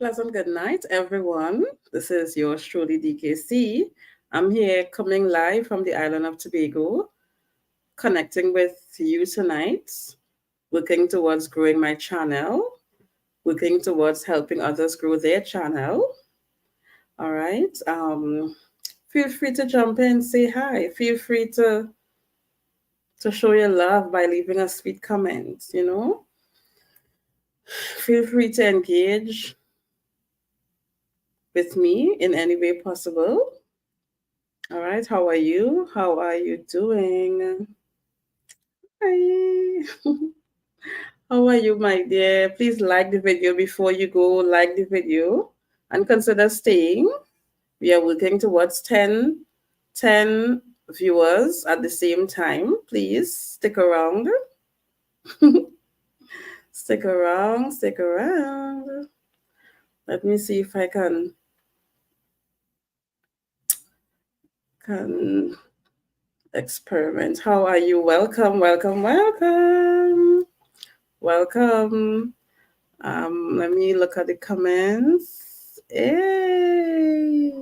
Pleasant good night, everyone. This is yours truly, DKC. I'm here coming live from the island of Tobago, connecting with you tonight, working towards growing my channel, working towards helping others grow their channel. All right. Feel free to jump in, say hi. Feel free to show your love by leaving a sweet comment. Feel free to engage with me in any way possible. All right, how are you? How are you doing? Hi. How are you, my dear? Please like the video before you go. Like the video and consider staying. We are working towards 10 viewers at the same time. Please stick around. Stick around. Stick around. Let me see if I can experiment. How are you? Welcome, welcome, welcome. Welcome. Let me look at the comments. Hey,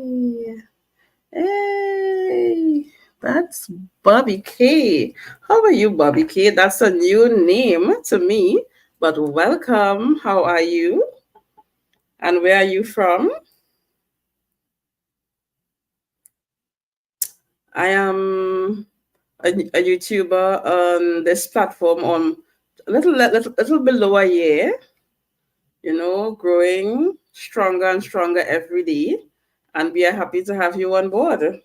hey, that's Bobby K. How are you, Bobby K? That's a new name to me, but welcome. How are you? And where are you from? I am a YouTuber on this platform on a little below a year. Growing stronger and stronger every day. And we are happy to have you on board.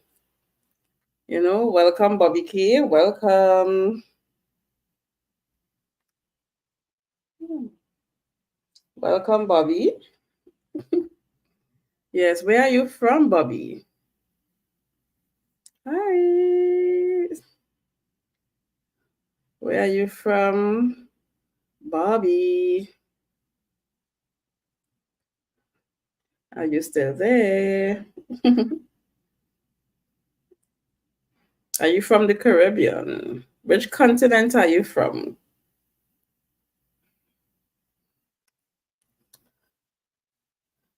Welcome, Bobby K. Welcome. Welcome, Bobby. Yes, where are you from, Bobby? Hi. Where are you from, Bobby? Are you still there? Are you from the Caribbean? Which continent are you from?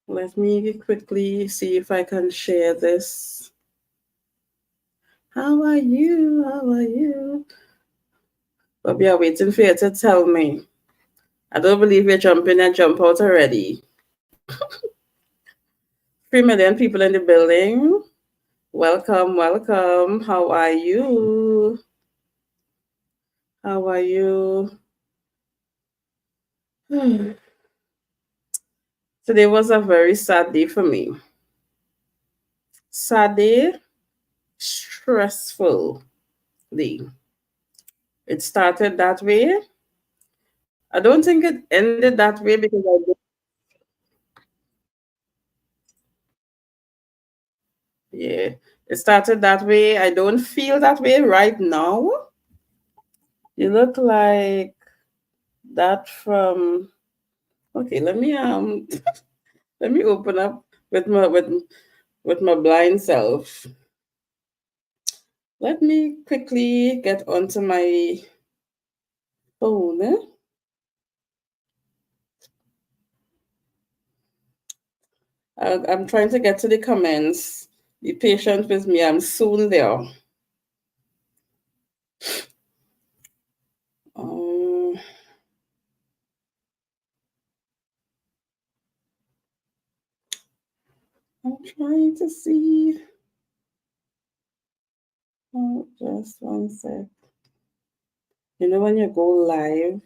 Let me quickly see if I can share this. How are you? How are you? But we are waiting for you to tell me. I don't believe you're jumping and jump out already. 3 million people in the building. Welcome, welcome. How are you? How are you? Today was a very sad day for me. Sad day, stressful day. It started that way. I don't think it ended that way because yeah, it started that way. I don't feel that way right now. You look like that from okay, let me open up with my blind self. Let me quickly get onto my phone. I'm trying to get to the comments. Be patient with me. I'm soon there. Um, I'm trying to see. Oh, just one sec. When you go live,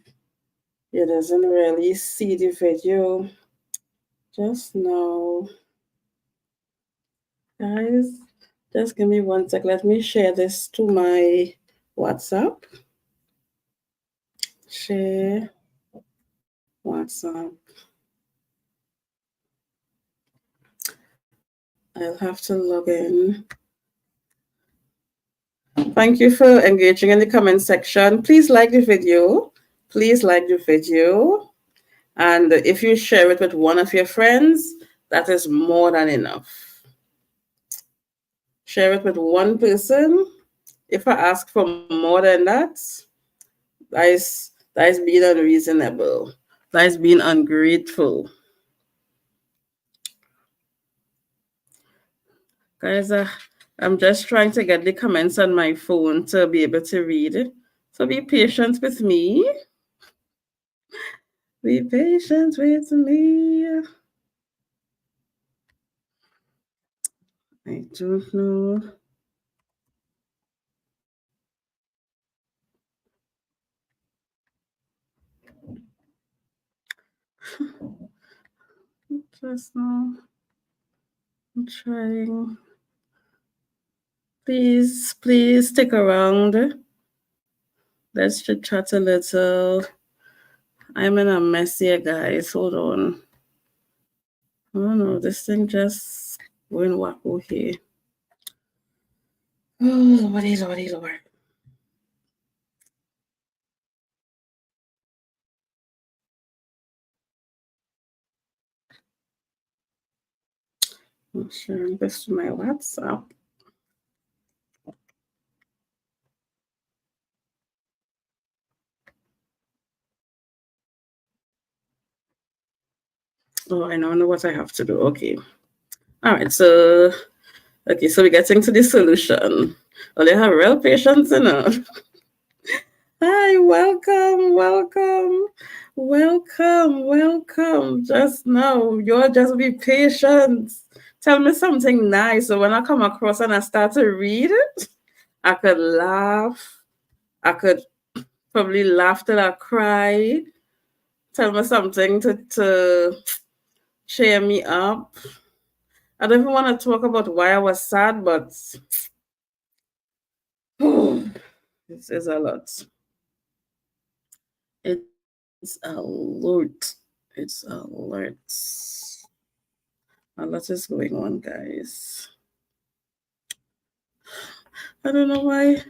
it doesn't really see the video. Just now. Guys, just give me one sec. Let me share this to my WhatsApp. Share WhatsApp. I'll have to log in. Thank you for engaging in the comment section. Please like the video. Please like the video. And if you share it with one of your friends, that is more than enough. Share it with one person. If I ask for more than that, that is being unreasonable. That is being ungrateful. Guys, I'm just trying to get the comments on my phone to be able to read it. So be patient with me. Be patient with me. I don't know. Just now. I'm trying. Please, please stick around. Let's chit chat a little. I'm in a mess here, guys. Hold on. Oh no, this thing just went wacko here. Oh, Lordy, Lordy, Lord. I'm sharing this to my WhatsApp. Oh, I now know what I have to do. Okay. All right. So, okay. So we're getting to the solution. Well, they have real patience enough. Hi, welcome, welcome, welcome, welcome. Just now, you'll just be patient. Tell me something nice. So when I come across and I start to read it, I could laugh. I could probably laugh till I cry. Tell me something to cheer me up. I don't even want to talk about why I was sad, but this is a lot. It's a lot. It's a lot. A lot is going on, guys. I don't know why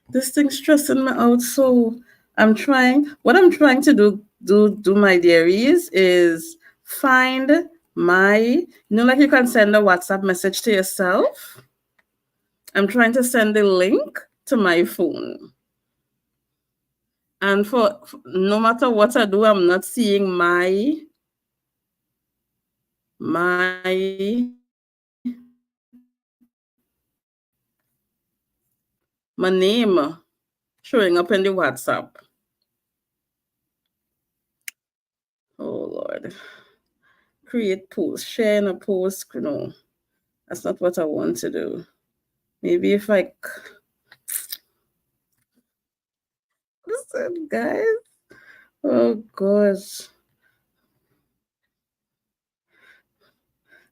this thing's stressing me out. So what I'm trying to do my dearies is find like you can send a WhatsApp message to yourself. I'm trying to send the link to my phone. And for no matter what I do, I'm not seeing my name showing up in the WhatsApp. Oh Lord. Create post, share in a post. No, that's not what I want to do. Maybe if I listen, guys. Oh gosh.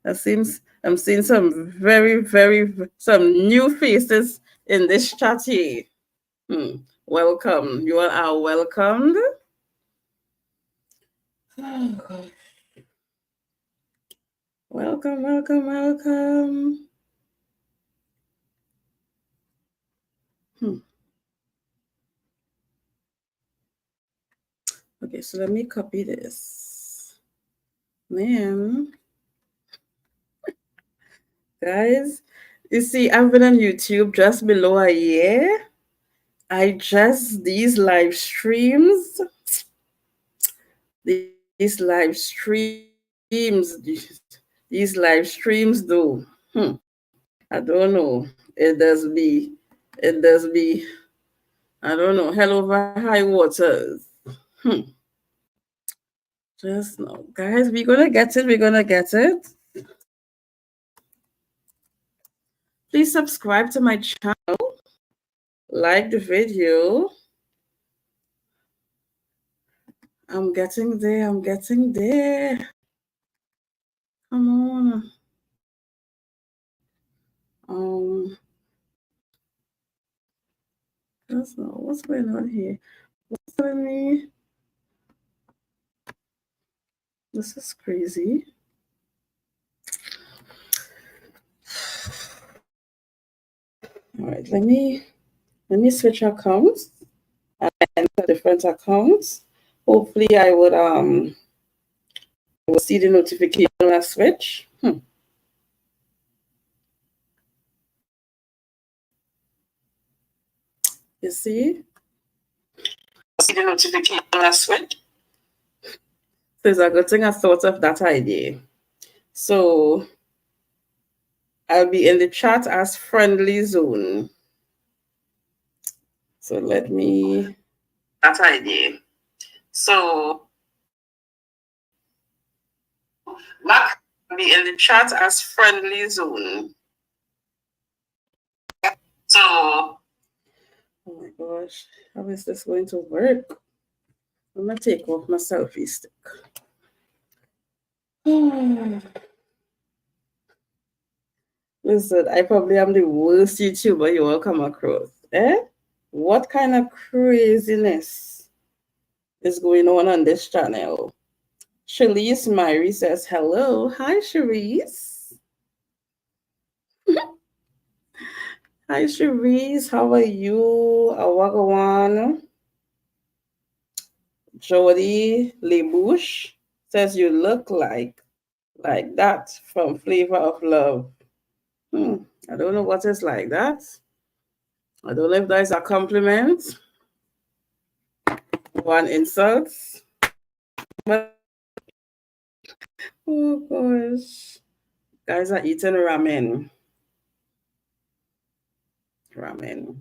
I'm seeing some some new faces in this chat here. Welcome. You all are welcomed. Oh God. Welcome, welcome, welcome. Okay, so let me copy this. Man. Guys, you see, I've been on YouTube just below a year. These live streams, these live streams, these live streams though. I don't know. It does be, I don't know, hell over high waters. Just no. Guys, we're gonna get it. Please subscribe to my channel. Like the video. I'm getting there. Come on. That's not what's going on here. What's telling me? This is crazy. All right, let me switch accounts and different accounts. Hopefully, I will see the notification when I switch. You see? See the notification when I switch. So it's a good thing I thought of that idea. So I'll be in the chat as friendly zone. So let me. That idea. So that will be in the chat as friendly zone. So. Oh my gosh, how is this going to work? I'm gonna take off my selfie stick. Listen, I probably am the worst YouTuber you will come across. What kind of craziness is going on this channel? Shalice Myrie says hello. Hi, Sharice. Hi, Sharice. How are you? Awagawan. Jody Lebouche says you look like that from Flavor of Love. I don't know what is like that. I don't know if that is a compliment or an insult. But, oh gosh. Guys are eating ramen. Ramen.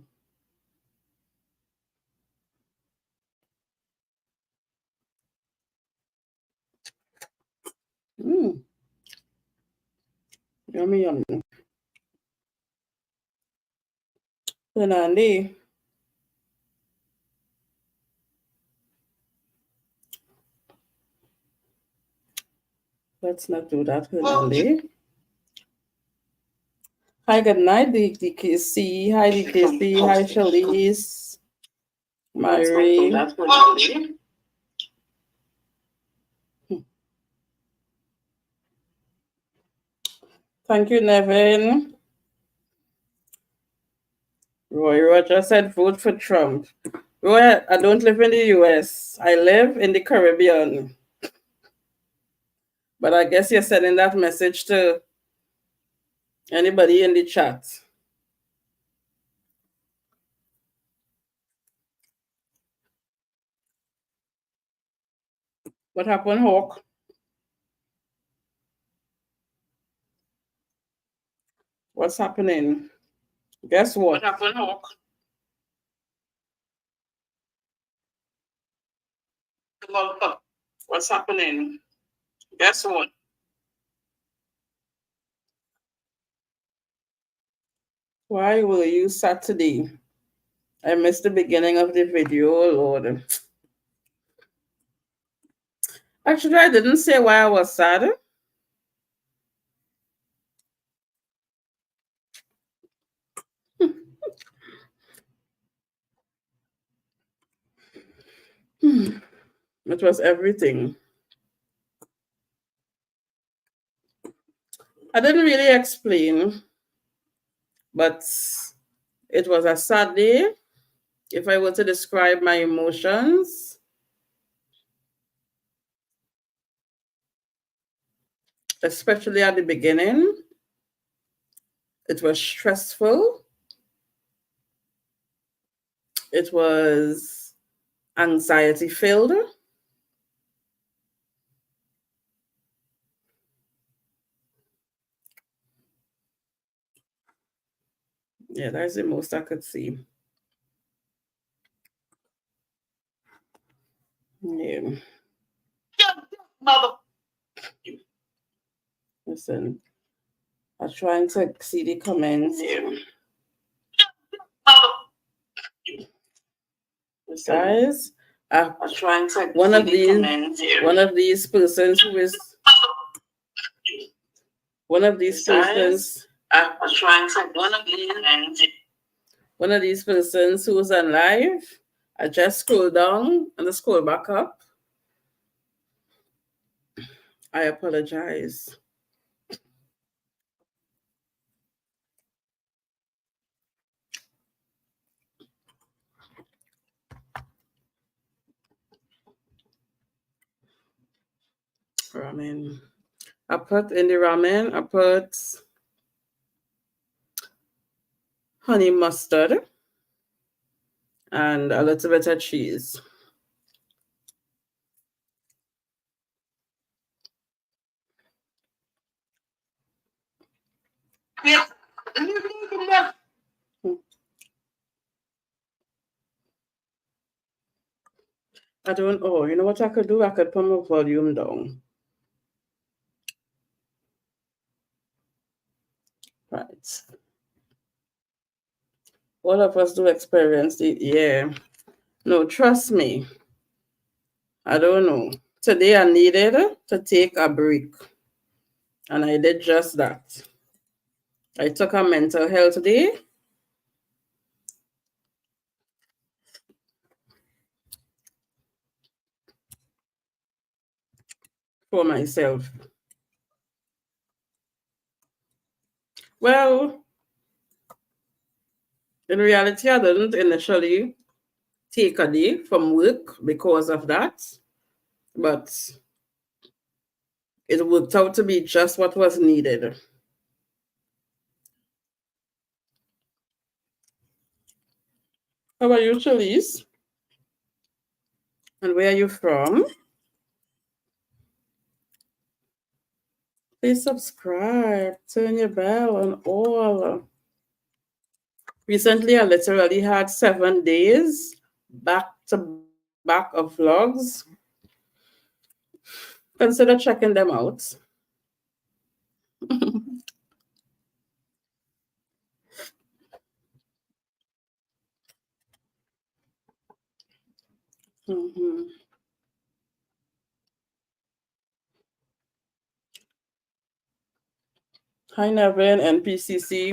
Yummy, yummy. Andy. Let's not do that, Andy. Hi, good night, DKC. Hi, DKC. Hi, Shalice. Myrie. Thank you, Nevin. Roy Roger said vote for Trump. Roy, I don't live in the US. I live in the Caribbean. But I guess you're sending that message to anybody in the chat. What happened, Hawk? What's happening? Guess what? What happened, Hawk? What's happening? Guess what? Why will you Saturday? I missed the beginning of the video, Lord. Actually, I didn't say why I was sad. It was everything. I didn't really explain, but it was a sad day. If I were to describe my emotions, especially at the beginning, it was stressful. It was anxiety filled. Yeah, that's the most I could see. Yeah. Mother. Listen, I'm trying to see the comments. Yeah. Guys, I'm trying to one of these persons who is one of these persons. I'm trying to one of these persons who's on live. I just scroll down and scroll back up. I apologize. Ramen. I put in the ramen, I put honey mustard and a little bit of cheese. I don't know. You know what I could do? I could put my volume down. Right. All of us do experience it. Yeah. No, trust me. I don't know. Today I needed to take a break. And I did just that. I took a mental health day for myself. Well, in reality, I didn't initially take a day from work because of that, but it worked out to be just what was needed. How about you, Charlize? And where are you from? Please subscribe, turn your bell on all. Recently, I literally had 7 days back to back of vlogs. Consider checking them out. Mhm. Hi, Nevin and PCC.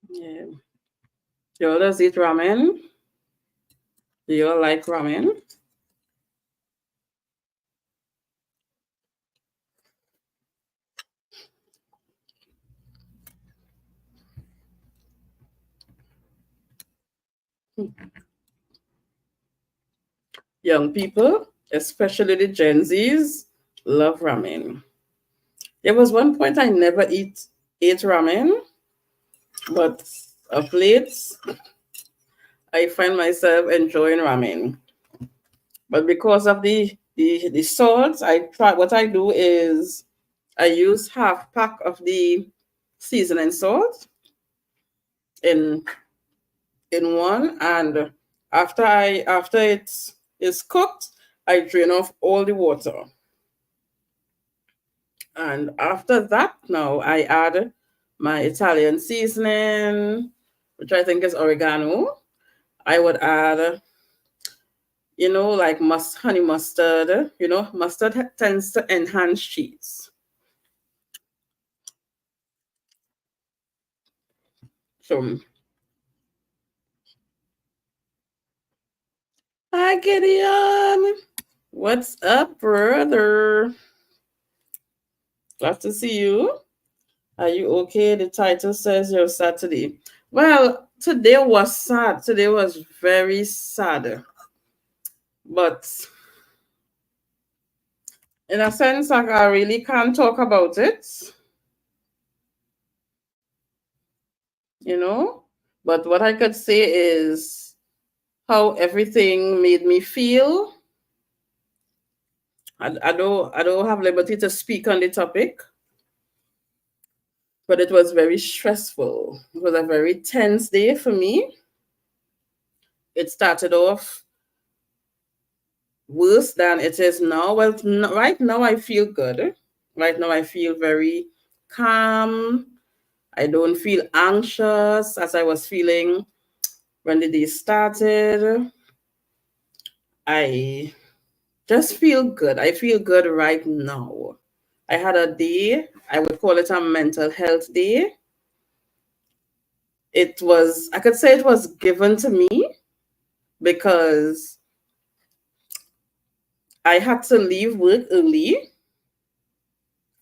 Yeah. You all does eat ramen? Do you all like ramen? Young people, especially the Gen Zs, love ramen. There was one point I never ate ramen, but of late I find myself enjoying ramen. But because of the salt, I try what I do is I use half pack of the seasoning salt in one, and after it's is cooked, I drain off all the water. And after that, now I add my Italian seasoning, which I think is oregano. I would add, like honey mustard. Mustard tends to enhance cheese. So, hi, Gideon. What's up, brother? Glad to see you. Are you okay? The title says you're sad today. Well, today was sad. Today was very sad. But in a sense, like I really can't talk about it, you know. But what I could say is how everything made me feel. I don't have liberty to speak on the topic, but it was very stressful. It was a very tense day for me. It started off worse than it is now. Well, right now I feel good. Right now I feel very calm. I don't feel anxious as I was feeling when the day started. I just feel good. I feel good right now. I had a day, I would call it a mental health day. I could say it was given to me because I had to leave work early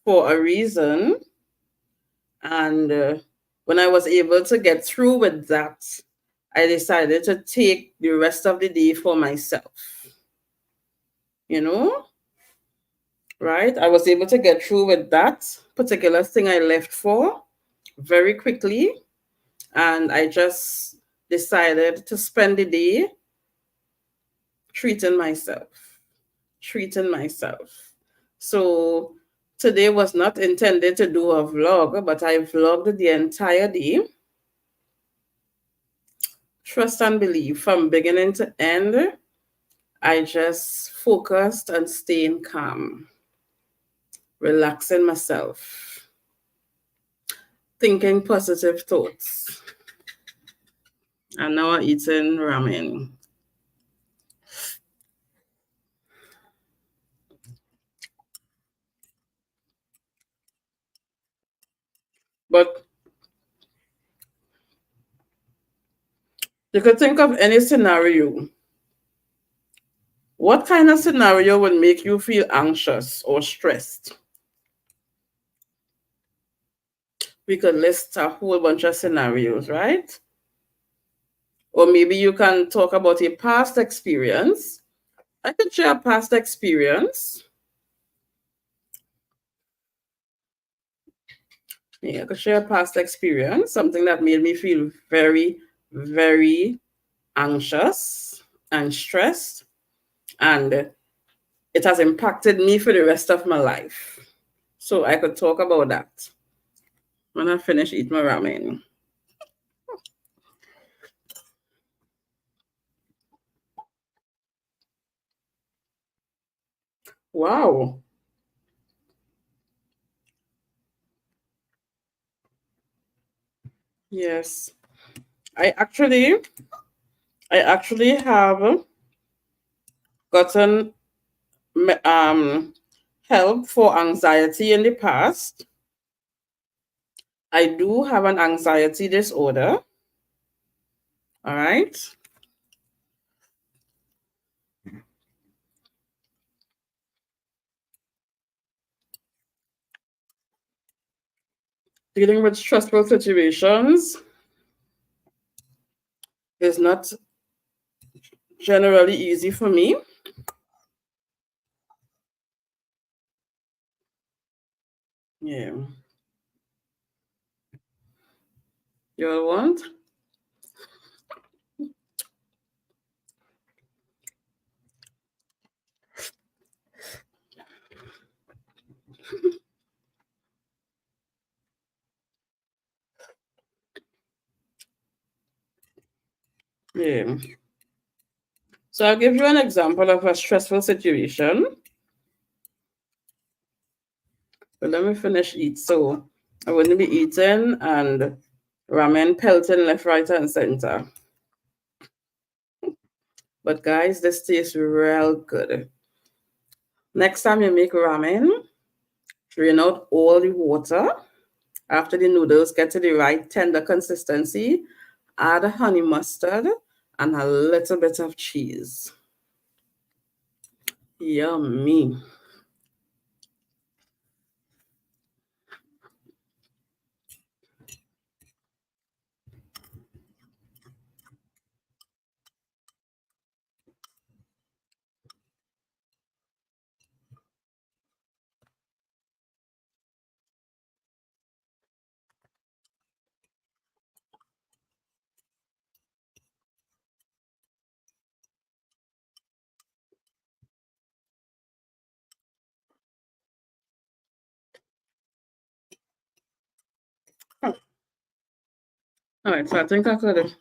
for a reason. And when I was able to get through with that, I decided to take the rest of the day for myself. You know, right? I was able to get through with that particular thing I left for very quickly. And I just decided to spend the day treating myself, treating myself. So today was not intended to do a vlog, but I vlogged the entire day. Trust and believe from beginning to end. I just focused on staying calm, relaxing myself, thinking positive thoughts. And now I'm eating ramen. But you could think of any scenario. What kind of scenario would make you feel anxious or stressed? We could list a whole bunch of scenarios, right? Or maybe you can talk about a past experience. I could share a past experience. Yeah, I could share a past experience, something that made me feel very, very anxious and stressed. And it has impacted me for the rest of my life. So I could talk about that when I finish eating my ramen. Wow. Yes. I actually I actually have gotten help for anxiety in the past. I do have an anxiety disorder. All right. Dealing with stressful situations is not generally easy for me. Yeah. You all want? Yeah. So I'll give you an example of a stressful situation. But let me finish eat. So I wouldn't be eating and ramen pelting left, right, and center. But guys, this tastes real good. Next time you make ramen, drain out all the water. After the noodles get to the right tender consistency, add honey mustard and a little bit of cheese. Yummy. All right, so I think I could let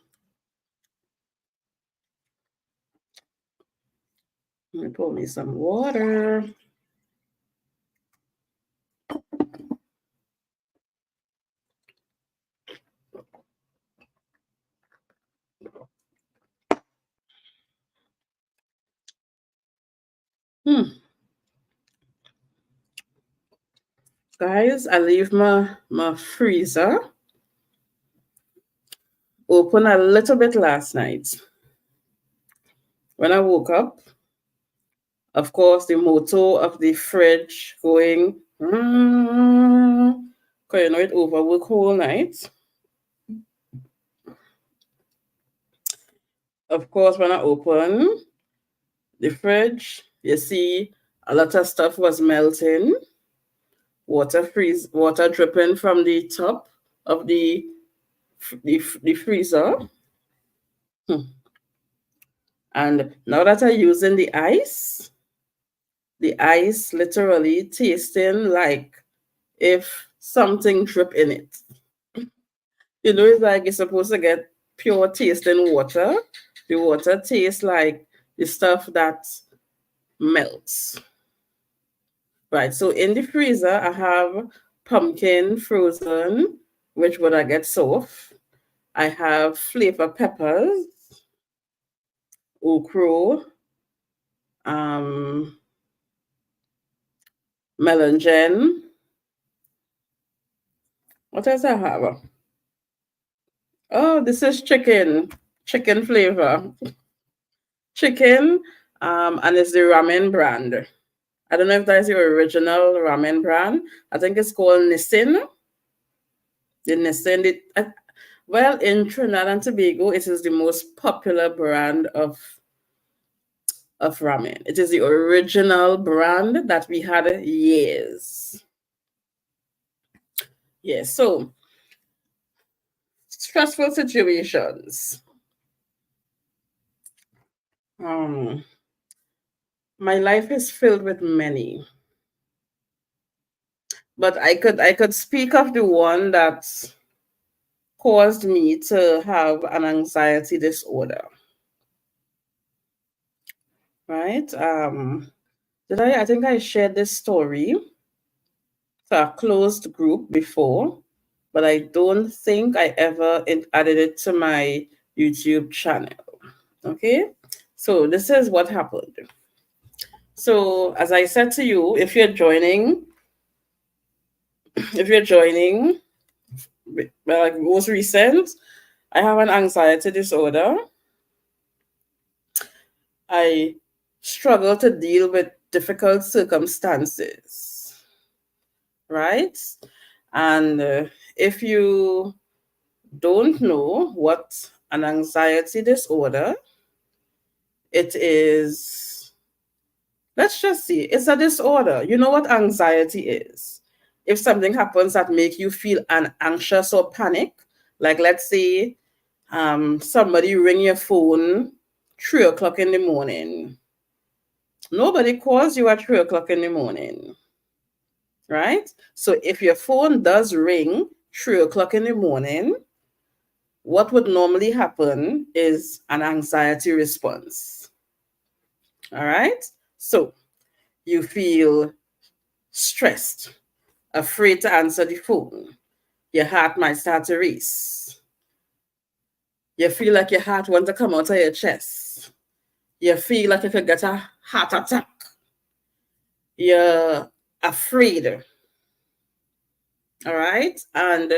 me pour me some water. Hmm. Guys, I leave my freezer open a little bit last night. When I woke up, of course, the motor of the fridge going, because you know it overwork whole night. Of course, when I open the fridge, you see a lot of stuff was melting, water dripping from the top of the freezer. And now that I'm using the ice literally tasting like if something drip in it. It's like you're supposed to get pure tasting water. The water tastes like the stuff that melts. Right. So in the freezer, I have pumpkin frozen, which would I get soft. I have flavor peppers, okra, um, melon. What else I have? Oh, this is chicken flavor. Chicken, and it's the ramen brand. I don't know if that's the original ramen brand. I think it's called Nissin. The Nissin. Well, in Trinidad and Tobago, it is the most popular brand of ramen. It is the original brand that we had years. Yes, so stressful situations. Um, my life is filled with many, but I could speak of the one that caused me to have an anxiety disorder. Right? I think I shared this story to a closed group before, but I don't think I ever added it to my YouTube channel. Okay? So this is what happened. So as I said to you, if you're joining, like most recent, I have an anxiety disorder. I struggle to deal with difficult circumstances, right? And if you don't know what an anxiety disorder, it is, let's just see, it's a disorder. You know what anxiety is? If something happens that make you feel anxious or panic, like let's say somebody ring your phone 3 o'clock in the morning. Nobody calls you at 3 o'clock in the morning, right? So if your phone does ring 3 o'clock in the morning, what would normally happen is an anxiety response. All right. So you feel stressed, afraid to answer the phone. Your heart might start to race. You feel like your heart wants to come out of your chest. You feel like you could get a heart attack. You're afraid. All right. And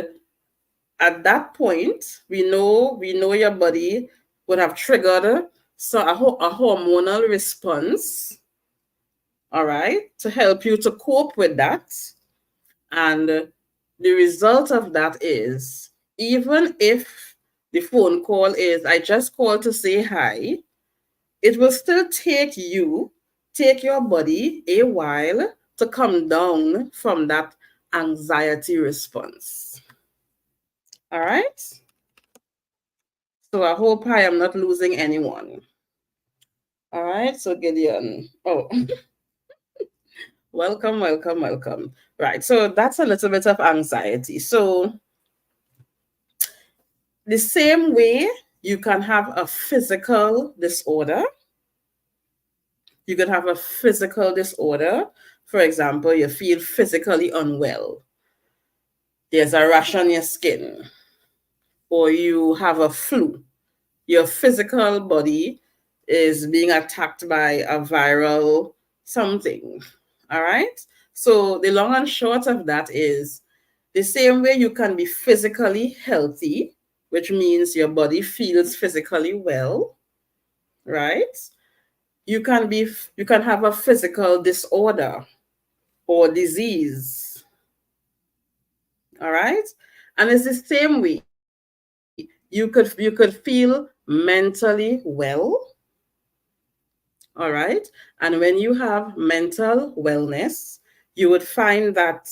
at that point, we know your body would have triggered a hormonal response, all right, to help you to cope with that. And the result of that is, even if the phone call is, I just called to say hi, it will still take your body a while to come down from that anxiety response. All right. So I hope I am not losing anyone. All right. So Gideon. Oh, welcome. Right. So that's a little bit of anxiety. So the same way you can have a physical disorder, you could have a physical disorder. For example, you feel physically unwell. There's a rash on your skin, or you have a flu. Your physical body is being attacked by a viral something. All right. So the long and short of that is, the same way you can be physically healthy, which means your body feels physically well, right? You can have a physical disorder or disease. All right. And it's the same way you could feel mentally well. All right. And when you have mental wellness, you would find that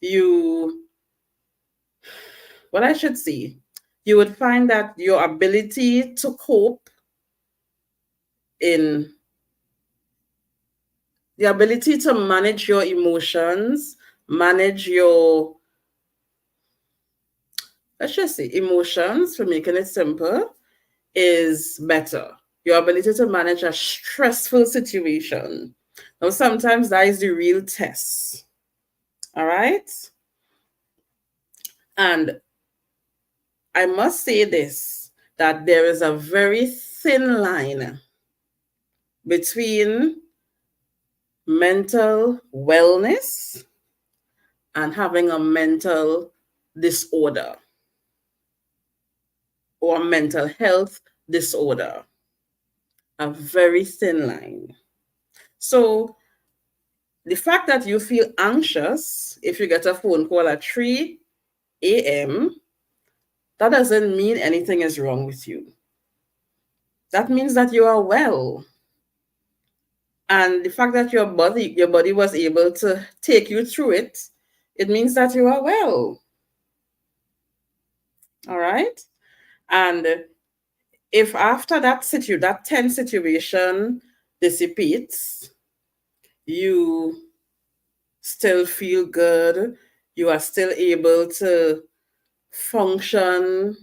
you, what I should say, you would find that your ability to cope in the ability to manage your emotions, manage your, let's just say, emotions, for making it simple, is better. Your ability to manage a stressful situation. Now, sometimes that is the real test. All right. And I must say this, that there is a very thin line between mental wellness and having a mental disorder or mental health disorder. A very thin line. So the fact that you feel anxious if you get a phone call at 3 a.m., that doesn't mean anything is wrong with you. That means that you are well. And the fact that your body was able to take you through it, it means that you are well. All right. And if after that tense situation dissipates, you still feel good, you are still able to function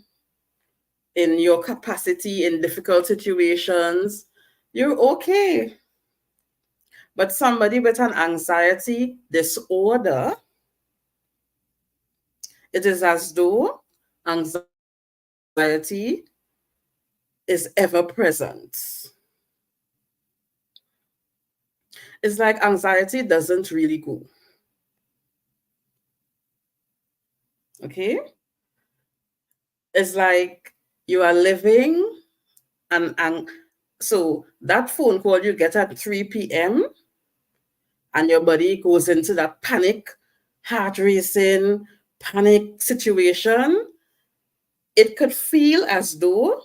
in your capacity in difficult situations, you're okay. But somebody with an anxiety disorder, it is as though anxiety is ever present. It's like anxiety doesn't really go. Okay? It's like you are living and so that phone call you get at 3 p.m. and your body goes into that panic, heart racing, panic situation, it could feel as though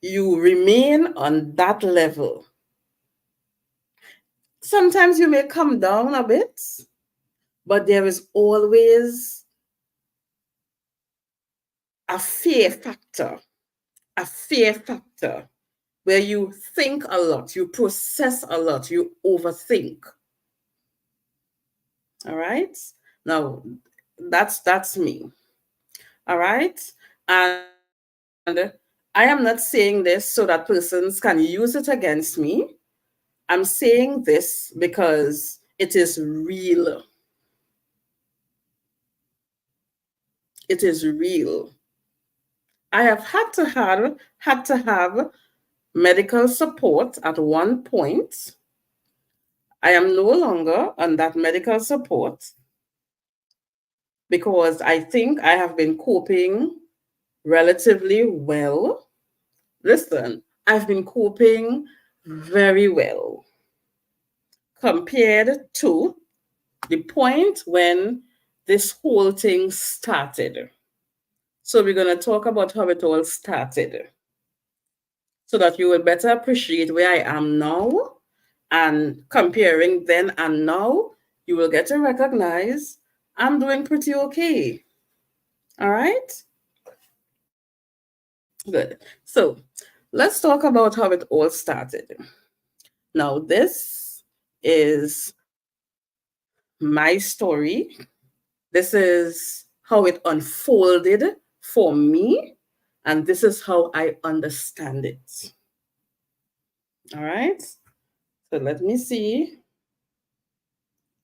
you remain on that level. Sometimes you may come down a bit, but there is always a fear factor, a fear factor where you think a lot, you process a lot, you overthink. All right. Now, that's me. All right. And I am not saying this so that persons can use it against me. I'm saying this because it is real. It is real. I have had to have medical support at one point. I am no longer on that medical support because I think I have been coping relatively well. Listen, I've been coping very well compared to the point when this whole thing started. So, we're going to talk about how it all started so that you will better appreciate where I am now. And comparing then and now, you will get to recognize I'm doing pretty okay. All right? Good. So, let's talk about how it all started. Now, this is my story. This is how it unfolded for me, and this is how I understand it. All right. So let me see.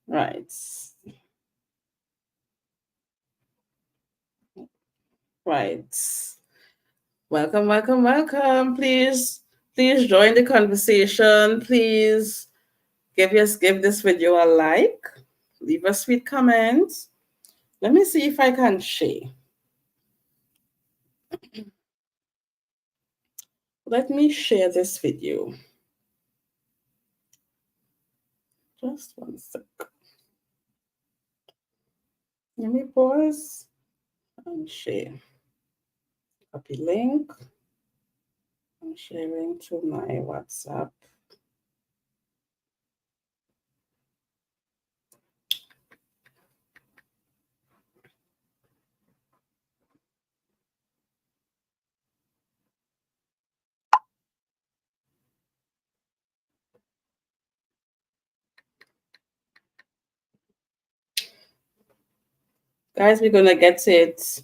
Right. Right. Welcome, welcome, welcome. Please join the conversation. Please give this video a like. Leave a sweet comment. Let me see if I can share. Let me share this video. Just one sec. Let me pause and share. Copy link. I'm sharing to my WhatsApp. Guys, we're gonna get it.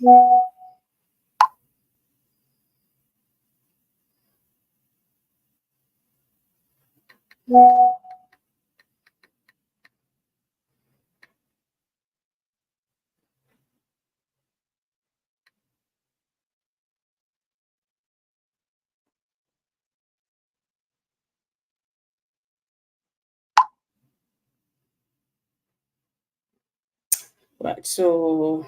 Right, so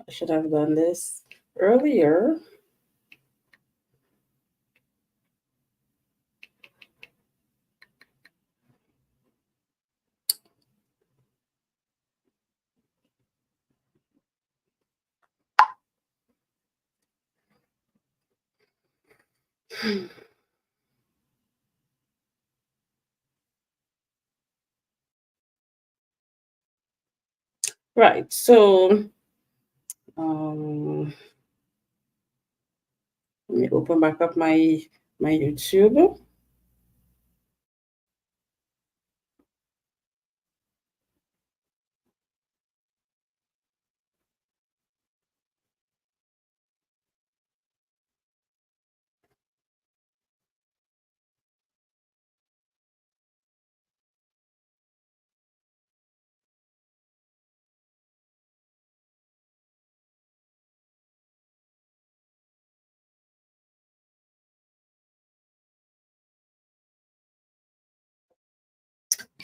I should have done this earlier. Right, so um, let me open back up my YouTube.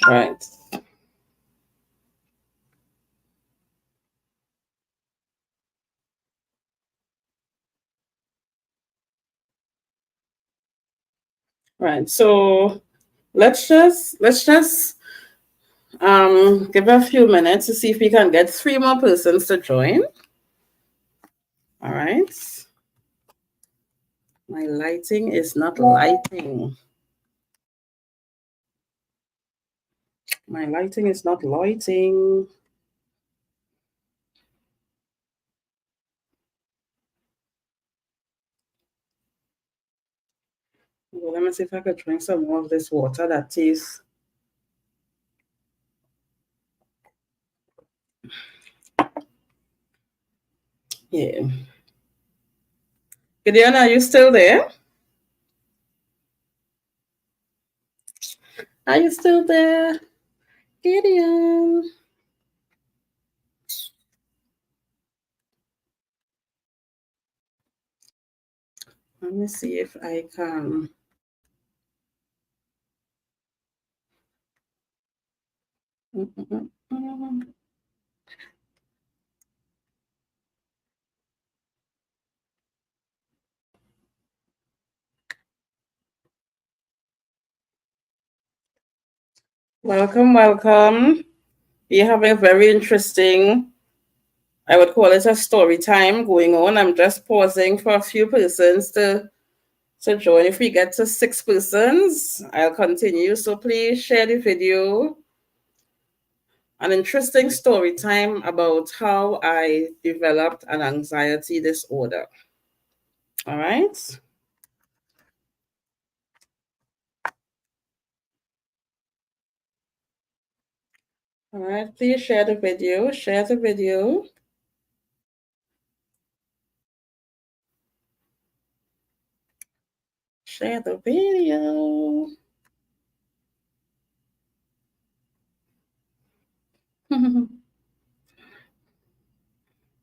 Right. Right. So let's just give a few minutes to see if we can get 3 more persons to join. All right. My lighting is not lighting. My lighting is not lighting. Well, let me see if I could drink some more of this water that tastes. Yeah. Gideon, are you still there? Are you still there? Gideon. Let me see if I can. Mm-mm-mm. Welcome, welcome. We have a very interesting, I would call it a story time going on. I'm just pausing for a few persons to join. If we get to 6 persons, I'll continue. So please share the video. An interesting story time about how I developed an anxiety disorder. All right. All right. Please share the video. Share the video. Share the video.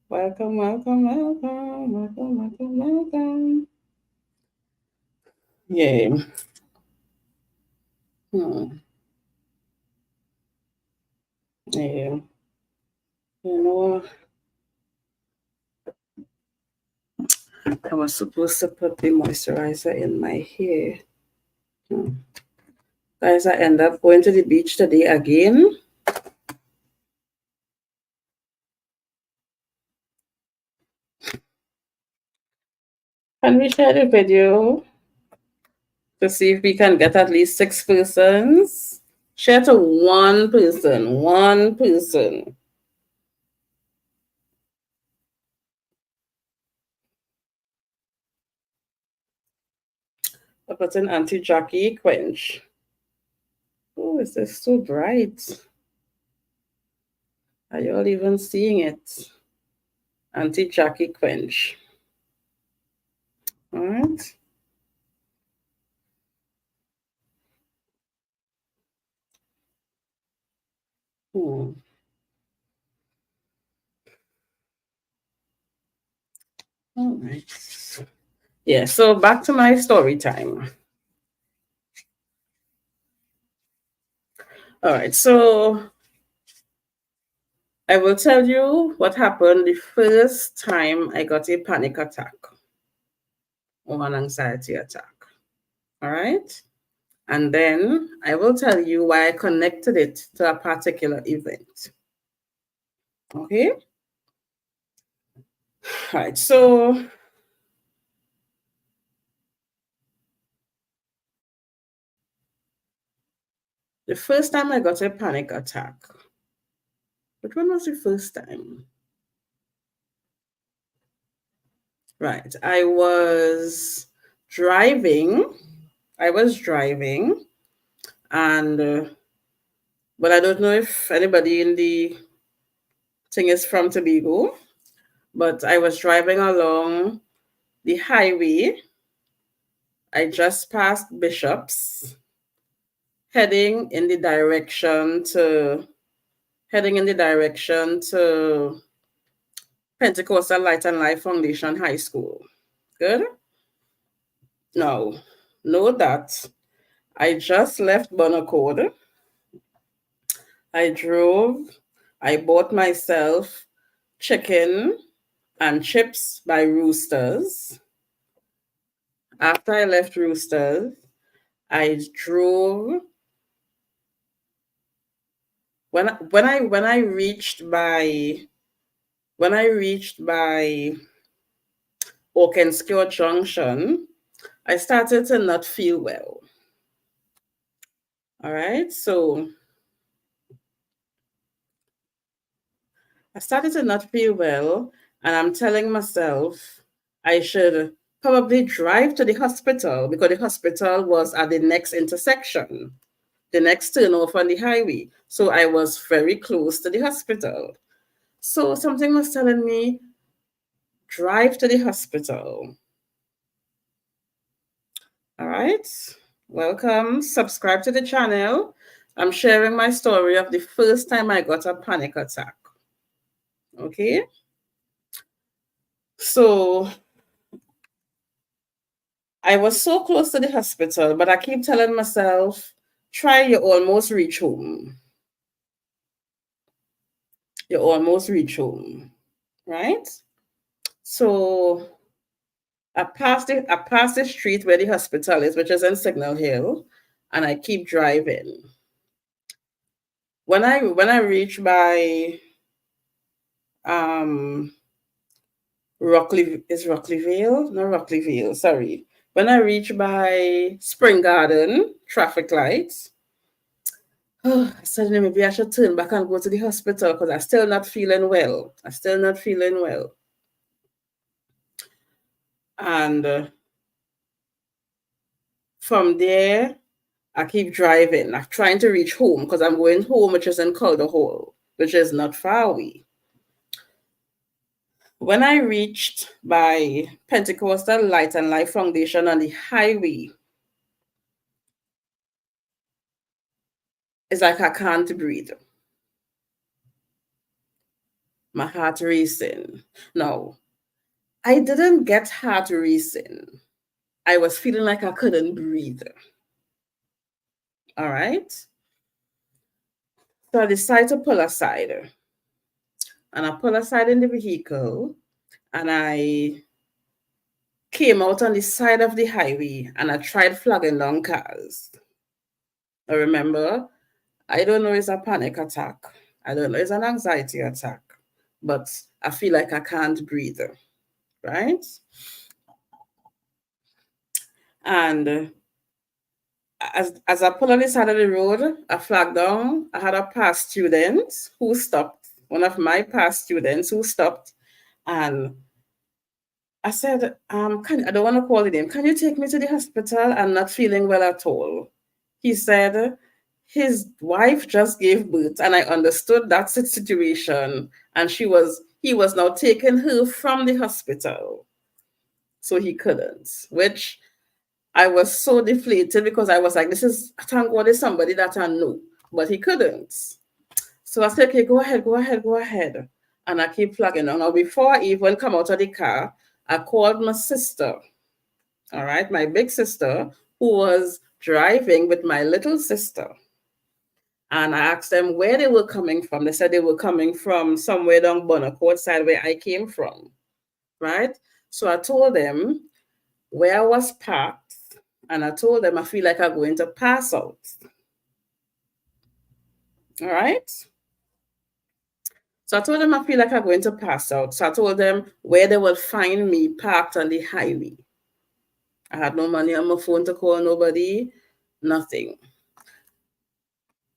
Welcome, welcome, welcome, welcome, welcome, welcome. Yeah. Hmm. Yeah. You know, I was supposed to put the moisturizer in my hair. Hmm. Guys, I end up going to the beach today again. Can we share the video to see if we can get at least 6 persons? Share to one person, one person. I put in Auntie Jackie Quench. Oh, is this so bright? Are you all even seeing it? Auntie Jackie Quench. All right. Hmm. All right. Yeah, so back to my story time. All right, so I will tell you what happened the first time I got a panic attack or an anxiety attack. All right. And then I will tell you why I connected it to a particular event. Okay. All right. So the first time I got a panic attack, but when was the first time? Right. Driving. I was driving, and but I don't know if anybody in the thing is from Tobago, but I was driving along the highway. I just passed Bishops, heading in the direction to Pentecostal Light and Life Foundation High School. Good. Now, know that I just left Bonaccord. I drove. I bought myself chicken and chips by Roosters. After I left Roosters, I drove. When I reached by Oakenscure Junction, I started to not feel well. All right, so I started to not feel well, and I'm telling myself I should probably drive to the hospital because the hospital was at the next intersection, the next turn off on the highway. So I was very close to the hospital. So something was telling me, drive to the hospital. All right. Welcome. Subscribe to the channel. I'm sharing my story of the first time I got a panic attack. Okay. So I was so close to the hospital, but I keep telling myself, try, you almost reach home. You almost reach home. Right? So I passed the street where the hospital is, which is in Signal Hill, and I keep driving. When I reach by Rockleyville? No, Rockleyville, sorry. When I reach by Spring Garden traffic lights, I said, maybe I should turn back and go to the hospital because I'm still not feeling well. I'm still not feeling well. And from there, I keep driving. I'm trying to reach home because I'm going home, which is in Calder Hall, which is not far away. When I reached by Pentecostal Light and Life Foundation on the highway, it's like I can't breathe. My heart racing. No, I didn't get heart racing. I was feeling like I couldn't breathe. All right. So I decided to pull aside. And I pulled aside in the vehicle and I came out on the side of the highway and I tried flagging down cars. I remember, I don't know it's a panic attack. I don't know it's an anxiety attack, but I feel like I can't breathe. Right? And as I pulled on the side of the road, I flagged down. I had a past student who stopped, one of my past students who stopped, and I said, I don't want to call it name. Can you take me to the hospital? I'm not feeling well at all. He said his wife just gave birth, and I understood that situation. And he was now taking her from the hospital. So he couldn't, which I was so deflated because I was like, this is, thank God, is somebody that I know, but he couldn't. So I said, okay, go ahead, go ahead, go ahead. And I keep flagging on. Now, before I even come out of the car, I called my sister, all right, my big sister, who was driving with my little sister. And I asked them where they were coming from. They said they were coming from somewhere down Bonacourt side where I came from, right? So I told them where I was parked, and I told them I feel like I'm going to pass out. All right. So I told them I feel like I'm going to pass out. So I told them where they will find me parked on the highway. I had no money on my phone to call nobody, nothing.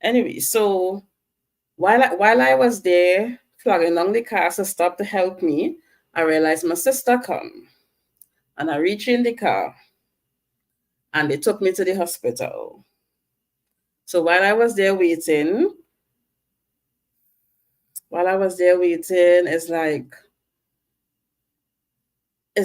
Anyway, so while I was there flagging down the car to stop to help me, I realized my sister come, and I reached in the car, and they took me to the hospital. So while I was there waiting, it's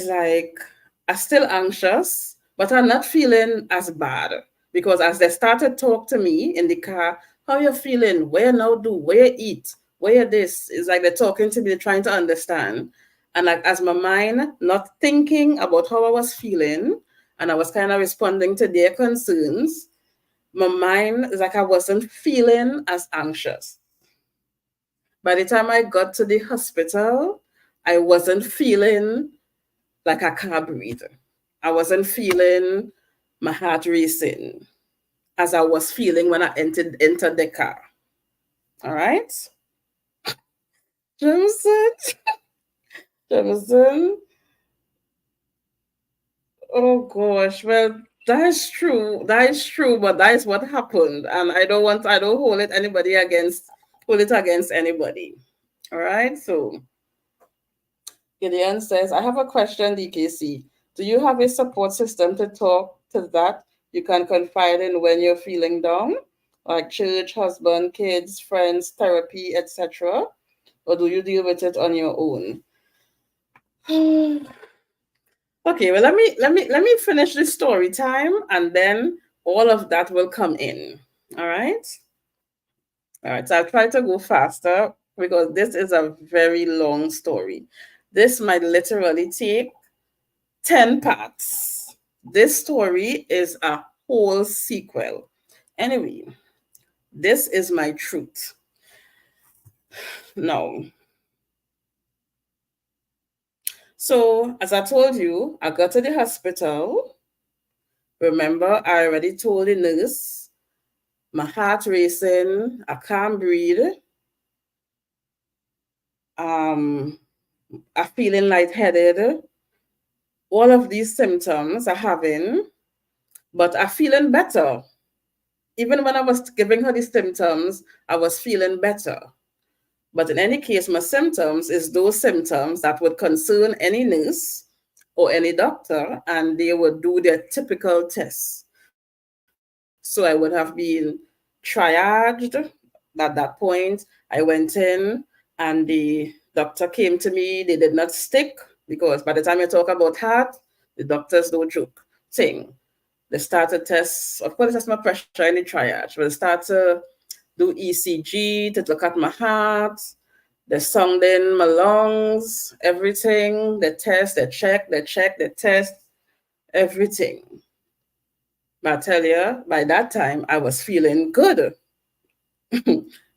like I'm still anxious, but I'm not feeling as bad because as they started talk to me in the car, how you feeling? Where now do? Where eat? Where this? It's like they're talking to me, they're trying to understand. And like as my mind not thinking about how I was feeling, and I was kind of responding to their concerns, my mind is like I wasn't feeling as anxious. By the time I got to the hospital, I wasn't feeling like I can't breathe. I wasn't feeling my heart racing as I was feeling when I entered the car. All right, Jameson, Jameson. Oh gosh, well that is true. That is true, but that is what happened, and I don't hold it against anybody. All right, so Gideon says, I have a question, DKC. Do you have a support system to talk to that you can confide in when you're feeling down? Like church, husband, kids, friends, therapy, etc. Or do you deal with it on your own? Okay, well let me finish the story time and then all of that will come in. All right? All right, so I'll try to go faster because this is a very long story. This might literally take 10 parts. This story is a whole sequel. Anyway, this is my truth. Now, so as I told you, I got to the hospital. Remember, I already told the nurse my heart racing, I can't breathe. I'm feeling lightheaded. All of these symptoms are having, but I'm feeling better. Even when I was giving her the symptoms, I was feeling better. But in any case, my symptoms is those symptoms that would concern any nurse or any doctor, and they would do their typical tests. So I would have been triaged at that point. I went in, and the doctor came to me. They did not stick because by the time you talk about heart, the doctors don't joke. Thing. They started tests, of course, they test my pressure in the triage, but they start to do ECG to look at my heart. They sound in my lungs, everything. They test, they test, everything. But I tell you, by that time, I was feeling good,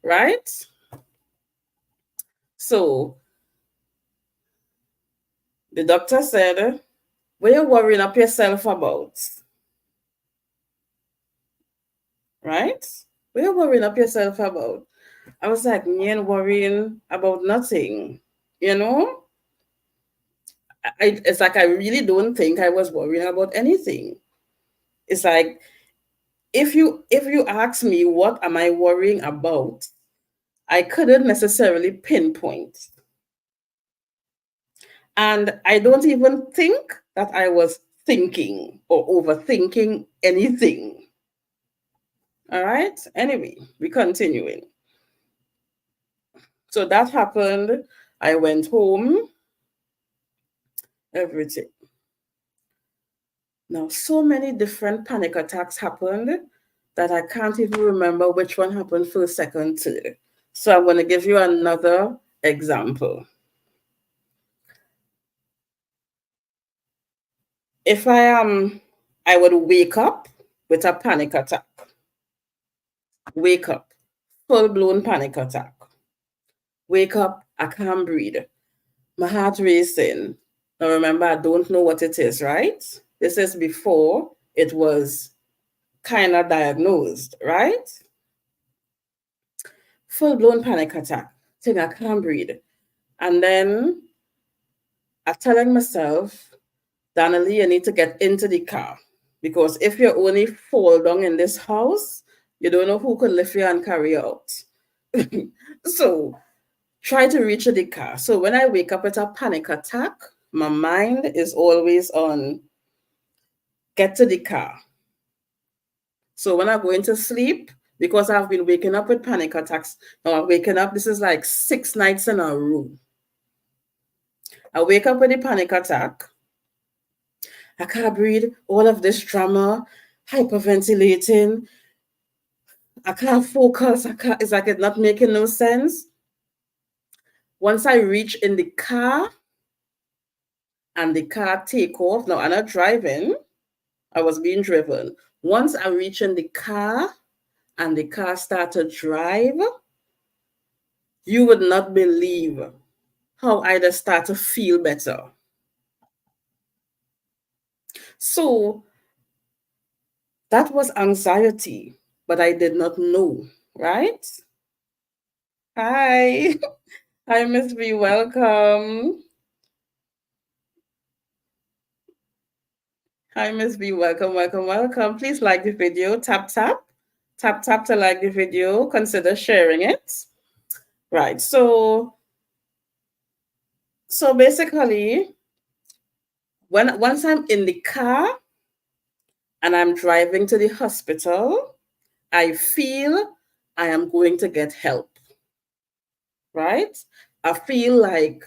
right? So the doctor said, what are you worrying up yourself about? Right? What are you worrying up yourself about? I was like, me ain't worrying about nothing, you know? It's like I really don't think I was worrying about anything. It's like if you ask me what am I worrying about, I couldn't necessarily pinpoint. And I don't even think that I was thinking or overthinking anything. All right. Anyway, we continuing. So that happened. I went home, everything. Now, so many different panic attacks happened that I can't even remember which one happened first, second, third. So I'm going to give you another example. If I would wake up with a panic attack. Wake up, full blown panic attack. Wake up, I can't breathe. My heart racing. Now remember, I don't know what it is, right? This is before it was kind of diagnosed, right? Full blown panic attack. Think I can't breathe. And then I'm telling myself, Donnelly, you need to get into the car. Because if you only fall down in this house, you don't know who could lift you and carry you out. So try to reach the car. So when I wake up with a panic attack, my mind is always on get to the car. So when I go into sleep, because I've been waking up with panic attacks, now I'm waking up, this is like 6 nights in a row. I wake up with a panic attack. I can't breathe, all of this drama, hyperventilating. I can't focus. It's like it's not making no sense. Once I reach in the car and the car take off, now I'm not driving, I was being driven. Once I reach in the car and the car started to drive, you would not believe how I just start to feel better. So that was anxiety, but I did not know, right? Hi. Hi, Miss B. Welcome. Hi, Miss B. Welcome, welcome, welcome. Please like the video. Tap, tap. Tap, tap to like the video. Consider sharing it. Right. So basically, once I'm in the car and I'm driving to the hospital, I feel I am going to get help. Right? I feel like,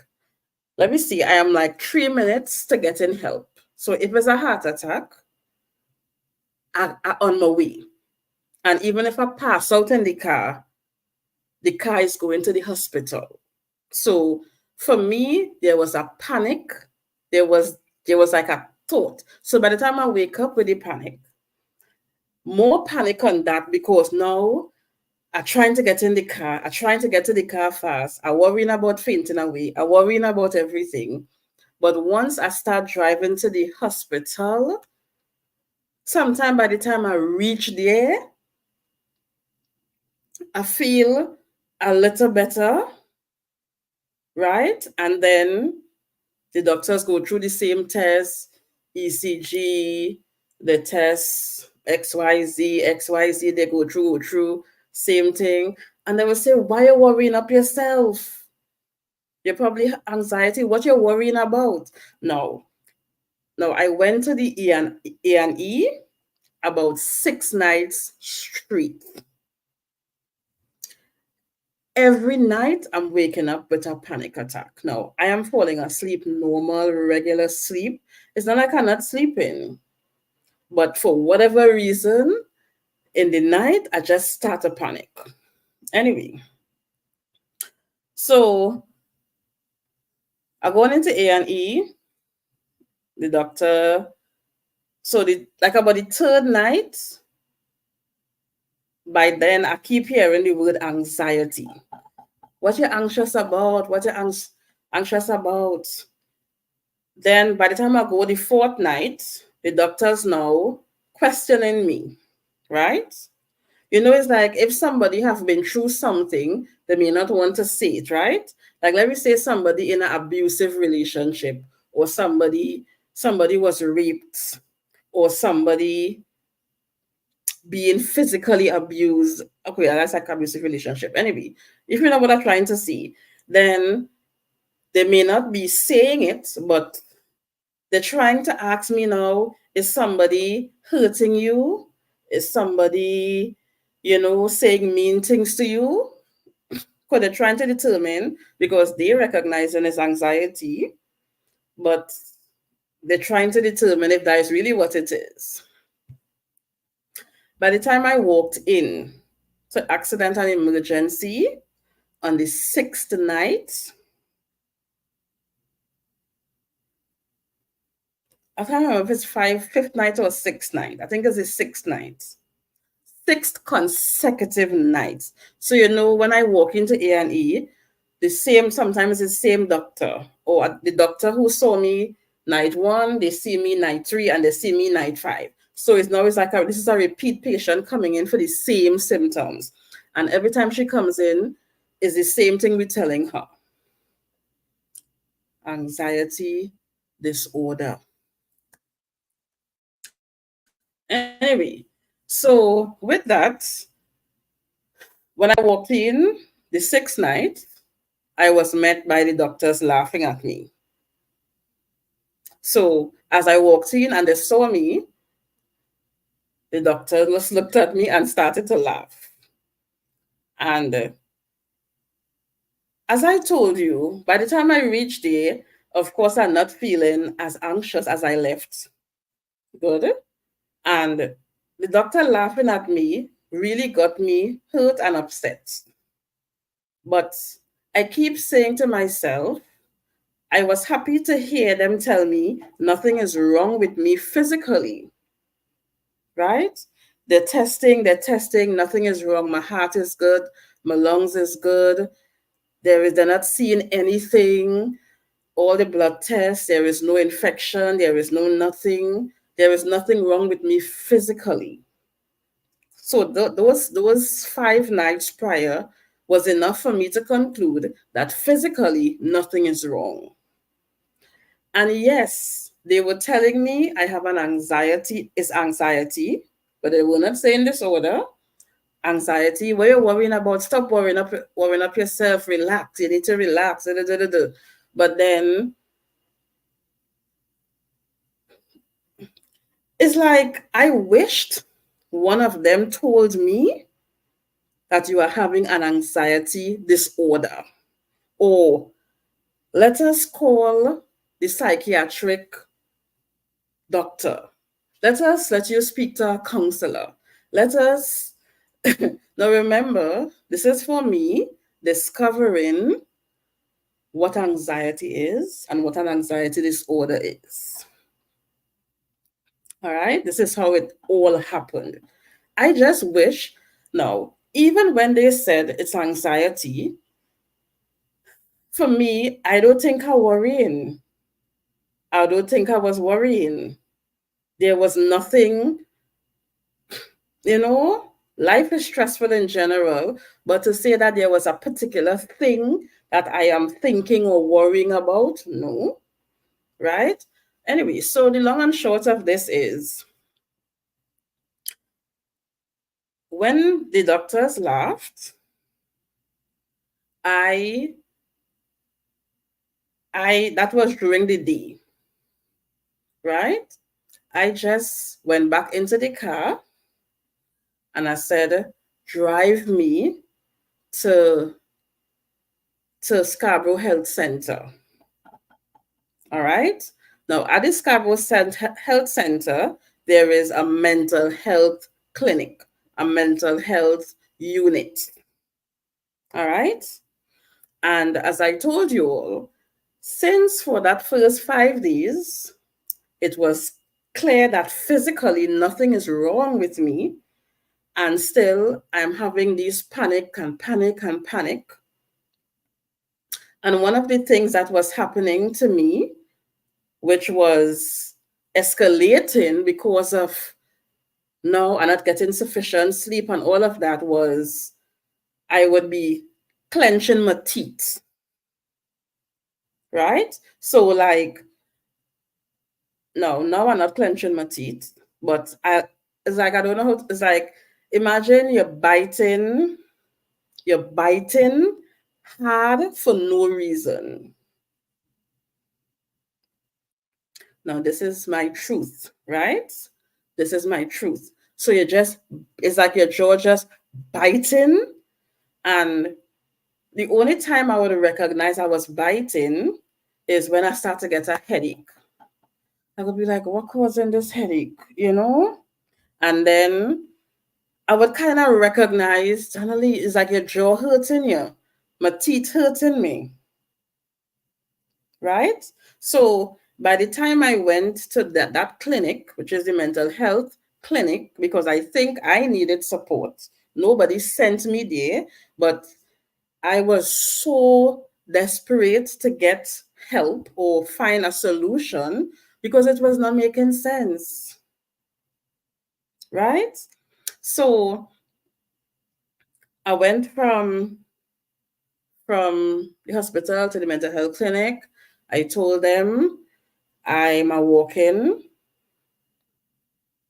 let me see, I am like 3 minutes to getting help. So if it's a heart attack, I on my way. And even if I pass out in the car is going to the hospital. So for me, there was a panic. There was like a thought. So by the time I wake up with the panic, more panic on that because now I'm trying to get in the car. I'm trying to get to the car fast. I'm worrying about fainting away. I'm worrying about everything. But once I start driving to the hospital, sometime by the time I reach there, I feel a little better, right? And then the doctors go through the same tests, ECG, the tests, XYZ, they go through, same thing. And they will say, why are you worrying up yourself? You're probably anxiety. What you're worrying about? No. No, I went to the A&E about 6 nights straight. Every night I'm waking up with a panic attack. Now, I am falling asleep, normal, regular sleep. It's not like I'm not sleeping. But for whatever reason, in the night, I just start to panic. Anyway, so I go into A&E, the doctor. So like about the third night, by then I keep hearing the word anxiety. What you anxious about? What you anxious about? Then by the time I go the fourth night, the doctors now questioning me, right? You know, it's like if somebody have been through something, they may not want to say it, right? Like let me say somebody in an abusive relationship, or somebody was raped, or somebody being physically abused. Okay, that's like abusive relationship. Anyway, if you know what I'm trying to see, then they may not be saying it, but they're trying to ask me now, is somebody hurting you? Is somebody, saying mean things to you? Because they're trying to determine, because they recognize it as anxiety, but they're trying to determine if that is really what it is. By the time I walked in to accident and emergency on the sixth night, I can't remember if it's fifth night or sixth night. I think it's the sixth night. Sixth consecutive night. So when I walk into A&E, sometimes the same doctor, or the doctor who saw me night one, they see me night three, and they see me night five. So it's like this is a repeat patient coming in for the same symptoms. And every time she comes in, is the same thing we're telling her. Anxiety disorder. Anyway, so with that, when I walked in the sixth night, I was met by the doctors laughing at me. So as I walked in and they saw me, the doctor just looked at me and started to laugh. And as I told you, by the time I reached there, of course, I'm not feeling as anxious as I left. Good. And the doctor laughing at me really got me hurt and upset. But I keep saying to myself, I was happy to hear them tell me nothing is wrong with me physically, right? They're testing, nothing is wrong. My heart is good, my lungs is good. They're not seeing anything. All the blood tests, there is no infection, there is no nothing. There is nothing wrong with me physically. So those 5 nights prior was enough for me to conclude that physically nothing is wrong. And yes, they were telling me I have an anxiety, but they were not saying disorder. Anxiety, what you're worrying about, stop worrying up yourself, relax. You need to relax. Da, da, da, da, da. But then it's like I wished one of them told me that you are having an anxiety disorder. Or let us call the psychiatric doctor. Let you speak to a counselor. Let us now remember, this is for me discovering what anxiety is and what an anxiety disorder is. All right, this is how it all happened. I just wish now, even when they said it's anxiety, for me, I don't think I worrying. I don't think I was worrying. There was nothing, life is stressful in general, but to say that there was a particular thing that I am thinking or worrying about, no, right? Anyway, so the long and short of this is when the doctors laughed, I that was during the day, right? I just went back into the car and I said, drive me to Scarborough Health Center. All right. Now, at the Scarborough Health Center, there is a mental health clinic, a mental health unit. All right. And as I told you all, since for that first 5 days, it was clear that physically nothing is wrong with me, and still I'm having these panic and panic and panic. And one of the things that was happening to me, which was escalating because of now I'm not getting sufficient sleep and all of that, was I would be clenching my teeth. Right? So like now I'm not clenching my teeth, but it's like I don't know how it's like imagine you're biting hard for no reason. Now this is my truth, right? This is my truth. So you're just it's like your jaw just biting, and the only time I would recognize I was biting is when I start to get a headache. I would be like, what causing this headache? And then I would kind of recognize suddenly it's like your jaw hurting you, my teeth hurting me, right? So by the time I went to that clinic, which is the mental health clinic, because I think I needed support. Nobody sent me there, but I was so desperate to get help or find a solution because it was not making sense, right? So I went from the hospital to the mental health clinic. I told them I'm a walk-in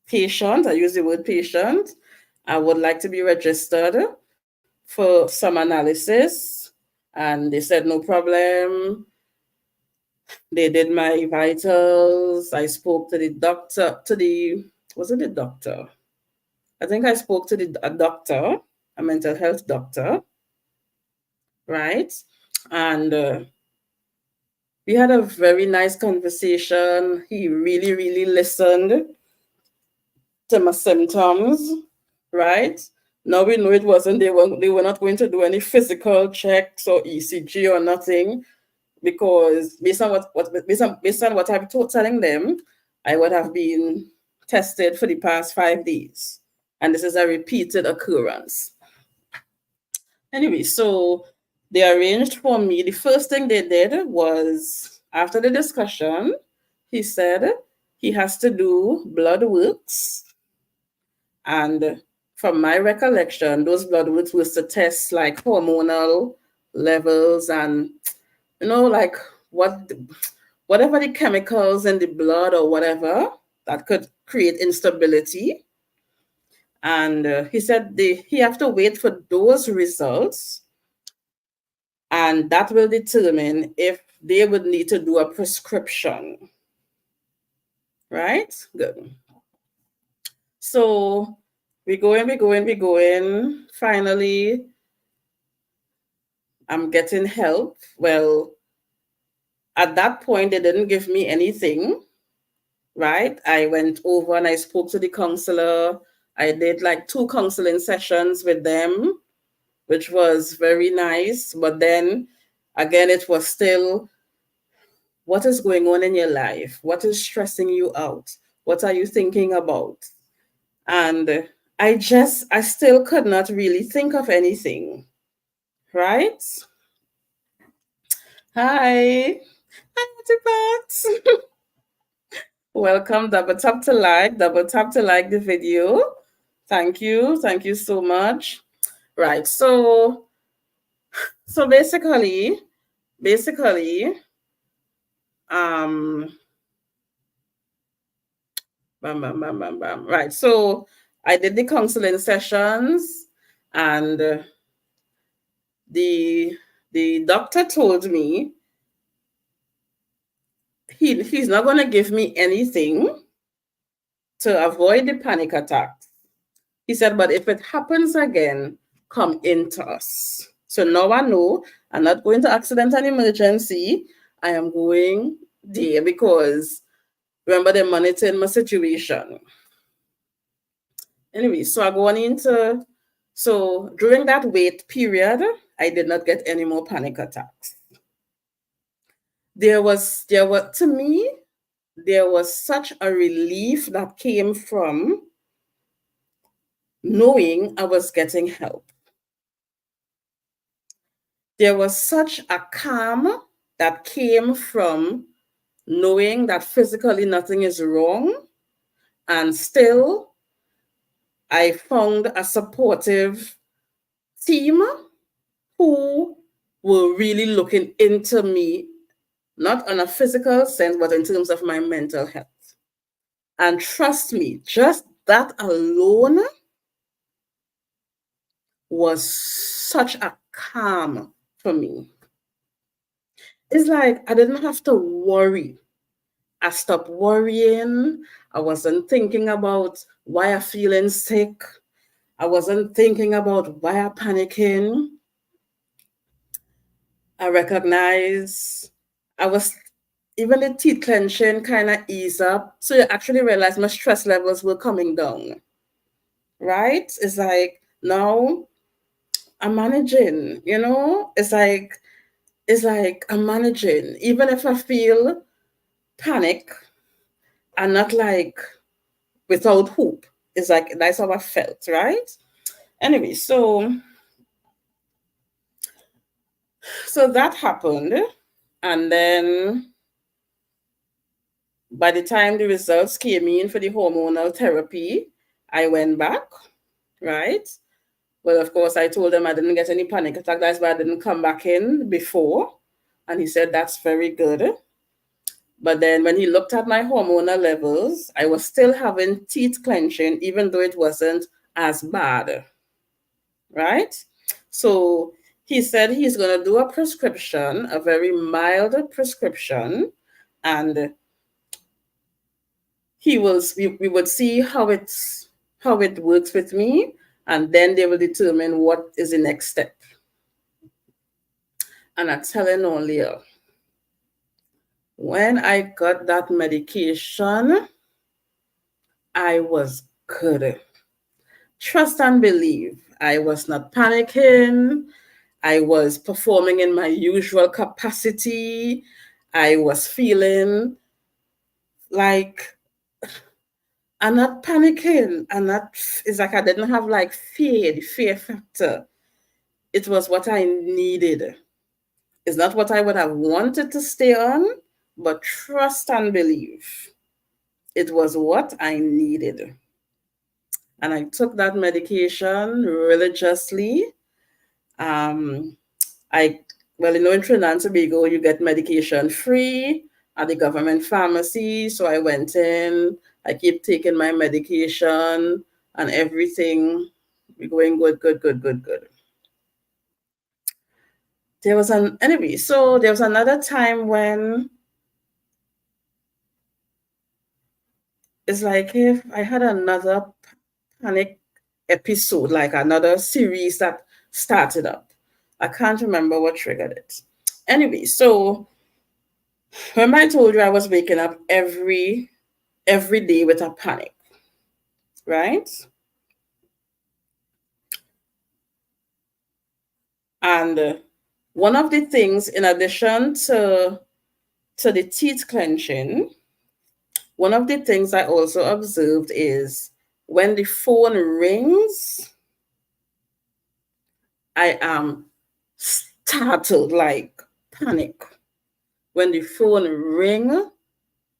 patient. I use the word patient. I would like to be registered for some analysis. And they said, no problem. They did my vitals. I spoke to the doctor, was it the doctor? I think I spoke to a doctor, a mental health doctor, right? And we had a very nice conversation. He really, really listened to my symptoms, right? Now we know it wasn't, they were not going to do any physical checks or ECG or nothing, because based on what I'm telling them, I would have been tested for the past 5 days. And this is a repeated occurrence. Anyway, so they arranged for me. The first thing they did was, after the discussion, he said he has to do blood works. And from my recollection, those blood works was to test like hormonal levels and, like what whatever the chemicals in the blood or whatever that could create instability. And he said he have to wait for those results, and that will determine if they would need to do a prescription. Right? Good. So we going. Finally, I'm getting help. Well, at that point, they didn't give me anything, right? I went over and I spoke to the counselor. I did like 2 counseling sessions with them, which was very nice. But then again, it was still, what is going on in your life? What is stressing you out? What are you thinking about? And I still could not really think of anything, right? Hi. Hi, Artifacts. Welcome. Double tap to like the video. Thank you. Thank you so much. Right. So basically, um, bam, bam, bam, bam, bam. Right. So I did the counseling sessions, and the doctor told me he's not going to give me anything to avoid the panic attacks. He said, but if it happens again, come into us. So now I know I'm not going to accident and emergency. I am going there because remember they're monitoring my situation. Anyway, so I go on into, so during that wait period, I did not get any more panic attacks. To me, there was such a relief that came from knowing I was getting help. There was such a calm that came from knowing that physically nothing is wrong, and still I found a supportive team who were really looking into me, not on a physical sense, but in terms of my mental health. And trust me, just that alone was such a calm for me. It's like I didn't have to worry. I stopped worrying. I wasn't thinking about why I'm feeling sick. I wasn't thinking about why I'm panicking. I recognize I was even the teeth clenching kind of ease up. So you actually realize my stress levels were coming down. Right? It's like now I'm managing, it's like I'm managing. Even if I feel panic, I'm not like without hope. It's like that's how I felt, right? Anyway, so that happened. And then by the time the results came in for the hormonal therapy, I went back, right? Well, of course, I told him I didn't get any panic attack. That's why I didn't come back in before. And he said, that's very good. But then when he looked at my hormonal levels, I was still having teeth clenching, even though it wasn't as bad, right? So he said he's going to do a prescription, a very mild prescription, and we would see how it works with me, and then they will determine what is the next step. And I'm telling only you, when I got that medication, I was good. Trust and believe. I was not panicking. I was performing in my usual capacity. I was feeling like I'm not panicking. It's like I didn't have like the fear factor. It was what I needed. It's not what I would have wanted to stay on, but trust and believe. It was what I needed. And I took that medication religiously. Um, I well, in Trinidad and Tobago, you get medication free at the government pharmacy. So I went in. I keep taking my medication and everything. We're going good, good, good, good, good. So there was another time when it's like if I had another panic episode, like another series that started up. I can't remember what triggered it. Anyway, so remember I told you I was waking up every day with a panic, right? And one of the things, in addition to the teeth clenching, one of the things I also observed is when the phone rings, I am startled, like panic. When the phone ring,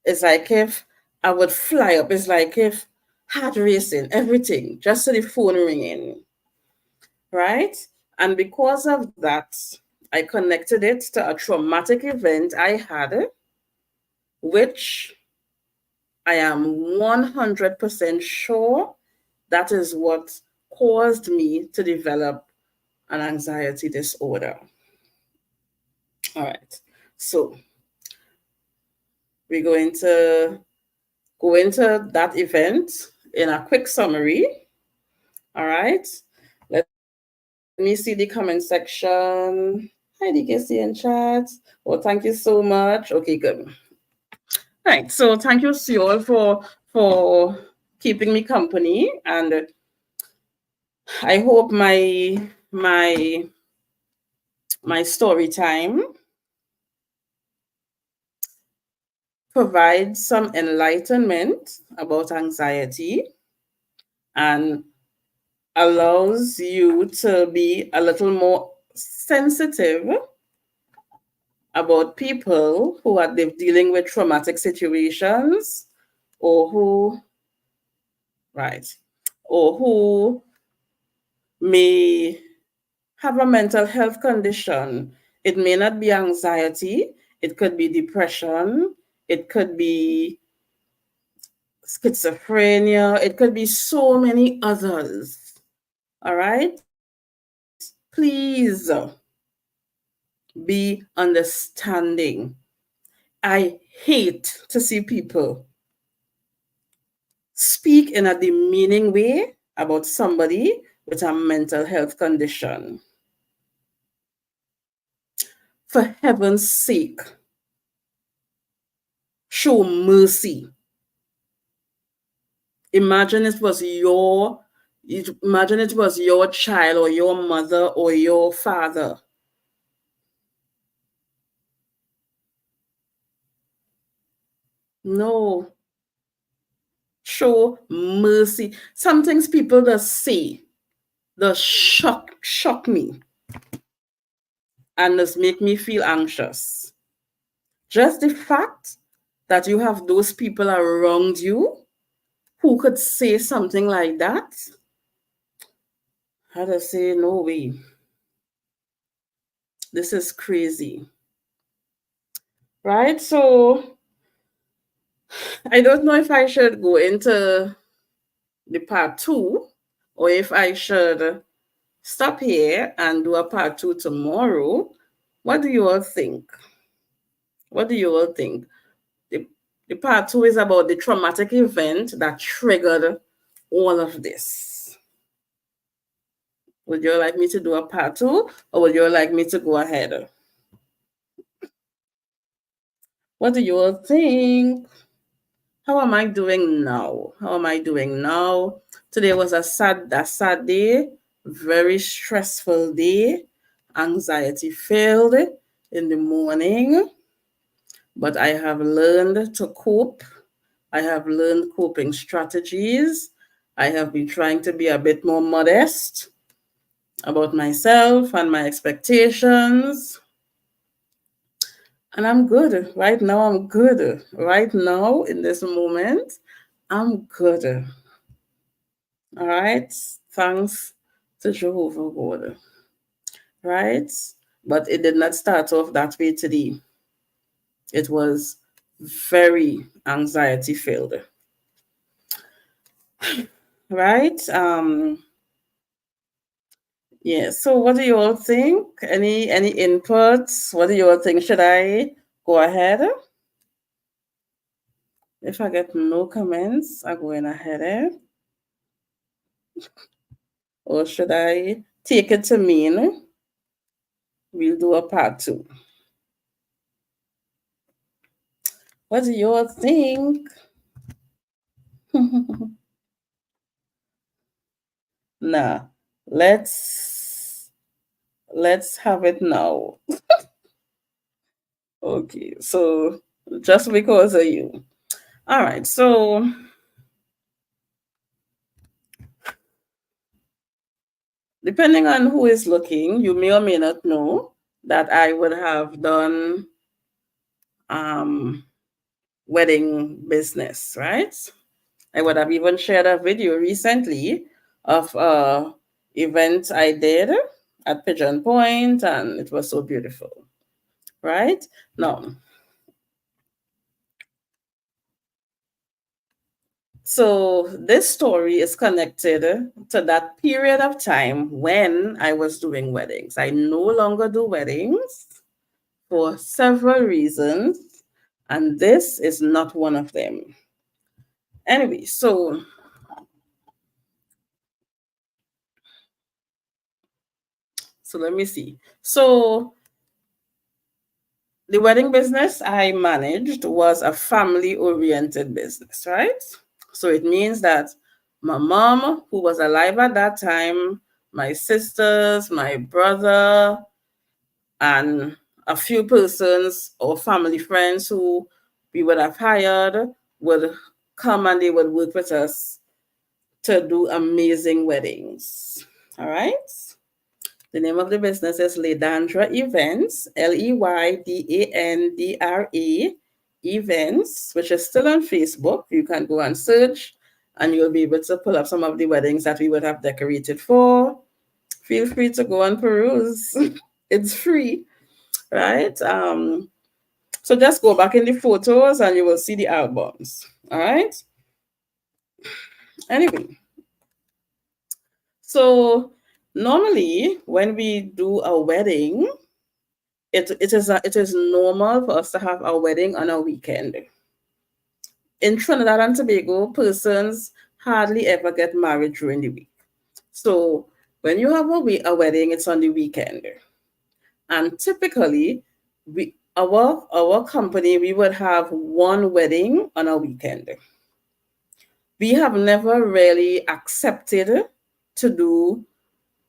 it's like if I would fly up. It's like if heart racing, everything, just to the phone ringing, right? And because of that, I connected it to a traumatic event I had, which I am 100% sure that is what caused me to develop an anxiety disorder. All right. So we're going to go into that event in a quick summary. All right. Let me see the comment section. Hi, DKC in chat. Well, thank you so much. Okay, good. Right. So thank you, Seol, for keeping me company, and I hope my story time provides some enlightenment about anxiety and allows you to be a little more sensitive about people who are dealing with traumatic situations, or who, right, or who may have a mental health condition. It may not be anxiety, it could be depression, it could be schizophrenia. It could be so many others. All right? Please be understanding. I hate to see people speak in a demeaning way about somebody with a mental health condition. For heaven's sake, show mercy. Imagine it was your Imagine it was your child or your mother or your father. No, show mercy. Some things people just say, just shock me and just make me feel anxious. Just the fact that you have those people around you who could say something like that, I just say, no way. This is crazy. Right? So I don't know if I should go into the part two or if I should stop here and do a part two tomorrow. What do you all think? What do you all think? The, the part two is about the traumatic event that triggered all of this. Would you like me to do a part two or would you like me to go ahead? What do you all think? How am I doing now? How am I doing now? Today was a sad day, very stressful day, anxiety filled in the morning, but I have learned to cope. I have learned coping strategies. I have been trying to be a bit more modest about myself and my expectations. And I'm good. Right now, I'm good. Right now, in this moment, I'm good. All right. Thanks to Jehovah God. Right. But it did not start off that way today. It was very anxiety filled. Right. Yeah. So what do you all think? Any inputs? What do you all think? Should I go ahead? If I get no comments, I'm going ahead. Or should I take it to mean we'll do a part two? What do you all think? Nah, let's have it now. Okay, so just because of you. All right, so depending on who is looking, you may or may not know that I would have done wedding business, right? I would have even shared a video recently of a event I did at Pigeon Point, and it was so beautiful, right? Now, so this story is connected to that period of time when I was doing weddings. I no longer do weddings for several reasons, and this is not one of them. Anyway, so let me see. So the wedding business I managed was a family-oriented business, right? So it means that my mom, who was alive at that time, my sisters, my brother, and a few persons or family friends who we would have hired would come and they would work with us to do amazing weddings. All right. The name of the business is Leydandra Events, Leydandra Events, which is still on Facebook. You can go and search and you'll be able to pull up some of the weddings that we would have decorated for. Feel free to go and peruse. It's free, right? So just go back in the photos and you will see the albums. All right. Anyway, so normally when we do a wedding, it is normal for us to have a wedding on a weekend. In Trinidad and Tobago, persons hardly ever get married during the week. So when you have a wedding, it's on the weekend. And typically, our company, we would have one wedding on a weekend. We have never really accepted to do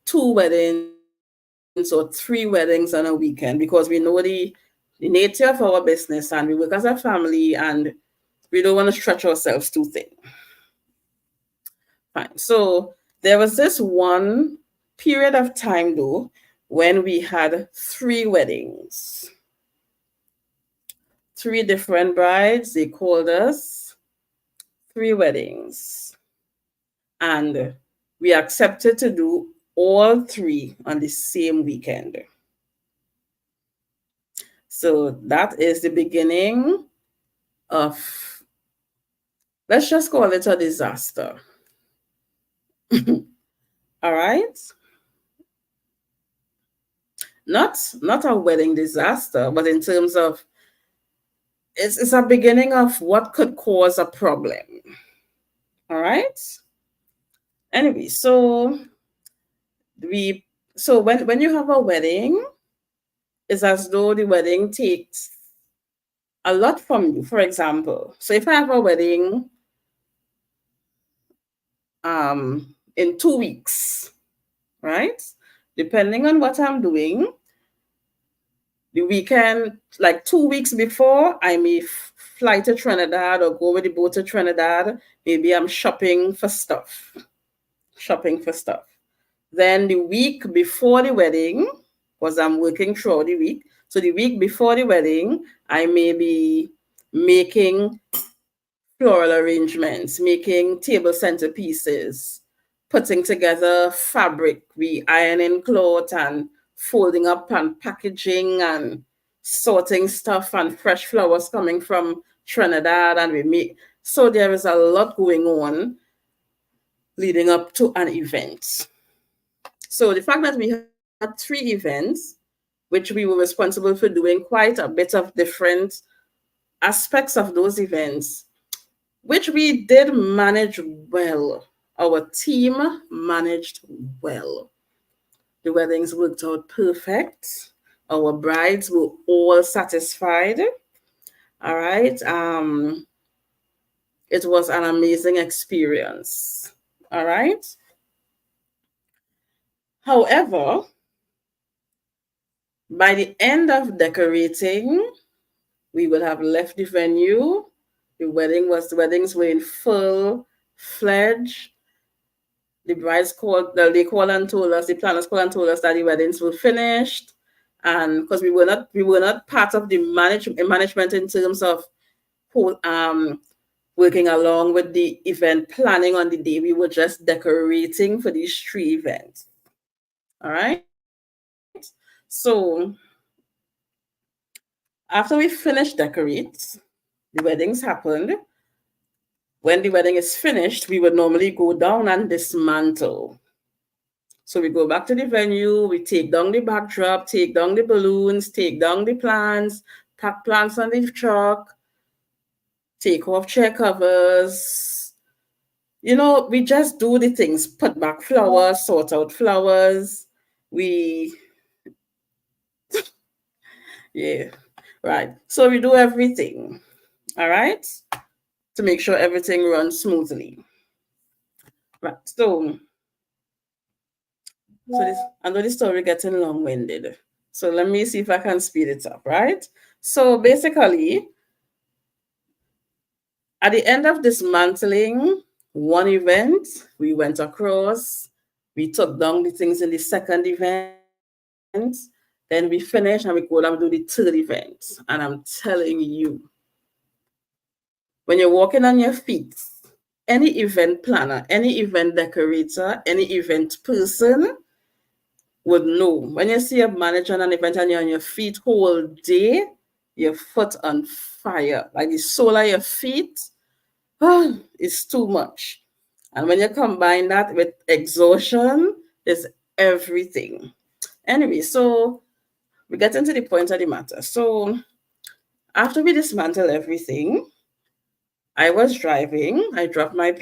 two weddings or three weddings on a weekend because we know the nature of our business, and we work as a family, and we don't want to stretch ourselves too thin. Fine. So there was this one period of time though when we had three weddings, three different brides. They called us three weddings, and we accepted to do all three on the same weekend. So that is the beginning of, let's just call it a disaster. All right. Not a wedding disaster, but in terms of it's a beginning of what could cause a problem. All right. Anyway, we so when you have a wedding, it's as though the wedding takes a lot from you. For example, so if I have a wedding in 2 weeks, right? Depending on what I'm doing, the weekend, like 2 weeks before, I may fly to Trinidad or go with the boat to Trinidad. Maybe I'm shopping for stuff. Then the week before the wedding, because I'm working throughout the week, so the week before the wedding, I may be making floral arrangements, making table centerpieces, putting together fabric, we ironing cloth and folding up and packaging and sorting stuff and fresh flowers coming from Trinidad, and we make, so there is a lot going on leading up to an event. So the fact that we had three events, which we were responsible for doing quite a bit of different aspects of those events, which we did manage well. Our team managed well. The weddings worked out perfect. Our brides were all satisfied. All right. It was an amazing experience. All right. However, by the end of decorating, we would have left the venue. The weddings were in full fledged. The brides called, they called and told us, the planners called and told us that the weddings were finished. And because we were not part of the management in terms of working along with the event planning on the day. We were just decorating for these three events. All right. So after we finished decorate, the weddings happened. When the wedding is finished, we would normally go down and dismantle. So we go back to the venue, we take down the backdrop, take down the balloons, take down the plants, pack plants on the truck, take off chair covers. We just do the things, put back flowers, sort out flowers. Yeah, right. So we do everything, all right, to make sure everything runs smoothly. Right. So this, I know the story getting long-winded. So let me see if I can speed it up, right? So basically, at the end of dismantling one event, we went across, we took down the things in the second event, then we finished and we go down and do the third event. And I'm telling you, when you're walking on your feet, any event planner, any event decorator, any event person would know. When you see a manager on an event and you're on your feet whole day, your foot on fire, like the sole of your feet, is too much. And when you combine that with exhaustion, is everything. Anyway, so we get into the point of the matter. So after we dismantle everything, I was driving. I dropped my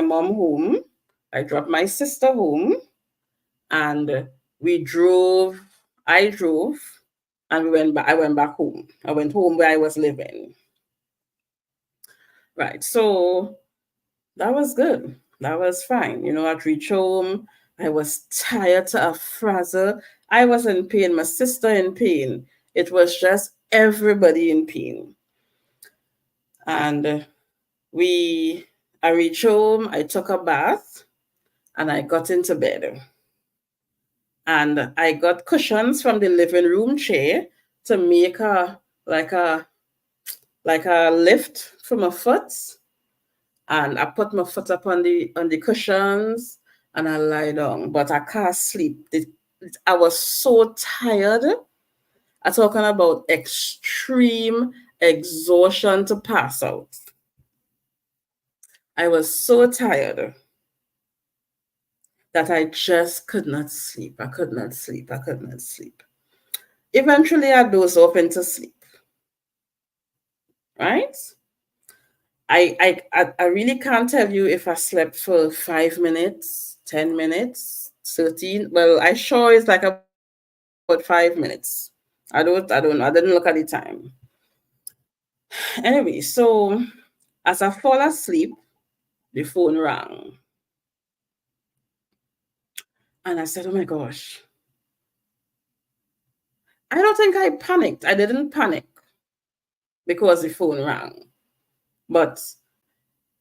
mom home. I dropped my sister home, and we drove. I drove, and we went back. I went back home. I went home where I was living. Right. So that was good. That was fine. I reached home. I was tired to a frazzle. I was in pain. My sister in pain. It was just everybody in pain. And we, I reached home. I took a bath, and I got into bed. And I got cushions from the living room chair to make like a like a lift for my foot, and I put my foot up on the cushions, and I lie down, but I can't sleep. I was so tired. I'm talking about extreme exhaustion to pass out. I was so tired that I just could not sleep. I could not sleep. I could not sleep. Eventually, I dozed off into sleep. Right? I really can't tell you if I slept for 5 minutes, 10 minutes, 13. Well, I sure it's like about 5 minutes. I don't know. I didn't look at the time. Anyway, so as I fall asleep, the phone rang. And I said, oh my gosh. I don't think I panicked. I didn't panic because the phone rang. But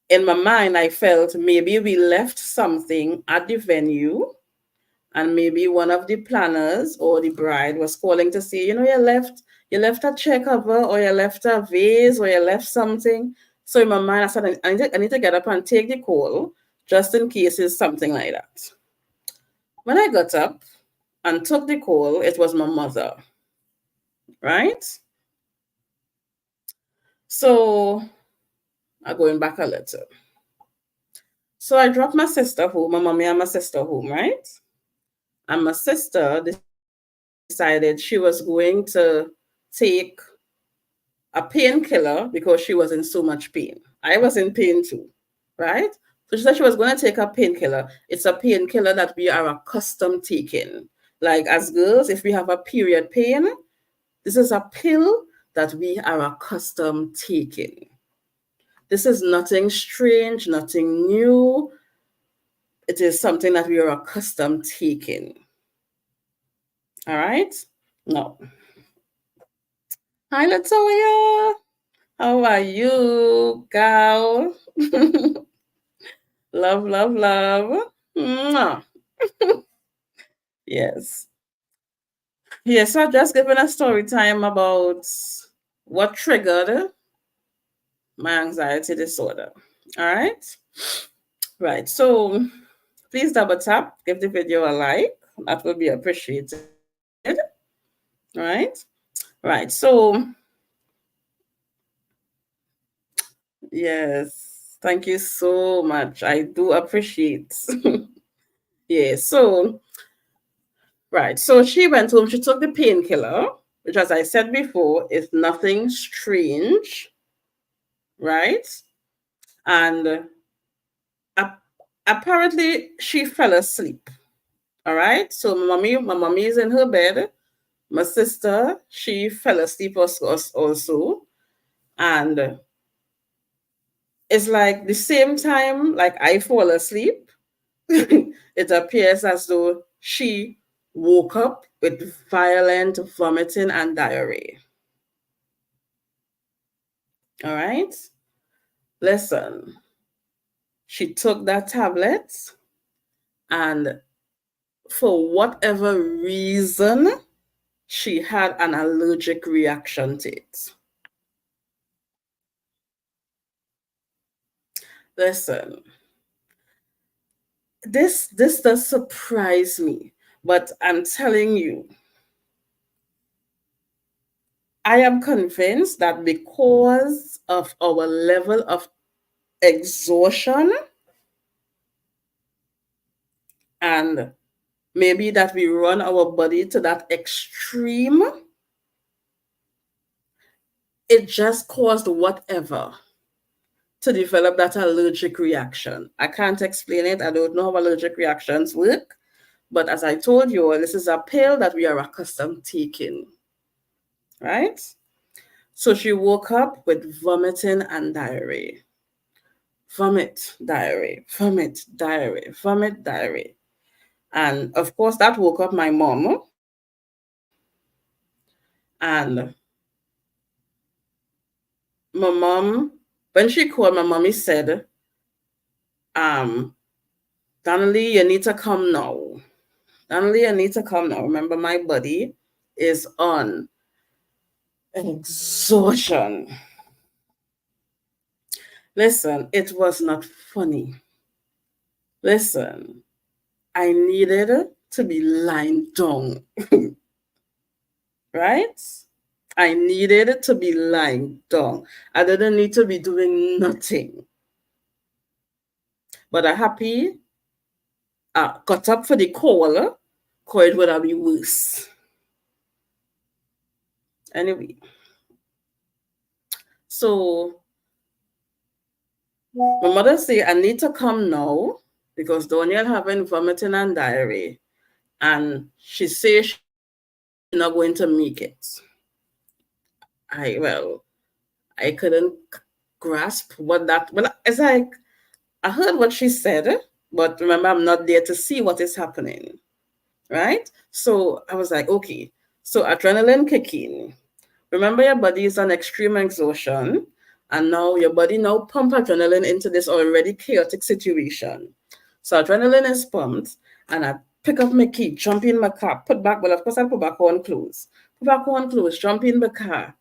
in my mind, I felt maybe we left something at the venue, and maybe one of the planners or the bride was calling to say, you left a chair cover, or you left a vase, or you left something. So in my mind, I said, I need to get up and take the call just in case it's something like that. When I got up and took the call, it was my mother, right? So I'm going back a little. So I dropped my sister home, my mommy and my sister home, right? And my sister decided she was going to take a painkiller because she was in so much pain. I was in pain too, right? So she said she was going to take a painkiller. It's a painkiller that we are accustomed taking. Like as girls, if we have a period pain, this is a pill that we are accustomed taking. This is nothing strange, nothing new. It is something that we are accustomed taking. All right? No. Hi, Latoya. How are you, gal? Love, love, love. Mwah. Yes. Yes, so I've just given a story time about what triggered my anxiety disorder. All right. Right. So please double tap, give the video a like. That will be appreciated. Right. Right. So, yes. Thank you so much. I do appreciate. Yeah. So, right. So she went home. She took the painkiller, which, as I said before, is nothing strange, right? And apparently, she fell asleep. All right. So my mommy is in her bed. My sister, she fell asleep also, and it's like the same time, like I fall asleep. It appears as though she woke up with violent vomiting and diarrhea. All right. Listen, she took that tablet, and for whatever reason, she had an allergic reaction to it. Listen, this does surprise me, but I'm telling you, I am convinced that because of our level of exhaustion, And maybe that we run our body to that extreme, it just caused whatever to develop that allergic reaction. I can't explain it. I don't know how allergic reactions work. But as I told you, this is a pill that we are accustomed taking, right? So she woke up with vomiting and diarrhea. Vomit, diarrhea, vomit, diarrhea, vomit, diarrhea. And of course, that woke up my mom. And my mom, when she called, my mommy said, Donnelly, you need to come now. Donnelly, I need to come now. Remember, my body is on exhaustion. Listen, it was not funny. Listen, I needed to be lying down, right? I needed to be lying down. I didn't need to be doing nothing. But I happy got up for the call, call it would have been worse. Anyway, so my mother say, I need to come now because Daniel having vomiting and diarrhea. And she says she's not going to make it. I couldn't grasp what that, well, it's like, I heard what she said, but remember, I'm not there to see what is happening, right? So I was like, okay, so adrenaline kicking. Remember, your body is on extreme exhaustion, and now your body now pump adrenaline into this already chaotic situation. So adrenaline is pumped, and I pick up my key, jump in my car, put back, well, of course, I put back on clothes. Put back on clothes, jump in the car,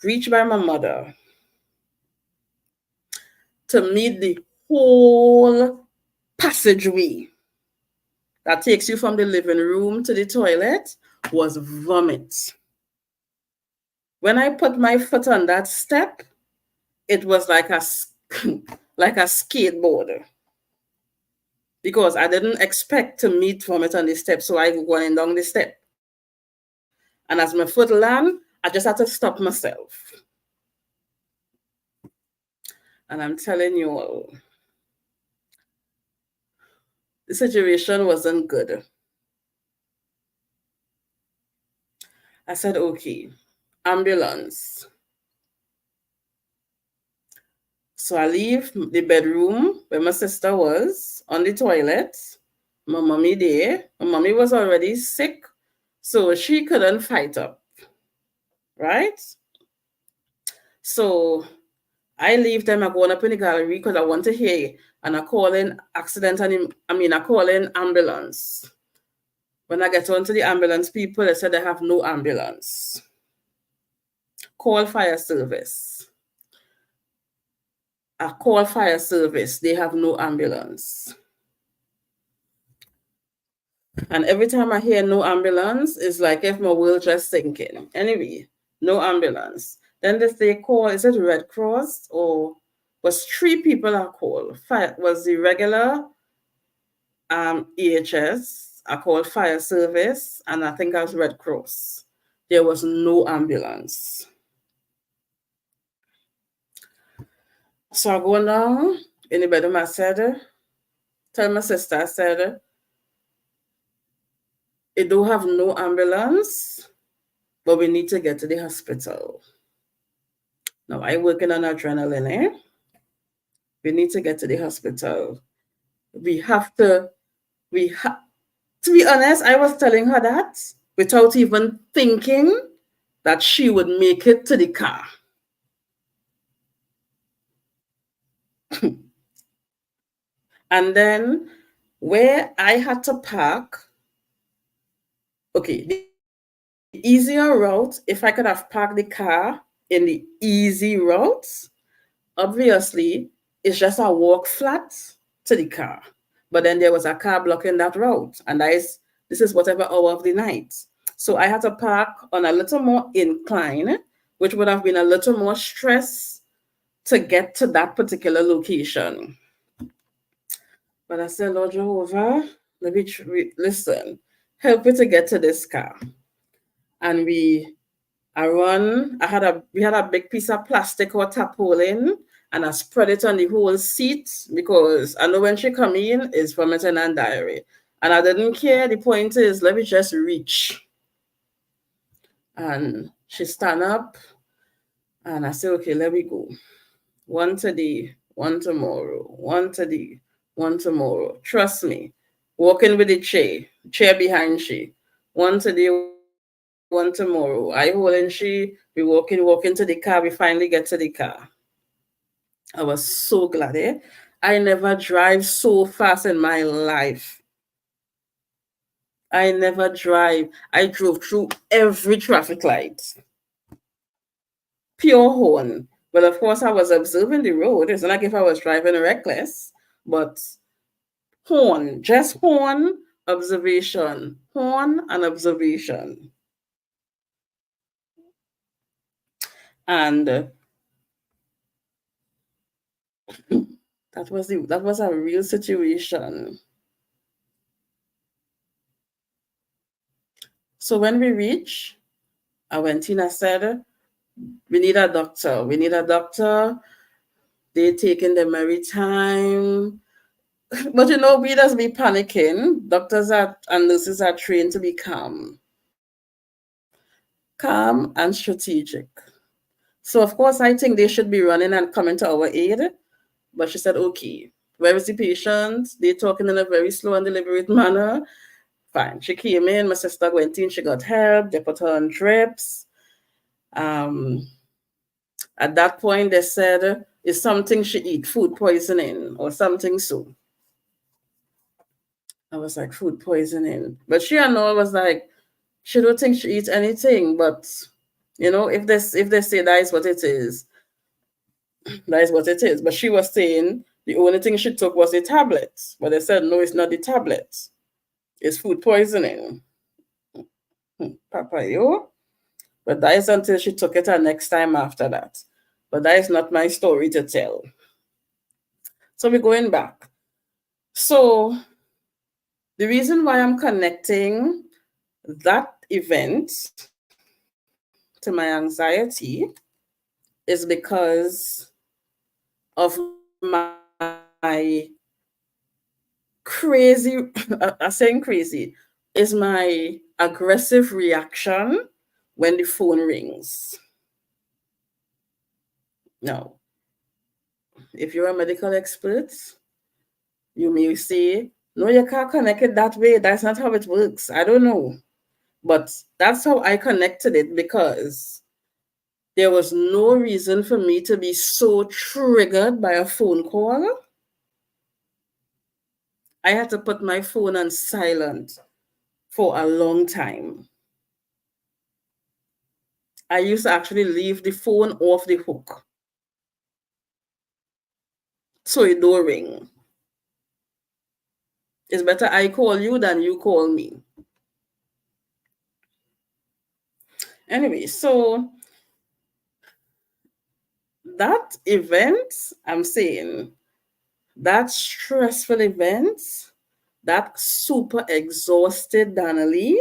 reach by my mother to meet the whole passageway that takes you from the living room to the toilet was vomit. When I put my foot on that step, it was like a like a skateboard because I didn't expect to meet vomit on the step, so I went down the step. And as my foot landed, I just had to stop myself. And I'm telling you all, the situation wasn't good. I said, okay, ambulance. So I leave the bedroom where my sister was on the toilet. My mommy there. My mommy was already sick, so she couldn't fight up, right? So I leave them. I go up in the gallery because I want to hear, and I call in accident, and I call in ambulance. When I get onto the ambulance, people, they said they have no ambulance. Call fire service. I call fire service. They have no ambulance. And every time I hear no ambulance, it's like if my world just sinking. Anyway, no ambulance. Then they call, is it Red Cross or was 3 people I called? Was the regular EHS, I called fire service, and I think I was Red Cross. There was no ambulance. So I go down in the bedroom, I said, tell my sister, I said, it don't have no ambulance, but we need to get to the hospital. Now, I working on adrenaline, eh? We need to get to the hospital. To be honest, I was telling her that without even thinking that she would make it to the car. And then where I had to park, okay, the easier route, if I could have parked the car in the easy route, obviously, it's just a walk flat to the car. But then there was a car blocking that road. And this is whatever hour of the night. So I had to park on a little more incline, which would have been a little more stress to get to that particular location. But I said, Lord Jehovah, listen, help me to get to this car. And we had a big piece of plastic or tarpaulin, and I spread it on the whole seat because I know when she come in, it's vomiting and diarrhea. And I didn't care. The point is, let me just reach. And she stand up, and I said, okay, let me go. One today, one tomorrow, one today, one tomorrow. Trust me. Walking with the chair behind she. One today, one tomorrow. I holding she, we walking to the car. We finally get to the car. I was so glad, eh? I never drive so fast in my life. I never drive. I drove through every traffic light. Pure horn. Well, of course, I was observing the road. It's not like if I was driving reckless, but horn, just horn, observation, horn and observation. And that was a real situation. So when we reach, Aventina said, we need a doctor. We need a doctor. They taking their merry time. But you know, we just be panicking. Doctors are and nurses are trained to be calm and strategic. So of course, I think they should be running and coming to our aid. But she said, okay, where is the patient? They talking in a very slow and deliberate manner. Fine. She came in, my sister went in, she got help, they put her on drips. Um, at that point, they said, it's something she eat, food poisoning or something so. I was like, food poisoning. But she and I was like, she don't think she eats anything, but you know, if they say that is what it is, that is what it is. But she was saying the only thing she took was the tablets. But they said, no, it's not the tablets. It's food poisoning. Papa, yo. But that is until she took it her next time after that. But that is not my story to tell. So we're going back. So the reason why I'm connecting that event to my anxiety is because of my crazy, I'm saying crazy, is my aggressive reaction when the phone rings. Now, if you're a medical expert, you may say, no, you can't connect it that way. That's not how it works. I don't know. But that's how I connected it because there was no reason for me to be so triggered by a phone call. I had to put my phone on silent for a long time. I used to actually leave the phone off the hook so it don't ring. It's better I call you than you call me. Anyway, so that event, I'm saying, that stressful event, that super exhausted Donnelly,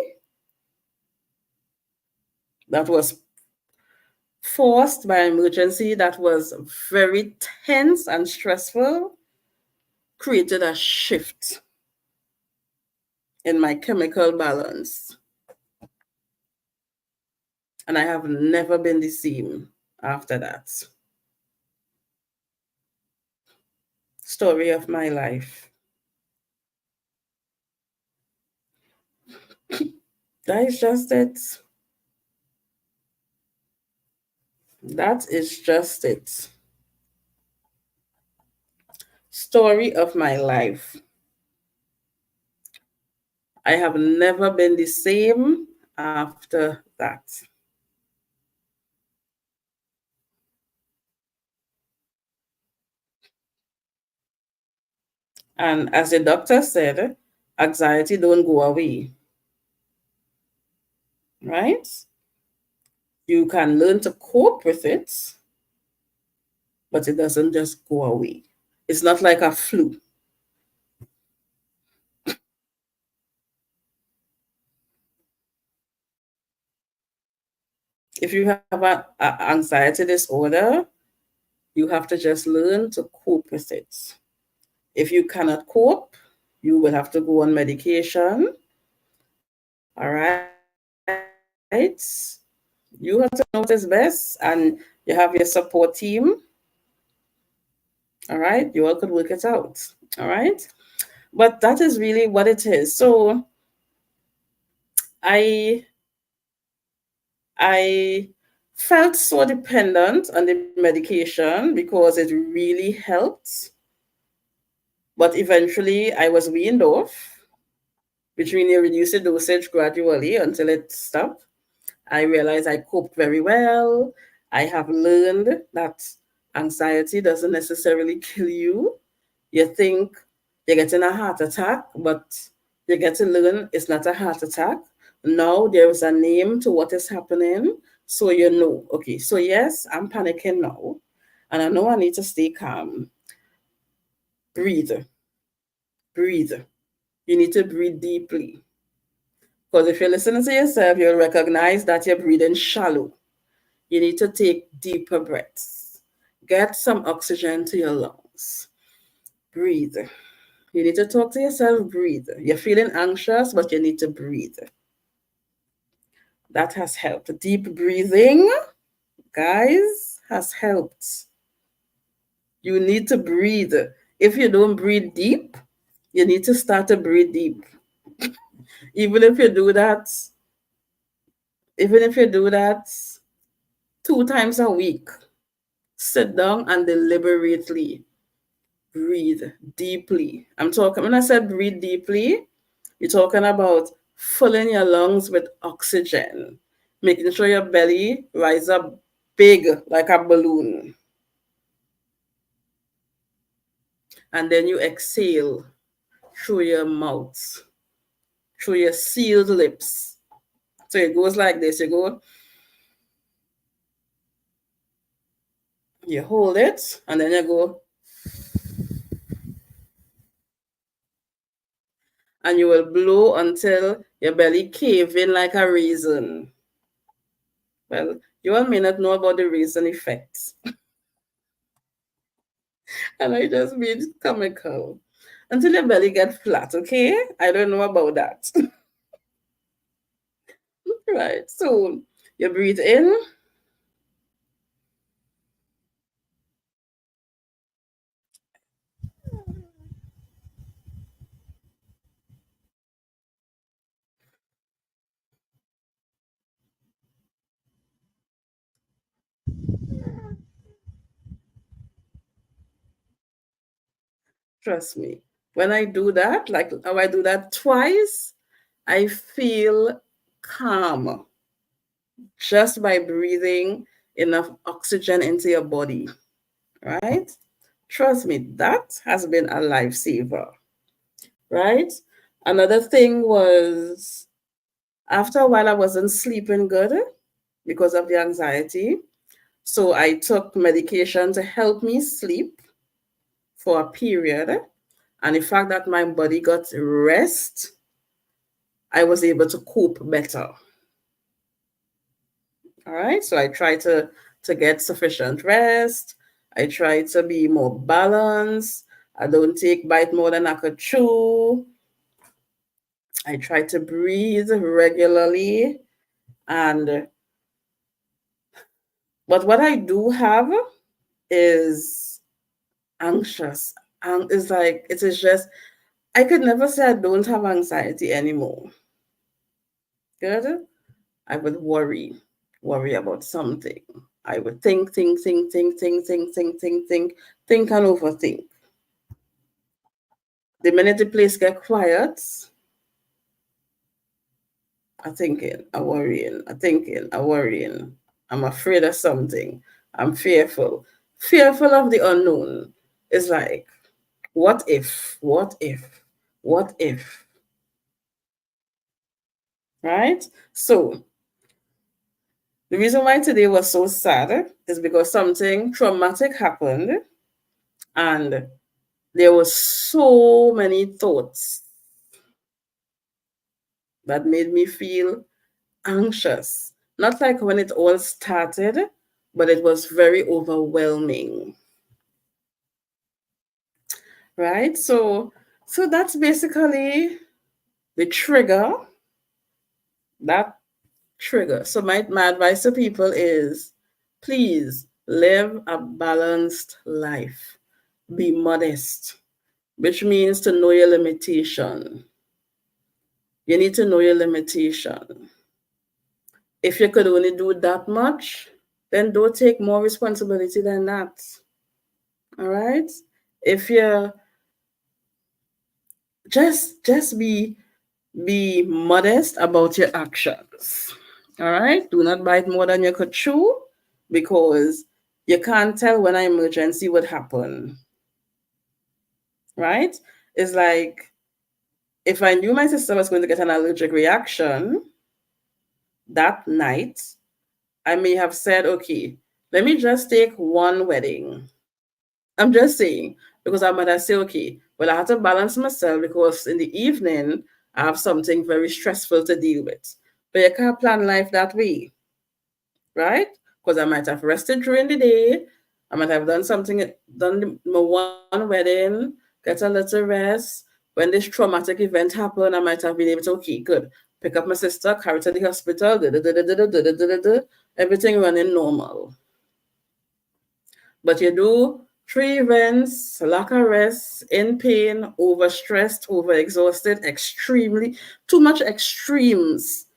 that was forced by emergency, that was very tense and stressful, created a shift in my chemical balance. And I have never been the same after that. Story of my life. That is just it. That is just it. Story of my life. I have never been the same after that. And as the doctor said, anxiety don't go away, right? You can learn to cope with it, but it doesn't just go away. It's not like a flu. If you have an anxiety disorder, you have to just learn to cope with it. If you cannot cope, you will have to go on medication. All right. You have to know what is best, and you have your support team. All right. You all could work it out. All right. But that is really what it is. So I I felt so dependent on the medication because it really helped. But eventually I was weaned off, which means you reduce the dosage gradually until it stopped. I realized I coped very well. I have learned that anxiety doesn't necessarily kill you. You think you're getting a heart attack, but you get to learn it's not a heart attack. Now there is a name to what is happening. So you know, okay, so yes, I'm panicking now. And I know I need to stay calm. Breathe, breathe. You need to breathe deeply. Because if you're listening to yourself, you'll recognize that you're breathing shallow. You need to take deeper breaths. Get some oxygen to your lungs. Breathe. You need to talk to yourself, breathe. You're feeling anxious, but you need to breathe. That has helped. Deep breathing, guys, has helped. You need to breathe. If you don't breathe deep, you need to start to breathe deep. Even if you do that, even if you do that 2 times a week, sit down and deliberately breathe deeply. I'm talking, when I said breathe deeply, you're talking about filling your lungs with oxygen, making sure your belly rise up big like a balloon. And then you exhale through your mouth, through your sealed lips. So it goes like this. You go, you hold it, and then you go, and you will blow until your belly cave in like a raisin. Well, you all may not know about the raisin effect. And I just mean comical. Until your belly get flat, okay? I don't know about that. Right. So you breathe in, trust me. When I do that, like how I do that twice, I feel calm just by breathing enough oxygen into your body, right? Trust me, that has been a lifesaver, right? Another thing was after a while, I wasn't sleeping good because of the anxiety. So I took medication to help me sleep for a period. And the fact that my body got rest, I was able to cope better. All right. So I try to get sufficient rest. I try to be more balanced. I don't take bite more than I could chew. I try to breathe regularly. And but what I do have is anxious. And it's like it is just I could never say I don't have anxiety anymore. Good. I would worry about something. I would think and overthink. The minute the place get quiet, I'm thinking, I'm worrying, I'm thinking, I'm worrying. I'm afraid of something. I'm fearful. Fearful of the unknown. It's like, what if? What if? What if? Right? So the reason why today was so sad is because something traumatic happened and there were so many thoughts that made me feel anxious. Not like when it all started, but it was very overwhelming, right? So that's basically the trigger, that trigger. So my advice to people is please live a balanced life. Be modest, which means to know your limitation. You need to know your limitation. If you could only do that much, then don't take more responsibility than that. All right? If you just be modest about your actions. All right? Do not bite more than you could chew because you can't tell when an emergency would happen. Right? It's like if I knew my sister was going to get an allergic reaction that night, I may have said, okay, let me just take one wedding. I'm just saying, because I might have said, okay, well, I have to balance myself because in the evening, I have something very stressful to deal with. But you can't plan life that way, right? Because I might have rested during the day. I might have done something, done my one wedding, get a little rest. When this traumatic event happened, I might have been able to, okay, good, pick up my sister, carry her to the hospital, everything running normal. But you do three events, lack of rest, in pain, overstressed, overexhausted, extremely, too much extremes.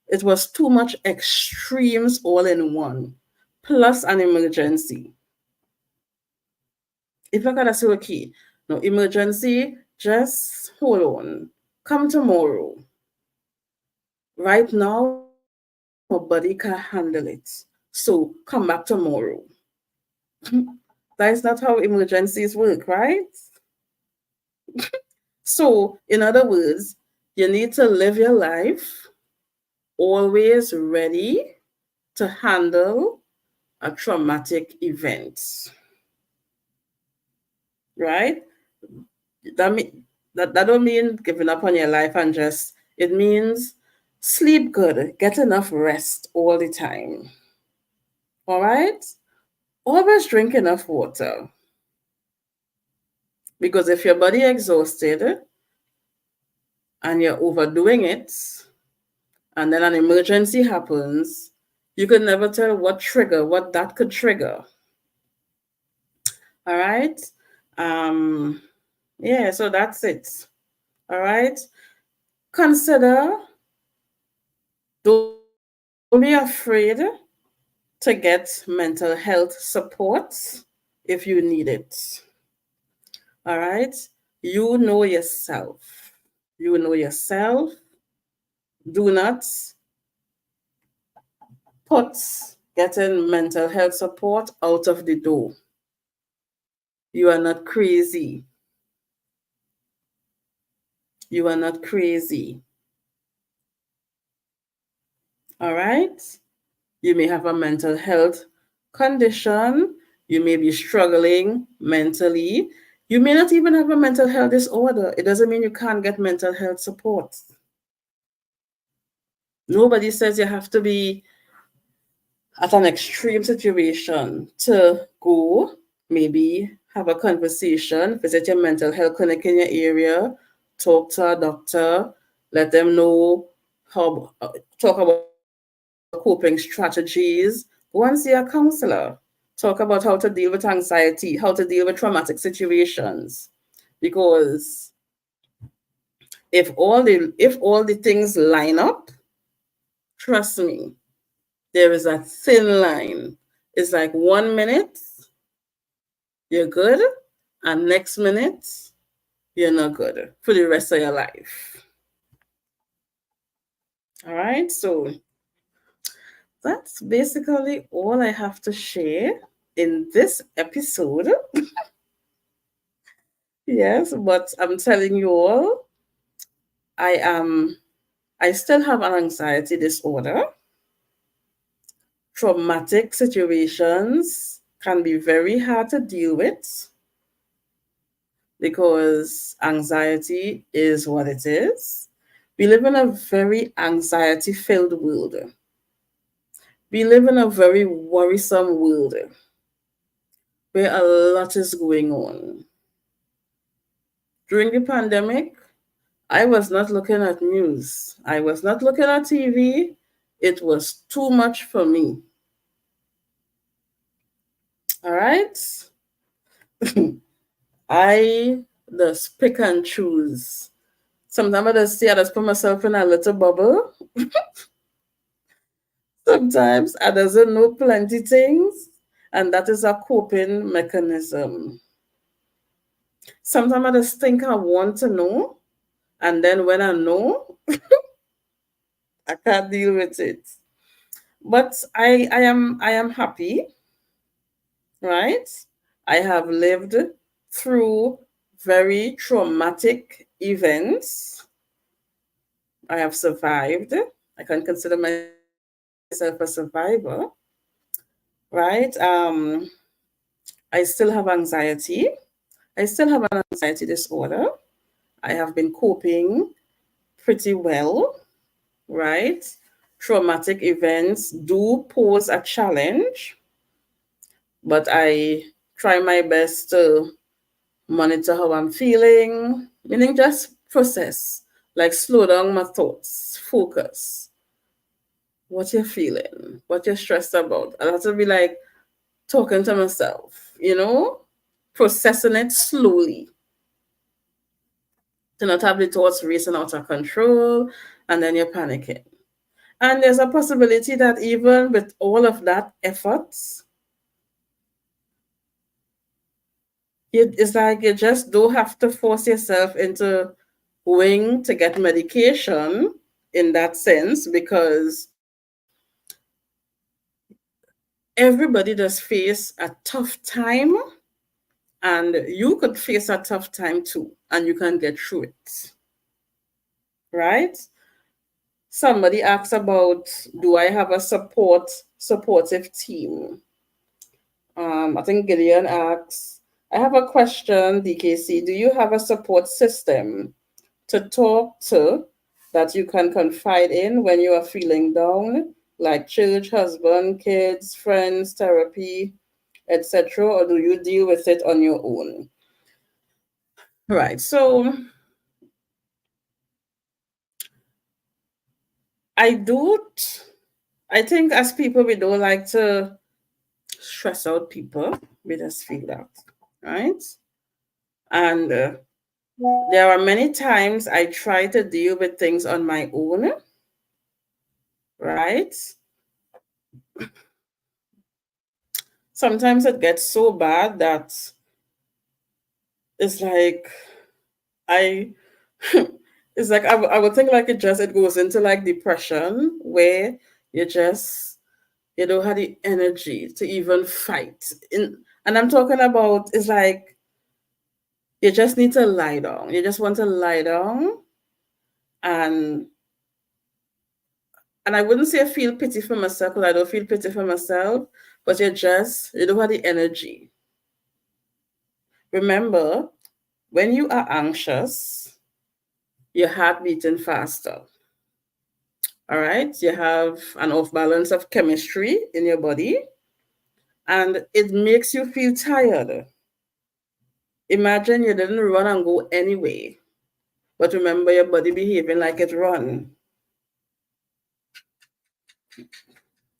It was too much extremes all in one, plus an emergency. If I gotta say, okay, no emergency, just hold on. Come tomorrow. Right now, my body can't handle it. So come back tomorrow. That is not how emergencies work, right? So, in other words, you need to live your life always ready to handle a traumatic event, right? That mean that don't mean giving up on your life and just it means sleep good, get enough rest all the time. All right? Always drink enough water because if your body exhausted and you're overdoing it and then an emergency happens, you could never tell what that could trigger. All right? Um yeah, so that's it. All right? Consider, don't be afraid to get mental health support if you need it. All right? You know yourself. You know yourself. Do not put getting mental health support out of the door. You are not crazy. You are not crazy. All right? You may have a mental health condition. You may be struggling mentally. You may not even have a mental health disorder. It doesn't mean you can't get mental health support. Nobody says you have to be at an extreme situation to go, maybe have a conversation, visit your mental health clinic in your area, talk to a doctor, let them know how, talk about coping strategies, go and see a counselor, talk about how to deal with anxiety, how to deal with traumatic situations. Because if all the things line up, trust me, there is a thin line. It's like 1 minute you're good, and next minute you're not good for the rest of your life. All right, so that's basically all I have to share in this episode. Yes, but I'm telling you all, I am I still have an anxiety disorder. Traumatic situations can be very hard to deal with because anxiety is what it is. We live in a very anxiety filled world. We live in a very worrisome world where a lot is going on. During the pandemic, I was not looking at news. I was not looking at TV. It was too much for me. All right? I just pick and choose. Sometimes I just say I just put myself in a little bubble. Sometimes I doesn't know plenty things, and that is a coping mechanism. Sometimes I just think I want to know, and then when I know, I can't deal with it. But I am happy, right? I have lived through very traumatic events. I have survived. I can consider myself a survivor, right? I still have anxiety. I still have an anxiety disorder. I have been coping pretty well, right? Traumatic events do pose a challenge, but I try my best to monitor how I'm feeling, meaning just process, like slow down my thoughts, focus. What you're feeling, what you're stressed about. I have to be like talking to myself, processing it slowly to not have the thoughts racing out of control and then you're panicking. And there's a possibility that even with all of that efforts, it's like you just don't have to force yourself into going to get medication in that sense because everybody does face a tough time and you could face a tough time too and you can get through it, right? Somebody asks about, do I have a supportive team? I think Gideon asks, I have a question, DKC. Do you have a support system to talk to that you can confide in when you are feeling down, like church, husband, kids, friends, therapy, etc., or do you deal with it on your own? Right. So I do. I think as people, we don't like to stress out people. We just feel that, right? And there are many times I try to deal with things on my own, right? Sometimes it gets so bad that it's like I, it's like I would think like it goes into like depression where you just you don't have the energy to even fight. And I'm talking about it's like you just need to lie down. You just want to lie down and I wouldn't say I feel pity for myself because I don't feel pity for myself, but you don't have the energy. Remember, when you are anxious, your heart beating faster. All right, you have an off balance of chemistry in your body, and it makes you feel tired. Imagine you didn't run and go anyway, but remember your body behaving like it run.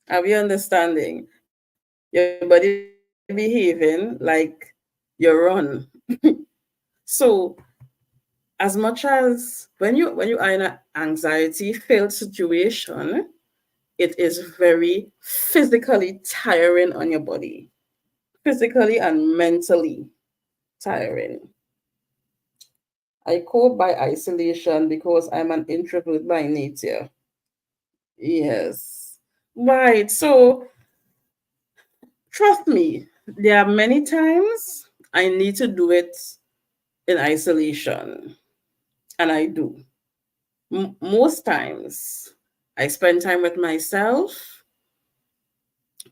Are we understanding? Your body behaving like you run. So as much as when you are in an anxiety filled situation, it is very physically tiring on your body, physically and mentally tiring. I cope by isolation because I'm an introvert by nature. Yes. Right. So trust me, there are many times I need to do it in isolation, and I do. Most times, I spend time with myself.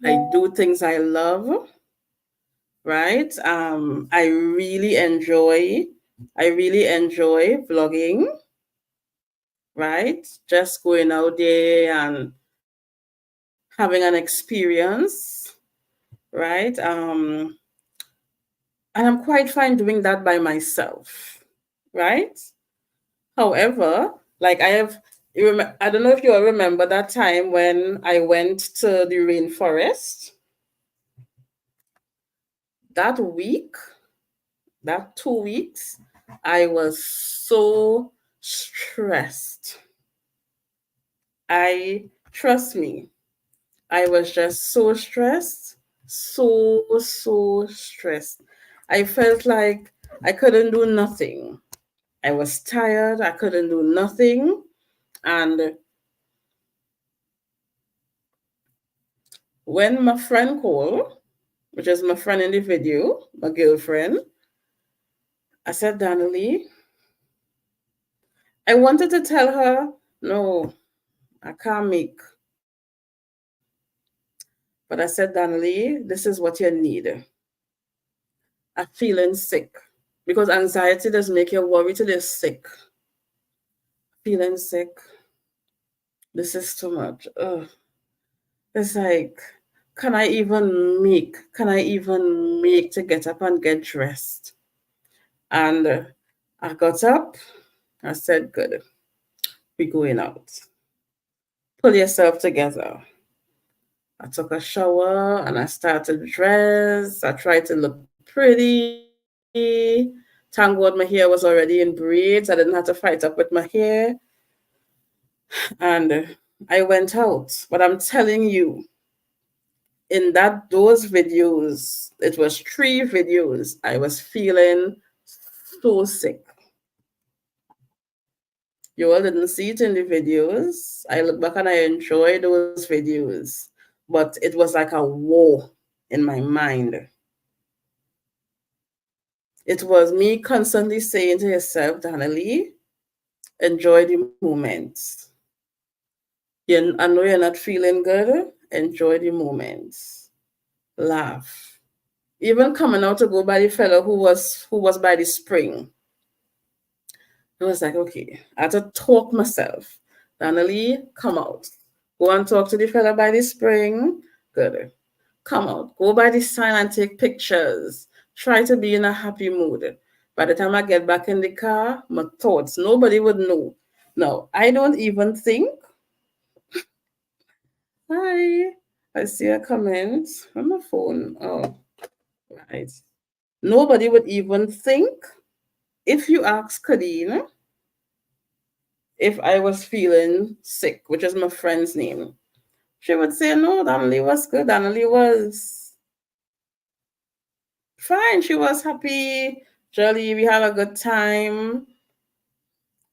I do things I love, right? I really enjoy vlogging, right? Just going out there and having an experience, right? And I'm quite fine doing that by myself, right? However, like I don't know if you all remember that time when I went to the rainforest. That week, that 2 weeks, I was so stressed. Trust me, I was just so stressed, so stressed. I felt like I couldn't do nothing. I was tired, I couldn't do nothing. And when my friend called, which is my friend in the video, my girlfriend, I said, Donnelly, I wanted to tell her, no, I can't make. But I said, Donnelly, this is what you need. I'm feeling sick. Because anxiety does make you worry till you're sick. Feeling sick. This is too much. Ugh. It's like, can I even make to get up and get dressed? And I got up. I said, good, we're going out. Pull yourself together. I took a shower and I started to dress. I tried to look pretty. Thank God my hair was already in braids. I didn't have to fight up with my hair. And I went out. But I'm telling you, in those videos, it was 3 videos, I was feeling so sick. You all didn't see it in the videos. I look back and I enjoy those videos, but it was like a war in my mind. It was me constantly saying to yourself, Donnelly, enjoy the moment. I know you're not feeling good. Enjoy the moment. Laugh. Even coming out to go by the fellow who was by the spring. I was like, okay, I had to talk myself. Donnelly, come out. Go and talk to the fella by the spring. Good. Come out. Go by the sign and take pictures. Try to be in a happy mood. By the time I get back in the car, my thoughts, nobody would know. No, I don't even think. Hi. I see a comment on my phone. Oh, right. Nobody would even think, if you ask Kadeen if I was feeling sick, which is my friend's name, she would say, no, Donnelly was good. Donnelly was fine. She was happy, jolly. We had a good time.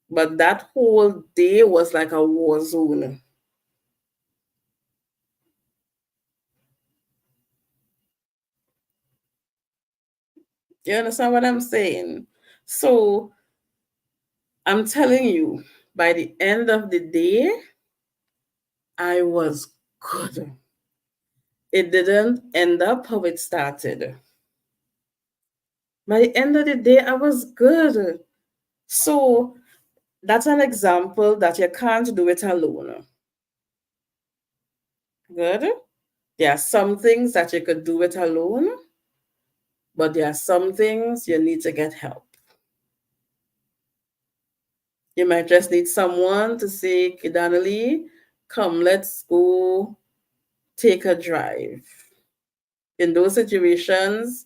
But that whole day was like a war zone. You understand what I'm saying? So I'm telling you, by the end of the day, I was good. It didn't end up how it started. By the end of the day, I was good. So that's an example that you can't do it alone. Good. There are some things that you could do it alone, but there are some things you need to get help. You might just need someone to say, Kidanali, come, let's go take a drive. In those situations,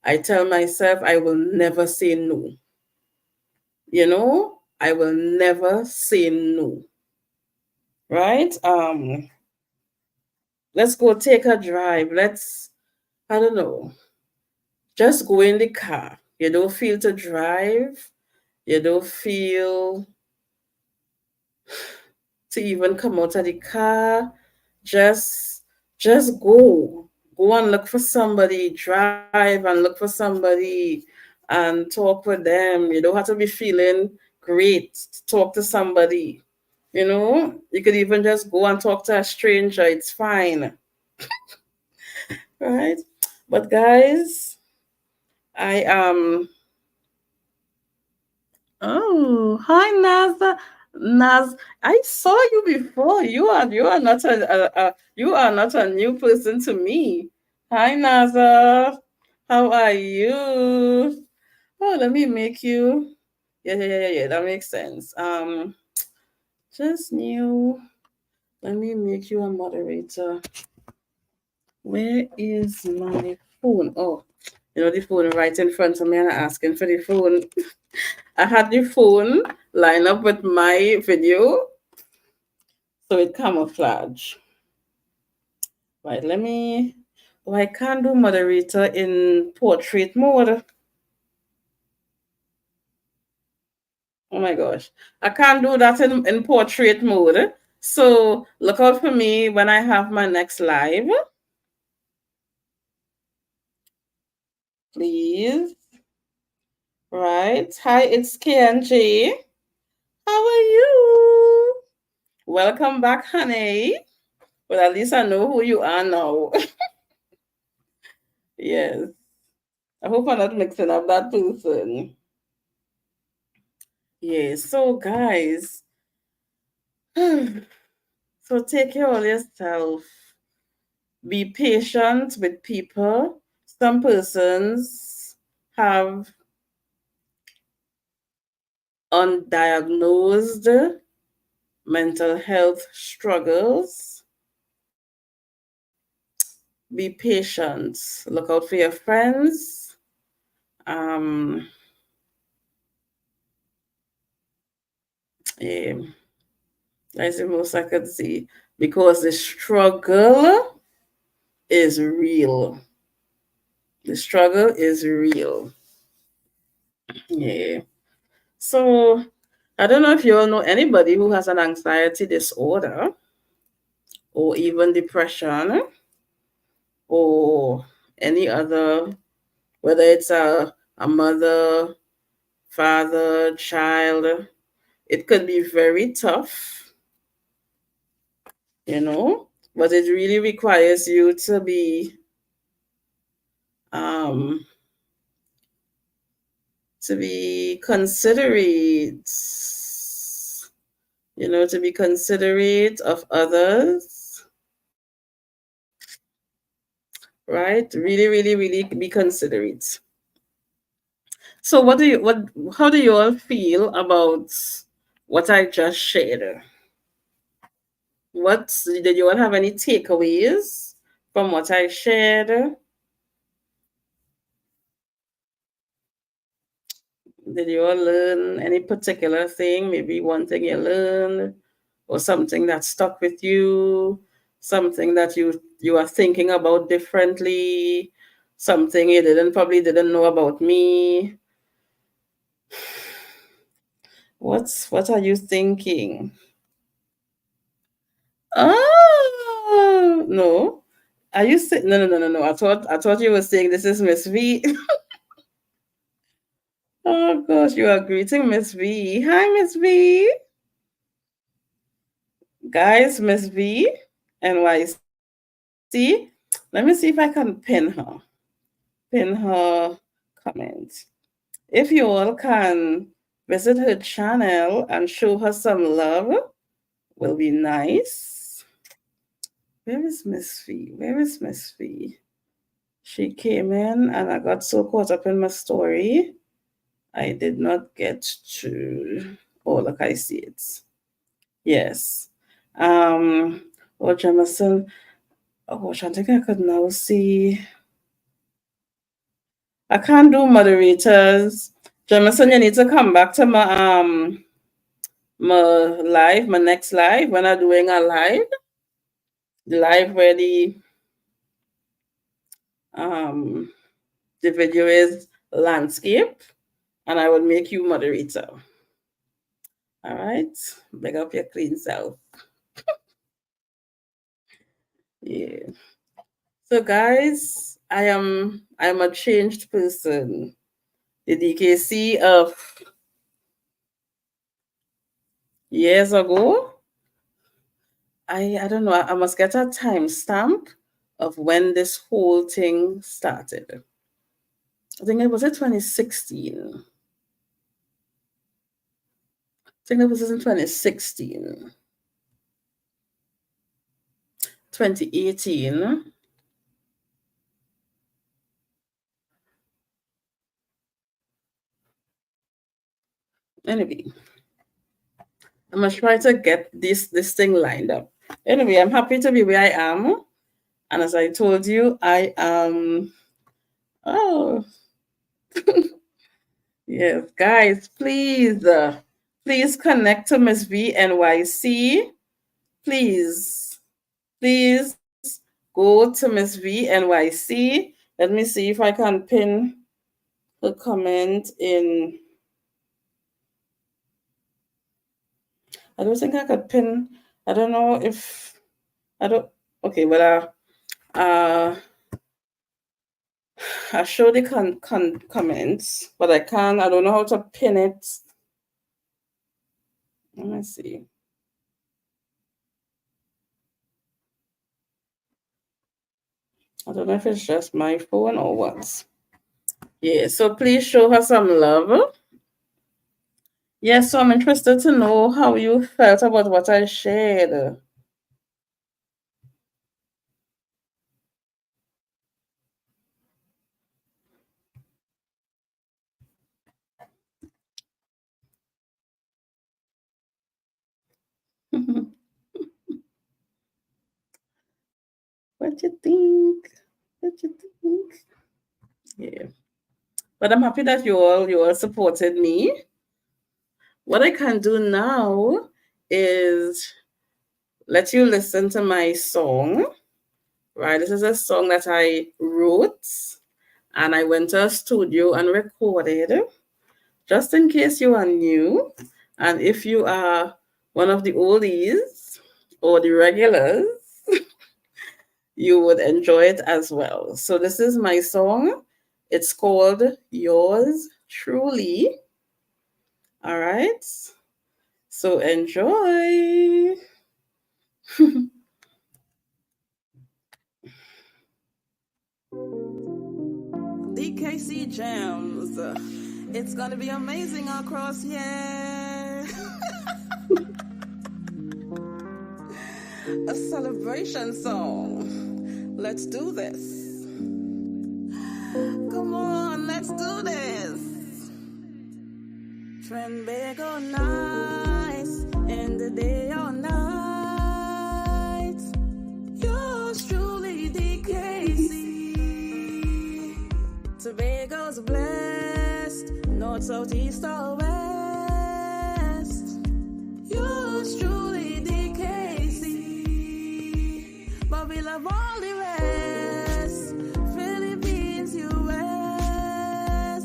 I tell myself I will never say no. I will never say no. Right? Let's go take a drive. I don't know, just go in the car. You don't feel to drive. You don't feel to even come out of the car. Just just go. Go and look for somebody. Drive and look for somebody and talk with them. You don't have to be feeling great to talk to somebody. You could even just go and talk to a stranger. It's fine. Right? But guys, I Oh, hi Nasa. Naz, I saw you before. You are not you are not a new person to me. Hi, Naza. How are you? Oh, let me make you. Yeah, yeah, yeah, yeah, yeah. That makes sense. Just new. Let me make you a moderator. Where is my phone? Oh, the phone right in front of me, and I'm asking for the phone. I had the phone line up with my video, so it camouflage. Right, let me. Oh, I can't do moderator in portrait mode. Oh my gosh. I can't do that in portrait mode. So look out for me when I have my next live. Please. Right. Hi, it's KNJ. How are you? Welcome back, honey. Well, at least I know who you are now. Yes. I hope I'm not mixing up that person. Yes. So, guys, so take care of yourself. Be patient with people. Some persons have undiagnosed mental health struggles. Be patient. Look out for your friends. Um, yeah, that's the most I could say because the struggle is real. The struggle is real. Yeah. So I don't know if you all know anybody who has an anxiety disorder or even depression or any other, whether it's a mother, father, child, it could be very tough, but it really requires you um, to be considerate, to be considerate of others, right? Really, really, really be considerate. So how do you all feel about what I just shared? What did you all have any takeaways from what I shared? Did you all learn any particular thing? Maybe one thing you learned, or something that stuck with you, something that you are thinking about differently, something you didn't know about me. What are you thinking? Oh no. Are you saying no, no, no, no, no? I thought you were saying this is Miss V. Oh gosh, you are greeting Miss V. Hi, Miss V. Guys, Miss V, NYC. Let me see if I can pin her. Pin her comment. If you all can visit her channel and show her some love, will be nice. Where is Miss V? Where is Miss V? She came in and I got so caught up in my story, I did not get to. Oh, look, I see it. Yes. Oh, Jamison. Oh, I think I could now see. I can't do moderators. Jamison, you need to come back to my next live when I'm doing a live. The live where um the video is landscape and I will make you moderator. All right. Bring up your clean self. Yeah. So guys, I'm a changed person. The DKC of years ago, I don't know, I must get a timestamp of when this whole thing started. I think it was 2016. think that was in 2016. 2018. Anyway, I'm gonna try to get this thing lined up. Anyway, I'm happy to be where I am. And as I told you, I am oh yes, guys, please connect to Miss V NYC. Please, please go to Miss V NYC. Let me see if I can pin the comment in. I don't think I could pin. I don't know if I don't. Okay, well, I show the comments, but I can't. I don't know how to pin it. Let me see. I don't know if it's just my phone or what. Yeah, so please show her some love. Yeah, so I'm interested to know how you felt about what I shared. What you think? What you think? Yeah. But I'm happy that you all supported me. What I can do now is let you listen to my song. Right, this is a song that I wrote, and I went to a studio and recorded. Just in case you are new, and if you are one of the oldies or the regulars, you would enjoy it as well. So this is my song. It's called Yours Truly. All right. So enjoy. DKC Jams. It's gonna be amazing across, yeah. A celebration song. Let's do this. Come on, let's do this. Trend big or nice, in the day or night. Yours truly, DKC. Tobago's blessed, north, south, east, or west. Yours truly, DKC. But we love all the rest. Philippines, US.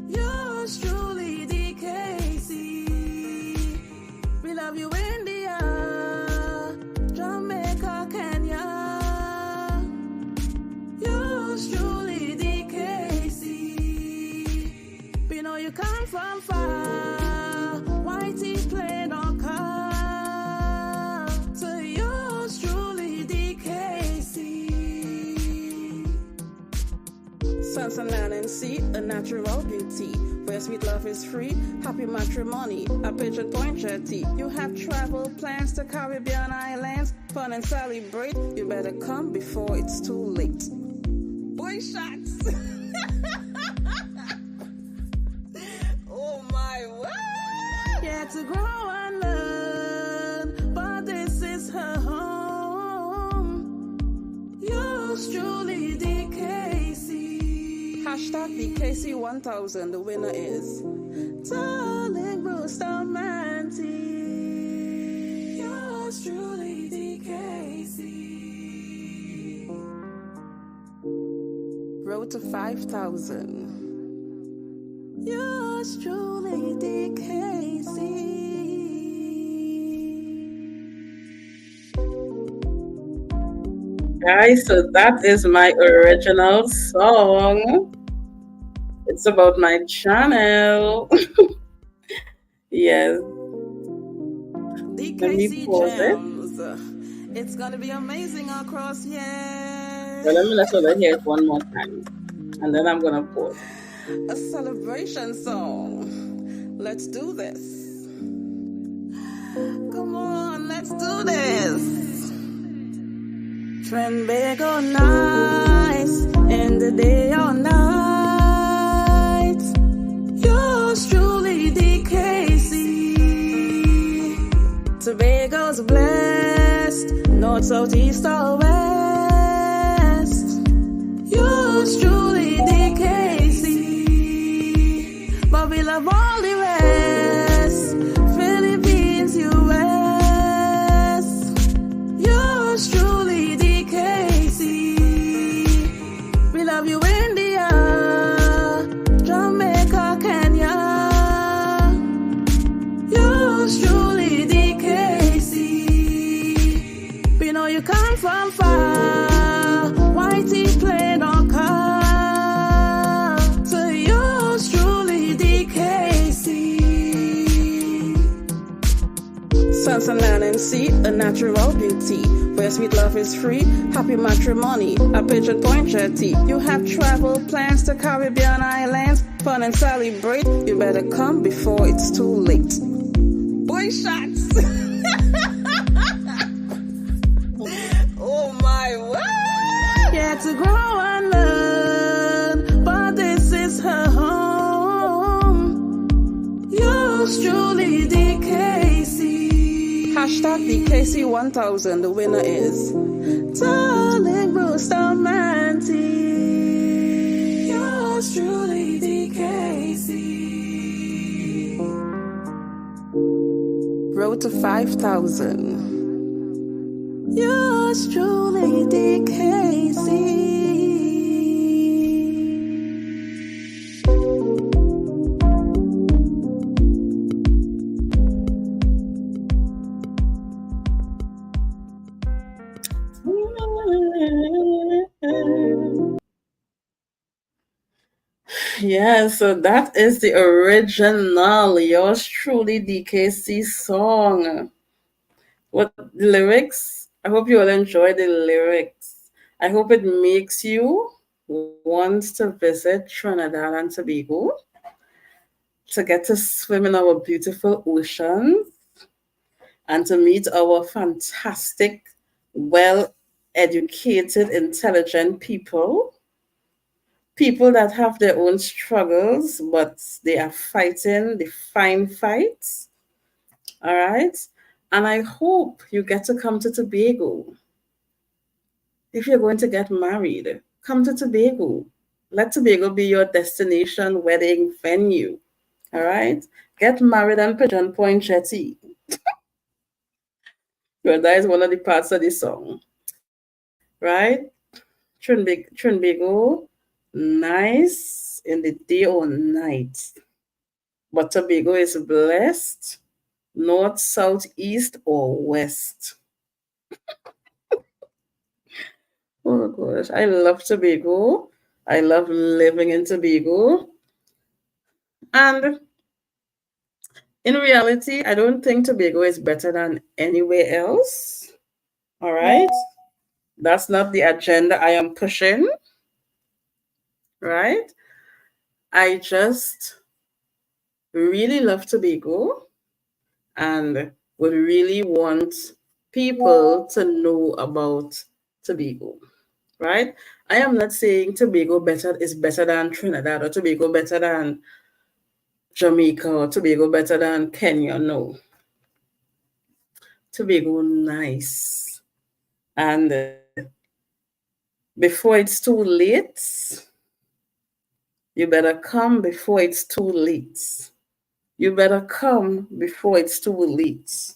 Yours truly, DKC. We love you, India, Jamaica, Kenya. Yours truly, DKC. We know you come from far. Whitey played on car. To yours truly, DKC. Sunshine, land and sea, a natural beauty. Where sweet love is free, happy matrimony, a Pigeon Point jetty. You have travel plans to Caribbean islands, fun and celebrate. You better come before it's too late. Boy shots. Oh my word. Yeah, to grow and learn, but this is her home. Yours truly, DKC. Hashtag DKC1000, the winner is Darling Bustamante. Yours truly, DKC. Road to 5,000. Yours truly, DKC. Guys, so that is my original song. It's about my channel. Yes. DKC Jams. It's gonna be amazing across, yeah. Well, let me let her hear it one more time, and then I'm gonna pause. A celebration song. Let's do this. do this. Trinbago nights in the day or night. Yours truly, DKC. Tobago's blessed, north, south, east, or west. Yours truly, DKC. But we love all the rest. Philippines, US. Yours truly, DKC. We love you, India, Jamaica, Kenya. Yours truly, DKC. We know you come from far. Whitey played on car. So yours truly, DKC. Sun's and land and sea, a natural beauty. Where sweet love is free, happy matrimony, a Pigeon Point jetty. You have travel plans to Caribbean islands, fun and celebrate. You better come before it's too late. Boy shots! Oh my word! Yeah, to grow and learn, but this is her home. Yours truly, DKC. Hashtag DKC1000, the winner is Darling Bustamante. Yours truly, DKC. Road to 5,000. Yours truly, DKC. Yeah, so that is the original Yours Truly DKC song. What the lyrics? I hope you all enjoy the lyrics. I hope it makes you want to visit Trinidad and Tobago to get to swim in our beautiful oceans and to meet our fantastic, well educated, intelligent people. People that have their own struggles, but they are fighting the fine fights. All right. And I hope you get to come to Tobago. If you're going to get married, come to Tobago. Let Tobago be your destination wedding venue. All right. Get married on Pigeon Point Jetty. Well, that is one of the parts of the song. Right? Trinbago, nice in the day or night. But Tobago is blessed, north, south, east, or west. Oh gosh, I love Tobago. I love living in Tobago. And in reality, I don't think Tobago is better than anywhere else. All right. That's not the agenda I am pushing. Right. I just really love Tobago and would really want people to know about Tobago, right? I am not saying Tobago is better than Trinidad or Tobago better than Jamaica or Tobago better than Kenya. No, Tobago nice, and before it's too late, you better come before it's too late. You better come before it's too late.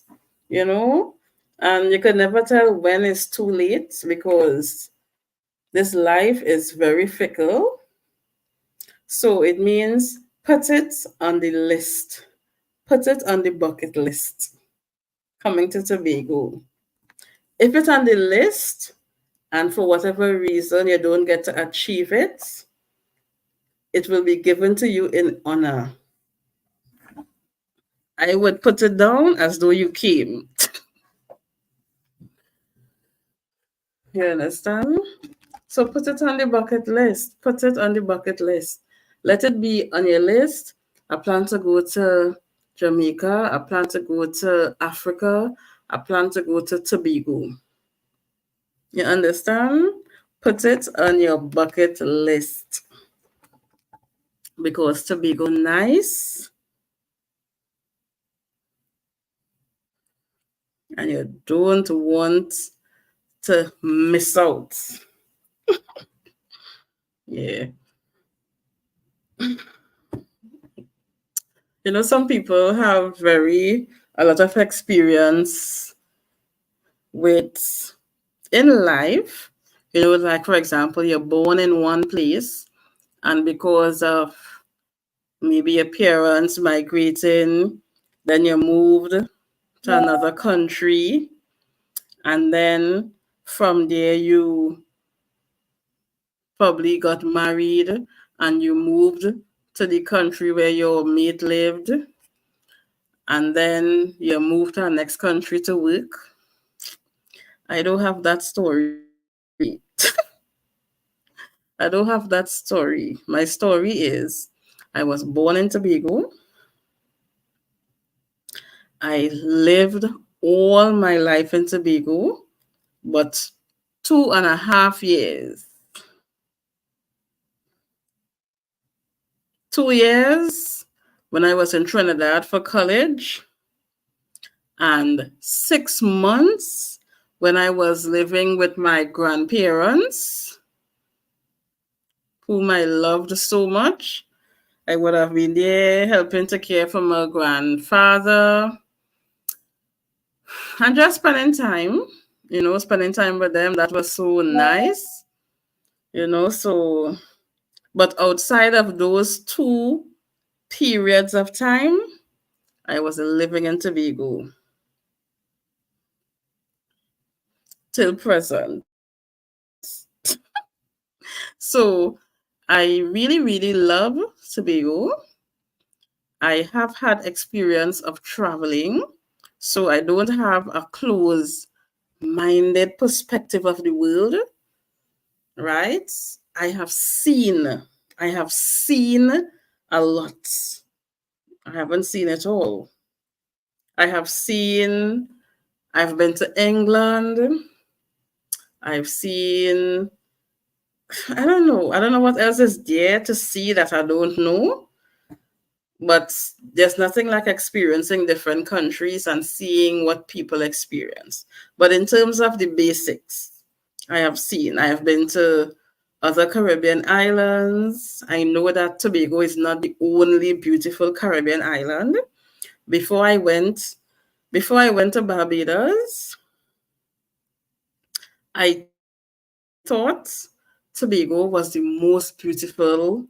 You know? And you can never tell when it's too late because this life is very fickle. So it means put it on the list, put it on the bucket list. Coming to Tobago. If it's on the list and for whatever reason you don't get to achieve it, it will be given to you in honor. I would put it down as though you came. You understand? So put it on the bucket list. Put it on the bucket list. Let it be on your list. I plan to go to Jamaica. I plan to go to Africa. I plan to go to Tobago. You understand? Put it on your bucket list because Tobago nice and you don't want to miss out. Yeah. Some people have a lot of experience with in life. Like for example, you're born in one place, and because of maybe your parents migrating, then you moved to another country, and then from there you probably got married and you moved to the country where your mate lived, and then you moved to the next country to work. I don't have that story. I don't have that story. My story is I was born in Tobago. I lived all my life in Tobago, but 2.5 years. 2 years when I was in Trinidad for college, and 6 months when I was living with my grandparents, whom I loved so much. I would have been there helping to care for my grandfather and just spending time with them. That was so nice, So, but outside of those two periods of time, I was living in Tobago till present. So, I really, really love Tobago. I have had experience of traveling, so I don't have a close minded perspective of the world, right? I have seen, I have seen a lot. I haven't seen it all. I have seen, I've been to England. I've seen, I don't know what else is there to see that I don't know. But there's nothing like experiencing different countries and seeing what people experience. But in terms of the basics, I have been to other Caribbean islands. I know that Tobago is not the only beautiful Caribbean island. Before I went, before I went to Barbados, I thought Tobago was the most beautiful,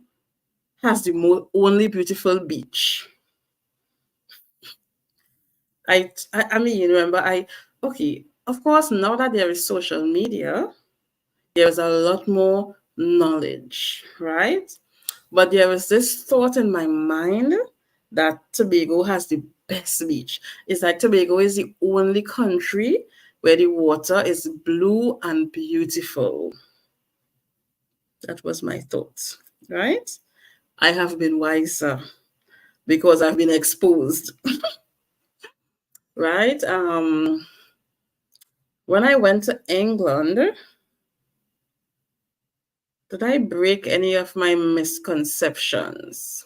has the only beautiful beach. I mean, remember, okay, of course, now that there is social media, there's a lot more knowledge, right? But there was this thought in my mind that Tobago has the best beach. It's like Tobago is the only country where the water is blue and beautiful. That was my thought, right? I have been wiser because I've been exposed, right? When I went to England, did I break any of my misconceptions?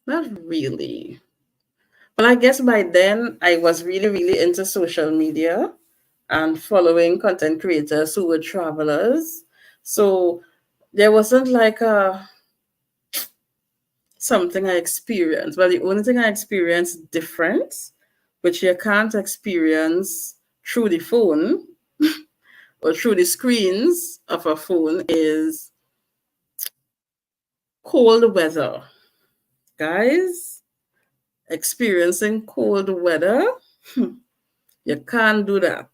Not really. But I guess by then I was really, really into social media and following content creators who were travelers. So there wasn't like something I experienced. Well, the only thing I experienced different, which you can't experience through the phone or through the screens of a phone, is cold weather. Guys, experiencing cold weather, you can't do that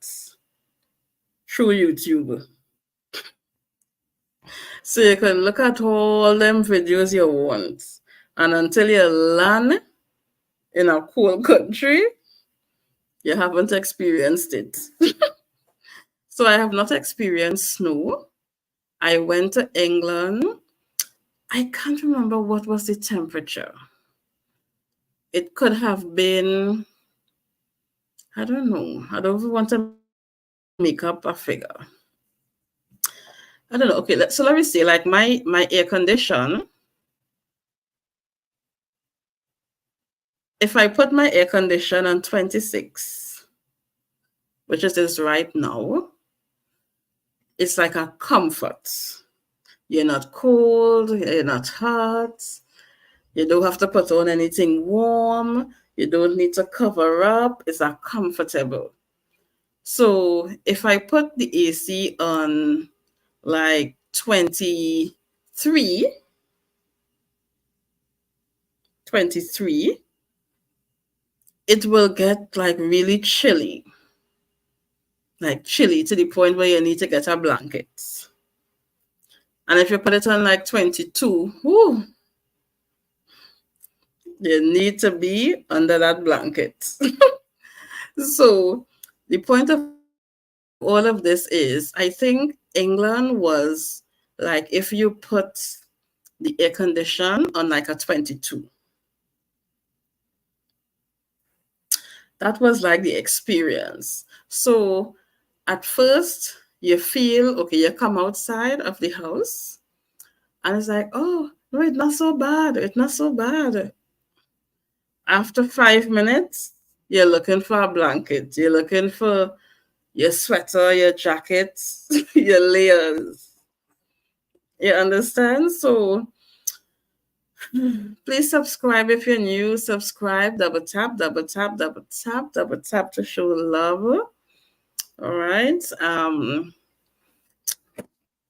through YouTube. So you can look at all them videos you want, and until you land in a cold country, you haven't experienced it. So I have not experienced snow. I went to England. I can't remember what was the temperature. It could have been, I don't know. I don't want to make up a figure. I don't know. Okay, so let me see. Like my air condition. If I put my air condition on 26, which it is right now, it's like a comfort. You're not cold, you're not hot, you don't have to put on anything warm, you don't need to cover up, it's a comfortable. So if I put the AC on like 23, 23, it will get like really chilly, like chilly to the point where you need to get a blanket. And if you put it on like 22, whoo, you need to be under that blanket. So the point of all of this is, I think England was like if you put the air condition on like a 22. That was like the experience. So at first you feel okay, you come outside of the house and it's like, oh no, it's not so bad. It's not so bad. After 5 minutes, you're looking for a blanket. You're looking for your sweater, your jacket, your layers. You understand? So please subscribe if you're new. Subscribe, double tap, double tap, double tap, double tap to show love. All right.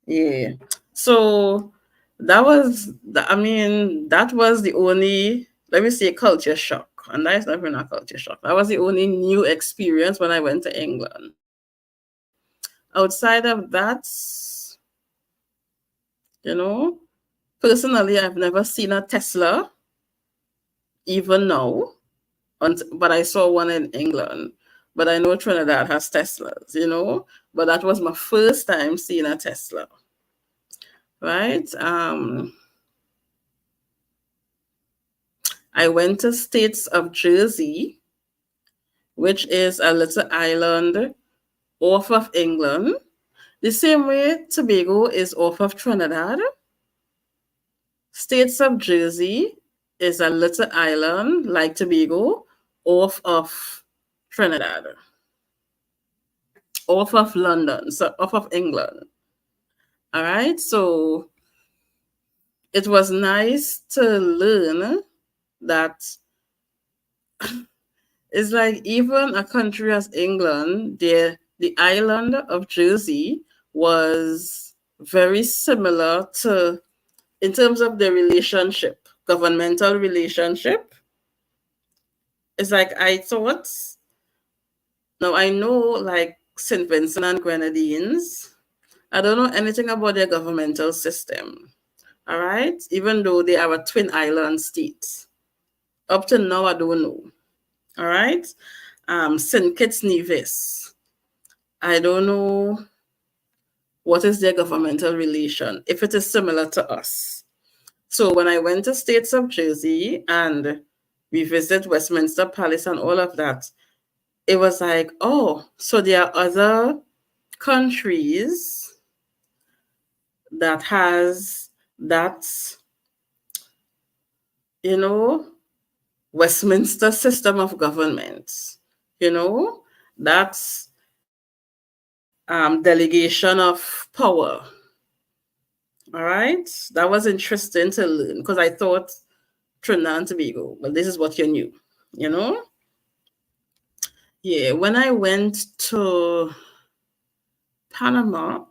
Yeah. So that was the only, let me say, culture shock. And that is not even a culture shock. That was the only new experience when I went to England. Outside of that, you know, personally, I've never seen a Tesla, even now, but I saw one in England. But I know Trinidad has Teslas, but that was my first time seeing a Tesla, right? I went to States of Jersey, which is a little island off of England, the same way Tobago is off of Trinidad. States of Jersey is a little island like Tobago off of Trinidad, off of London, so off of England. All right, so it was nice to learn that it's like even a country as England, the island of Jersey was very similar to, in terms of the relationship, governmental relationship. It's like I thought, now I know like St. Vincent and Grenadines. I don't know anything about their governmental system. All right, even though they are a twin island state. Up to now, I don't know. All right. St. Kitts Nevis. I don't know what is their governmental relation, if it is similar to us. So when I went to States of Jersey and we visit Westminster Palace and all of that, it was like, oh, so there are other countries that has that, Westminster system of government, that's delegation of power. All right. That was interesting to learn because I thought Trinidad and Tobago, well, this is what you knew, you know? Yeah. When I went to Panama,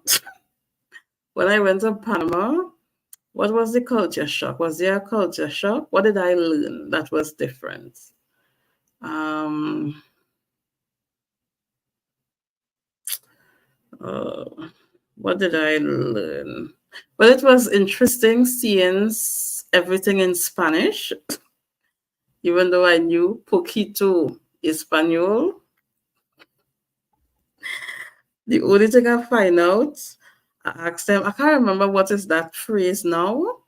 what was the culture shock? Was there a culture shock? What did I learn that was different? What did I learn? Well, it was interesting seeing everything in Spanish, even though I knew poquito Espanol. The only thing I find out, I asked them, I can't remember what is that phrase now,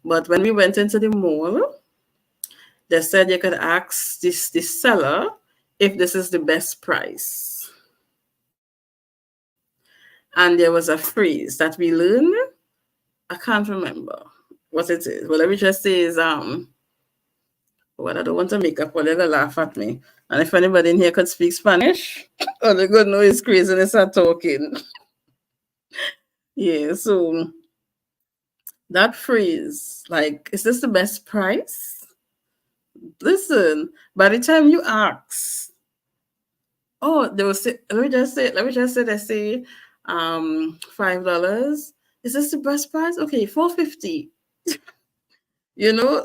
but when we went into the mall, They said you could ask this seller if this is the best price. And there was a phrase that we learned. I can't remember what it is. But let me just say is well, I don't want to make up or they're gonna laugh at me. And if anybody in here could speak Spanish, all they're gonna know is craziness at talking. Yeah, so that phrase, like, is this the best price? Listen, by the time you ask, oh, they will say, let me just say they say $5. Is this the best price? Okay, 450.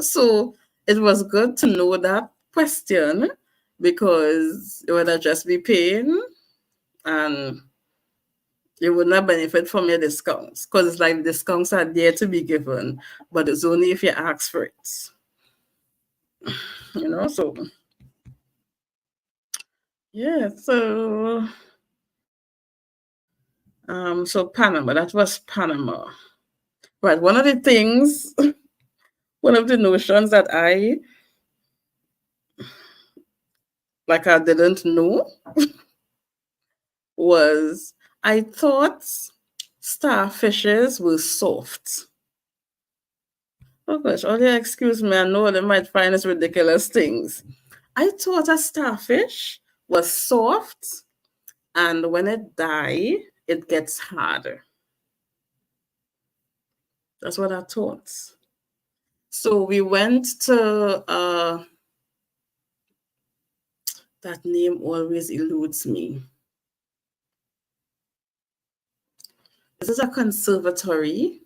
So it was good to know that question because you would have just be paying and you would not benefit from your discounts because it's like discounts are there to be given, but it's only if you ask for it. So yeah, so Panama, that was Panama. Right. One of the things, one of the notions that I didn't know was I thought starfishes were soft. Oh gosh, all you excuse me, I know they might find us ridiculous things. I thought a starfish was soft and when it dies, it gets harder. That's what I thought. So we went to that name always eludes me. This is a conservatory.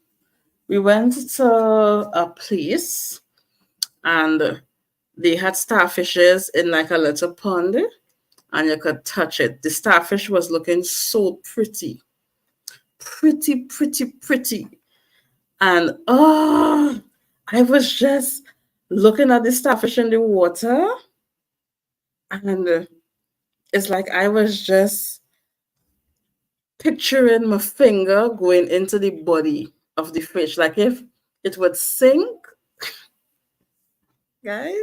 We went to a place and they had starfishes in like a little pond and you could touch it. The starfish was looking so pretty. Pretty, pretty, pretty. And I was just looking at the starfish in the water and it's like I was just picturing my finger going into the body of the fish. Like if it would sink, guys,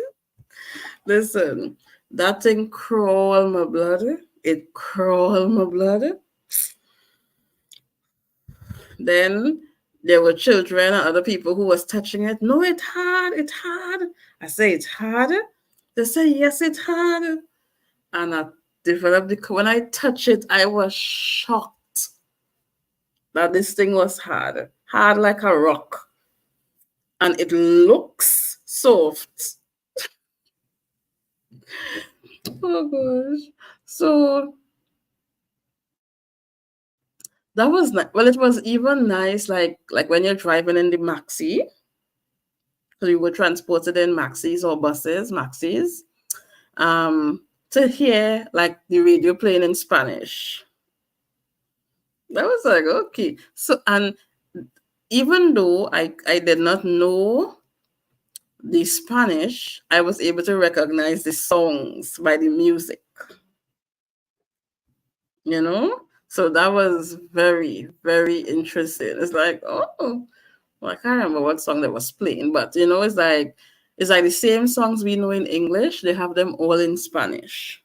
listen, that thing crawl my blood. It crawl my blood. Then there were children and other people who was touching it. No, it's hard. It's hard. I say it's hard. They say yes, it's hard. And I developed when I touched it, I was shocked that this thing was hard like a rock, and it looks soft. Oh gosh! So that was well. It was even nice, like when you're driving in the maxi. So we were transported in maxis or buses, maxis, to hear like the radio playing in Spanish. That was like okay. So and even though I did not know the Spanish, I was able to recognize the songs by the music, So that was very, very interesting. It's like, oh, well, I can't remember what song that was playing, but it's like the same songs we know in English, they have them all in Spanish.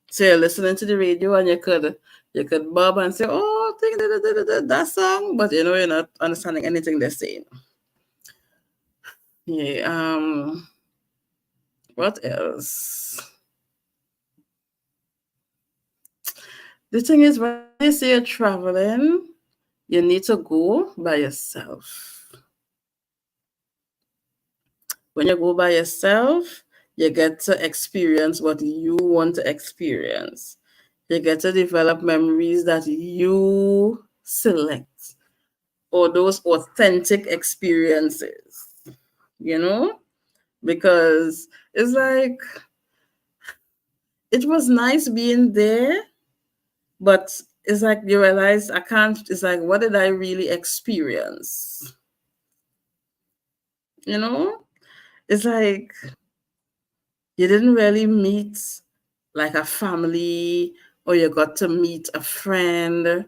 So you're listening to the radio and you could bob and say, oh, that song, but you're not understanding anything they're saying. Yeah, what else? The thing is, when you say you're traveling, you need to go by yourself. When you go by yourself, you get to experience what you want to experience. You get to develop memories that you select or those authentic experiences, you know? Because it's like, it was nice being there, but it's like you realize I can't, it's like, what did I really experience? You know? It's like you didn't really meet like a family, or you got to meet a friend,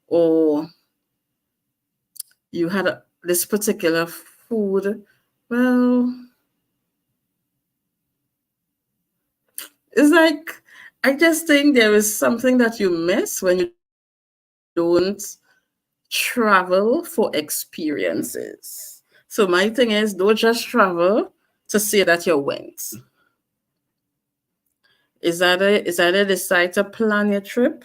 or you had this particular food. Well, It's like, I just think there is something that you miss when you don't travel for experiences. So my thing is, don't just travel to say that you went. Is either decide to plan your trip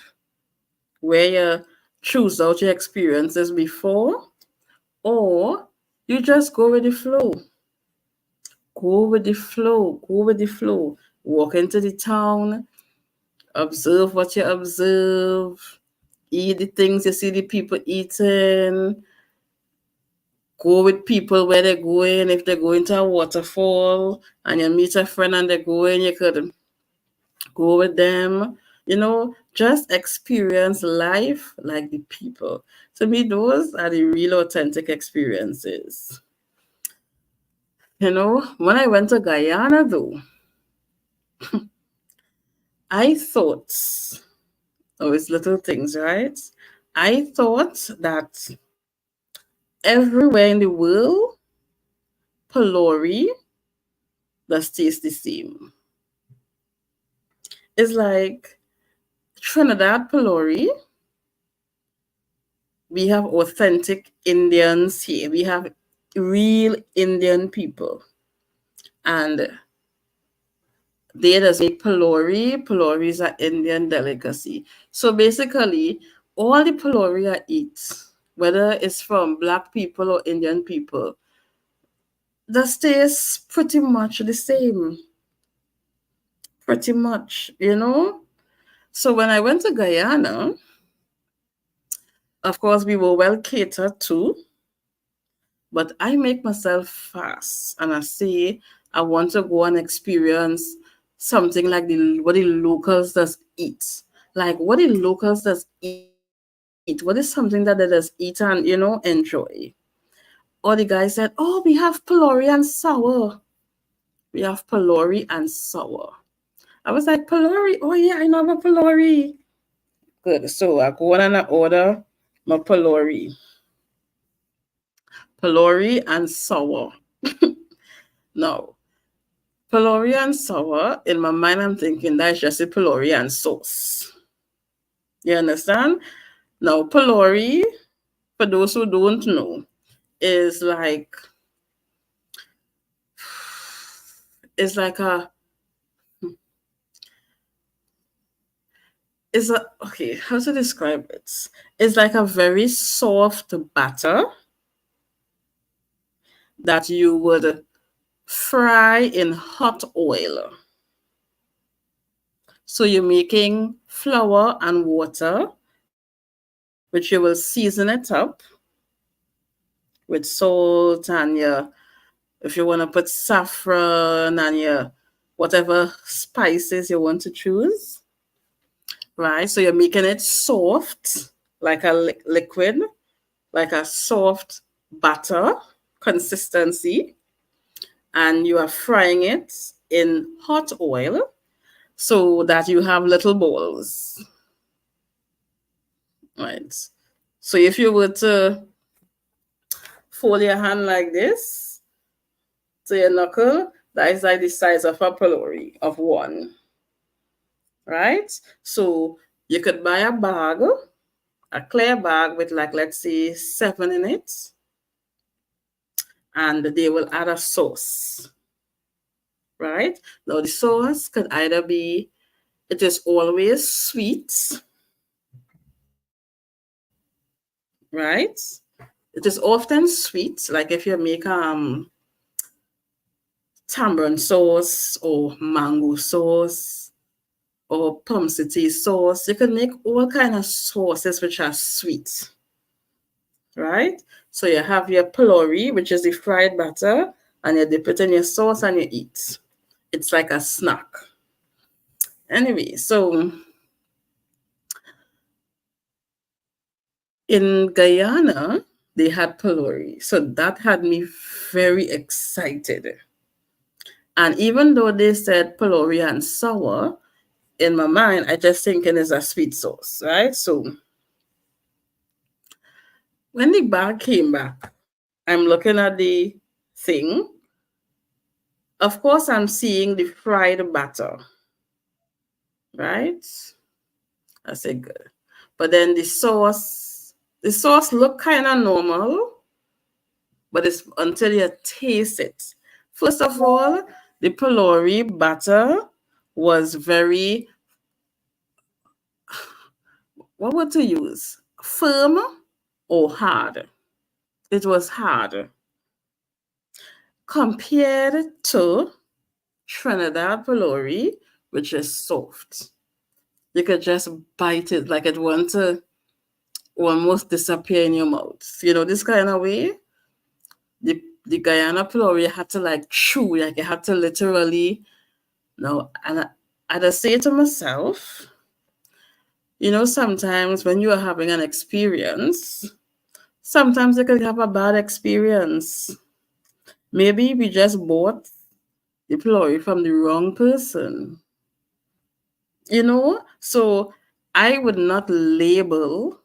where you choose out your experiences before, or you just go with the flow. Go with the flow. Go with the flow. Walk into the town, observe what you observe, eat the things you see the people eating, go with people where they're going. If they're going to a waterfall and you meet a friend and they're going, you could go with them. Just experience life like the people. To me, those are the real authentic experiences. When I went to Guyana, though, I thought, oh, it's little things, right? I thought that everywhere in the world, Pelori does taste the same. It's like Trinidad Pelori, we have authentic Indians here. We have real Indian people. And they just make Pelori. Pelori is an Indian delicacy. So basically, all the Pelori I eat, whether it's from Black people or Indian people, the tastes pretty much the same. Pretty much. So when I went to Guyana, of course, we were well catered to, but I make myself fast and I say I want to go and experience something like what the locals does eat. Like what the locals does eat. What is something that they does eat and, enjoy. Or the guy said, oh, we have Pelori and sour. We have Pelori and sour. I was like, Pelori? Oh, yeah, I know about Pelori. Good. So I go on and I order my Pelori. Pelori and sour. Now, Pelori and sour, in my mind, I'm thinking that's just a Pelori and sauce. You understand? Now, Pelori, for those who don't know, is like, it's like a, okay, how to describe it? It's like a very soft batter that you would fry in hot oil. So you're making flour and water, which you will season it up with salt and if you want to put saffron and whatever spices you want to choose, right? So you're making it soft, like a liquid, like a soft butter consistency, and you are frying it in hot oil so that you have little balls, right? So if you were to fold your hand like this to your knuckle, that is like the size of a pelori of one, right? So you could buy a bag, a clear bag with like, let's say 7 in it, and they will add a sauce, right? Now the sauce could either be, it is always sweet, right? It is often sweet, like if you make tamarind sauce or mango sauce or pumpkin sauce. You can make all kind of sauces which are sweet, right? So you have your pelori, which is the fried batter, and you dip it in your sauce and you eat. It's like a snack. Anyway, so in Guyana, they had pelori. So that had me very excited. And even though they said pelori and sour, in my mind, I just thinking it's a sweet sauce, right? So when the bag came back, I'm looking at the thing. Of course, I'm seeing the fried batter. right? I say good. But then the sauce look kind of normal, but it's until you taste it. First of all, the pylori batter was very, what would to use? Firm or hard? It was hard compared to Trinidad pylori, which is soft. You could just bite it like it wants to almost disappear in your mouth. You know, this kind of way, the Guyana pylori had to like chew, like you had to literally, no, and I just say to myself, you know, sometimes when you are having an experience, sometimes you could have a bad experience. Maybe we just bought the pylori from the wrong person. You know, so I would not label.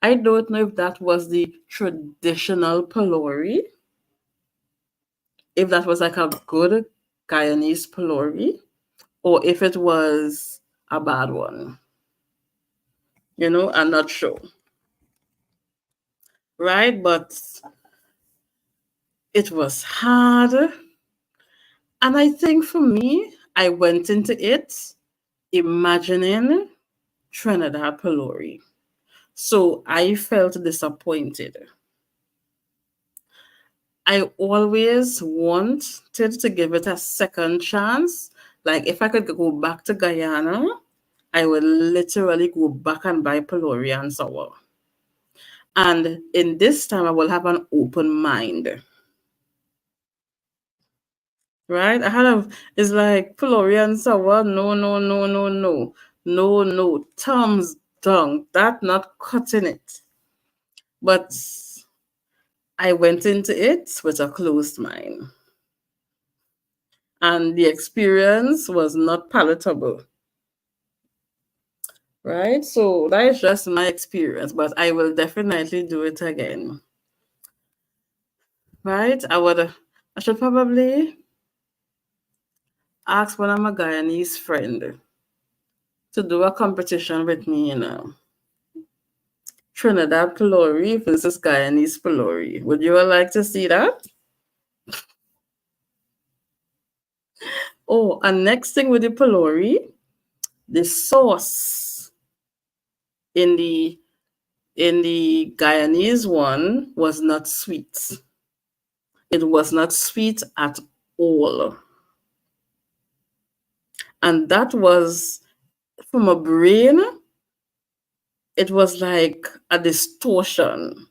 I don't know if that was the traditional pylori, if that was like a good Guyanese pylori, or if it was a bad one. You know, I'm not sure. Right? But it was hard. And I think for me, I went into it imagining Trinidad pylori. So I felt disappointed. I always wanted to give it a second chance. Like if I could go back to Guyana, I would literally go back and buy pylori and sour. And in this time, I will have an open mind. Right? It's like pylori and sour. No, no, no, no, no. No, no. Thumbs down. That not cutting it. But I went into it with a closed mind. And the experience was not palatable. Right? So that is just my experience, but I will definitely do it again. Right? I should probably ask one of my Guyanese friend to do a competition with me, you know. Trinidad pylori versus Guyanese pylori. Would you all like to see that? Oh, and next thing with the pylori, the sauce in the Guyanese one was not sweet. It was not sweet at all. And that was from a brain, it was like a distortion.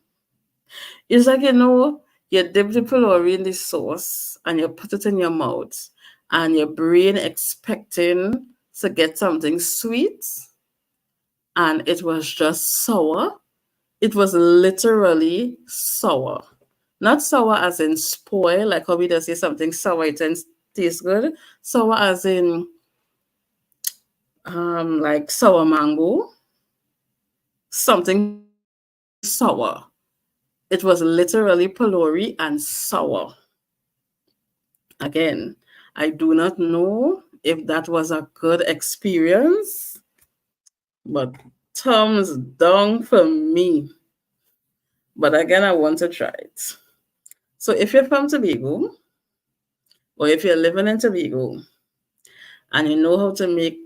It's like, you know, you dip the pylori in the sauce and you put it in your mouth, and your brain expecting to get something sweet, and it was just sour. It was literally sour. Not sour as in spoil, like how we just say something sour, it tastes good. Sour as in like sour mango, something sour. It was literally pylori and sour. Again, I do not know if that was a good experience, but thumbs down for me. But again, I want to try it. So if you're from Tobago, or if you're living in Tobago, and you know how to make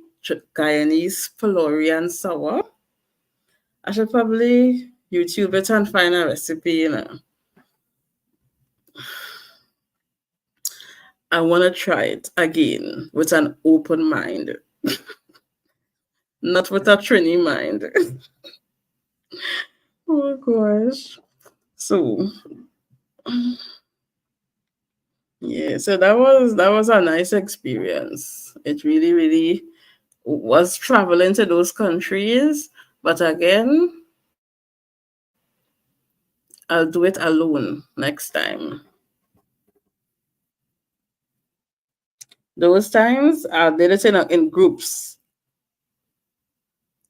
Guyanese pylori and sour, I should probably YouTube it and find a recipe, you know. I want to try it again with an open mind, not with a Trini mind. Oh gosh. So yeah, so that was a nice experience. It really, really was traveling to those countries. But again, I'll do it alone next time. Those times I did it in groups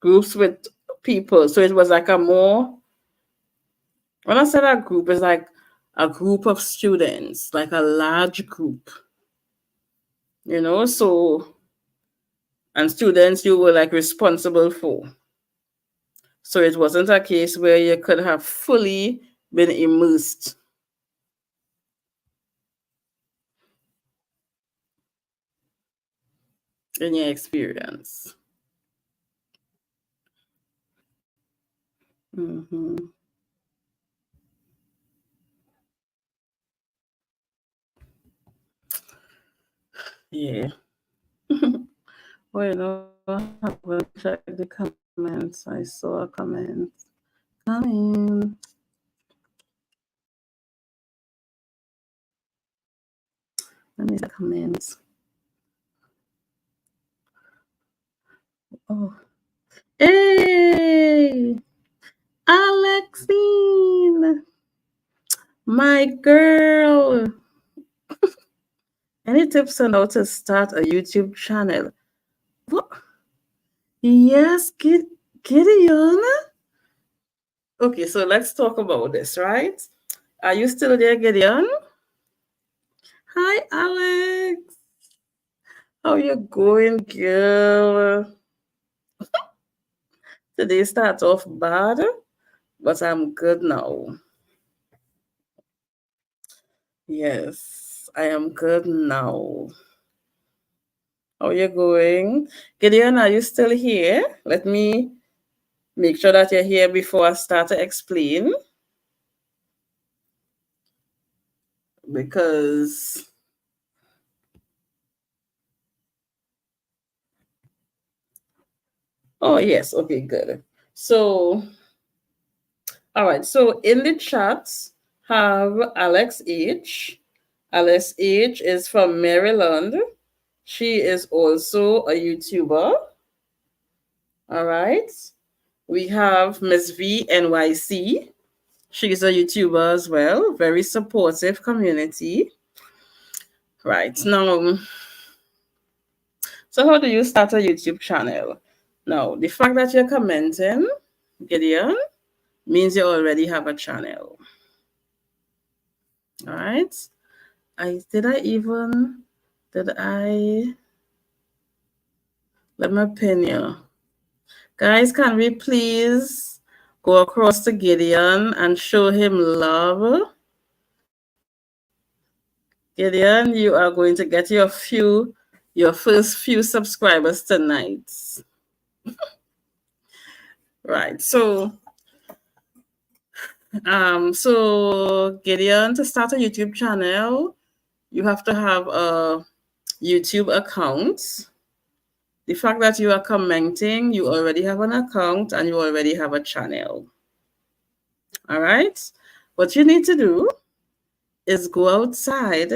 with people. So it was like a more, when I said a group, it's like a group of students, like a large group, you know. So and students you were like responsible for. So it wasn't a case where you could have fully been immersed in your experience. Hmm. Yeah. Well, I haven't checked the comments. I saw a comment coming. Let me see the comments. Oh, hey, Alexine, my girl. Any tips on how to start a YouTube channel? What? Yes, Gideon. Okay, so let's talk about this, right? Are you still there, Gideon? Hi, Alex. How you going, girl? Today starts off bad, but I'm good now. Yes, I am good now. How you going? Gideon, are you still here? Let me make sure that you're here before I start to explain. Because, oh, yes, okay, good. So, all right, so in the chat, have Alex H. Alex H is from Maryland. She is also a YouTuber. All right. We have Miss V NYC. She's a YouTuber as well. Very supportive community. Right. Now, so how do you start a YouTube channel? Now, the fact that you're commenting, Gideon, means you already have a channel. All right. Did I let me pin you? Guys, can we please go across to Gideon and show him love? Gideon, you are going to get your first few subscribers tonight. Right. So Gideon, to start a YouTube channel, you have to have a YouTube account. The fact that you are commenting, you already have an account and you already have a channel. All right. What you need to do is go outside,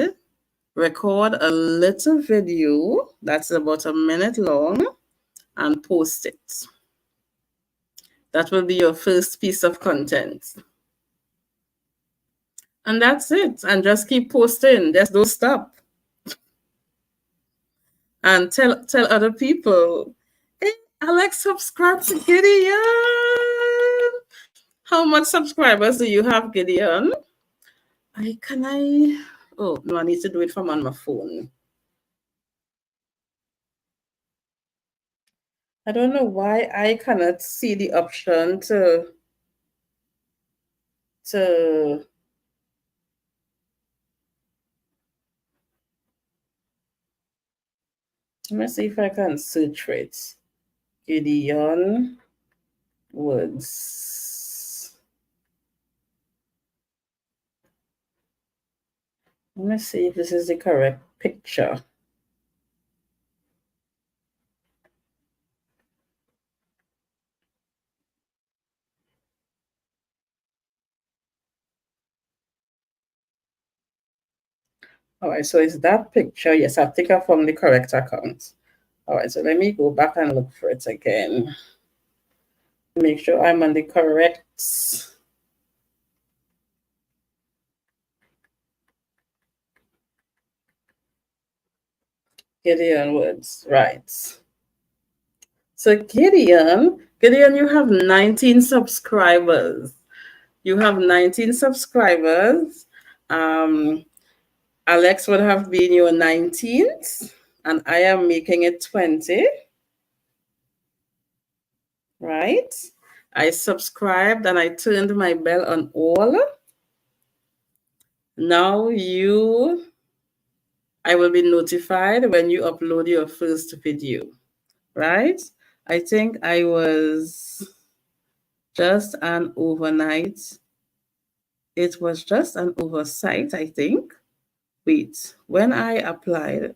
record a little video that's about a minute long, and post it. That will be your first piece of content. And that's it. And just keep posting. Just don't stop. And tell other people, hey, Alex, subscribe to Gideon. How much subscribers do you have, Gideon? Oh, no, I need to do it from on my phone. I don't know why I cannot see the option to let me see if I can search for it. Gideon Woods. Let me see if this is the correct picture. All right, so it's that picture. Yes, I've taken from the correct account. All right, so let me go back and look for it again. Make sure I'm on the correct. Gideon Woods, right. So Gideon, you have 19 subscribers. You have 19 subscribers. Alex would have been your 19th, and I am making it 20. right? I subscribed and I turned my bell on all. Now I will be notified when you upload your first video, right? I think I was just an overnight. It was just an oversight, I think. Wait, when I applied,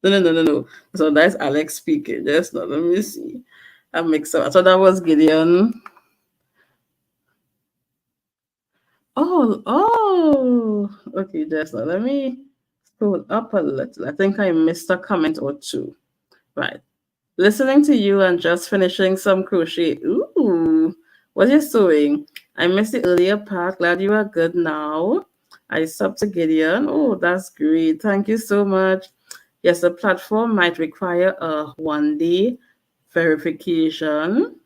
no. So that's Alex speaking. Just not, let me see. I mixed up. I thought that was Gideon. Oh, okay, just not. Let me scroll up a little. I think I missed a comment or two. Right. Listening to you and just finishing some crochet. Ooh, what are you sewing? I missed the earlier part. Glad you are good now. I subbed to Gideon. Oh, that's great. Thank you so much. Yes, the platform might require a 1 day verification.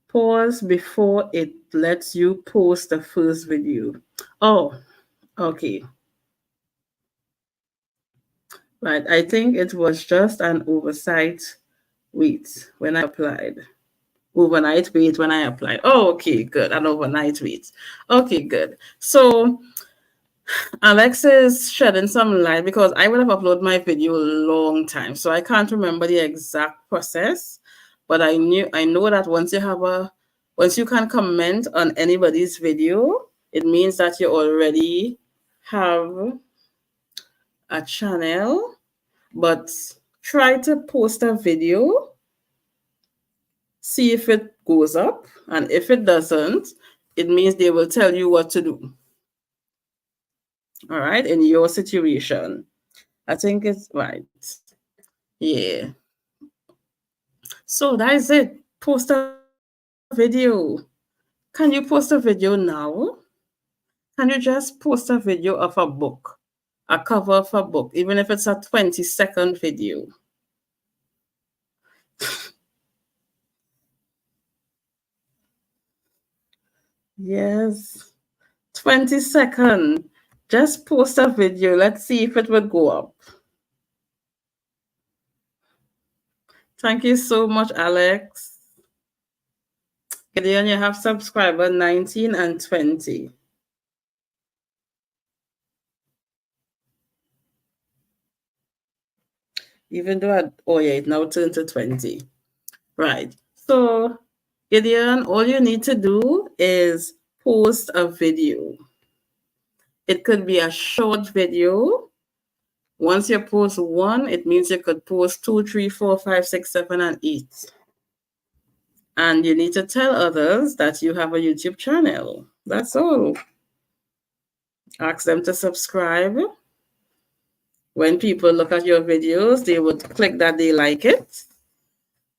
Pause before it lets you post the first video. Oh, okay. Right. I think it was just an oversight. Wait, when I applied. Overnight wait when I applied. Oh, okay, good. An overnight wait. Okay, good. So Alex is shedding some light because I would have uploaded my video a long time. So I can't remember the exact process, but I know that once you can comment on anybody's video, it means that you already have a channel. But try to post a video, see if it goes up, and if it doesn't, it means they will tell you what to do. All right, in your situation. I think it's right. Yeah. So that is it. Post a video. Can you post a video now? Can you just post a video of a book, a cover of a book, even if it's a 20-second video? Yes. 20-second. Just post a video. Let's see if it would go up. Thank you so much, Alex. Gideon, you have subscriber 19 and 20. Even though, it now turned to 20. Right. So, Gideon, all you need to do is post a video. It could be a short video. Once you post one, it means you could post 2, 3, 4, 5, 6, 7, and 8. And you need to tell others that you have a YouTube channel. That's all. Ask them to subscribe. When people look at your videos, they would click that they like it.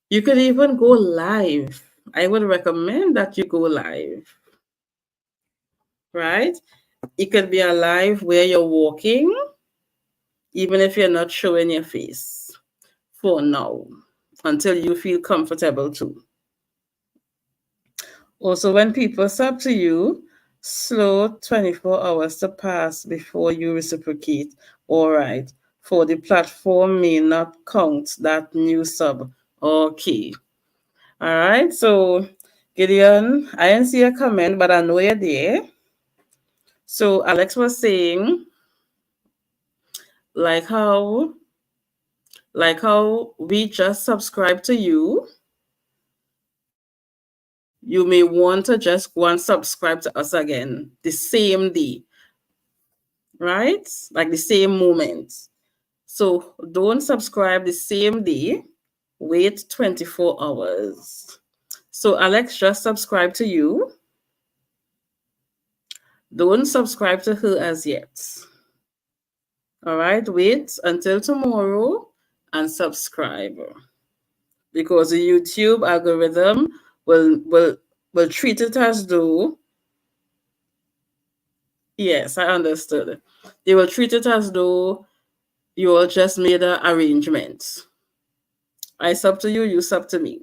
You could even go live. I would recommend that you go live. Right? It could be a live where you're walking, even if you're not showing your face for now, until you feel comfortable too. Also, when people sub to you, slow 24 hours to pass before you reciprocate. All right. For the platform may not count that new sub. Okay. All right. So, Gideon, I didn't see a comment, but I know you're there. So, Alex was saying, like how we just subscribe to you, you may want to just go and subscribe to us again the same day, right? Like the same moment. So don't subscribe the same day, wait 24 hours. So Alex just subscribed to you. Don't subscribe to her as yet. All right, wait until tomorrow and subscribe. Because the YouTube algorithm will treat it as though, yes, I understood. They will treat it as though you all just made an arrangement. I sub to you, you sub to me,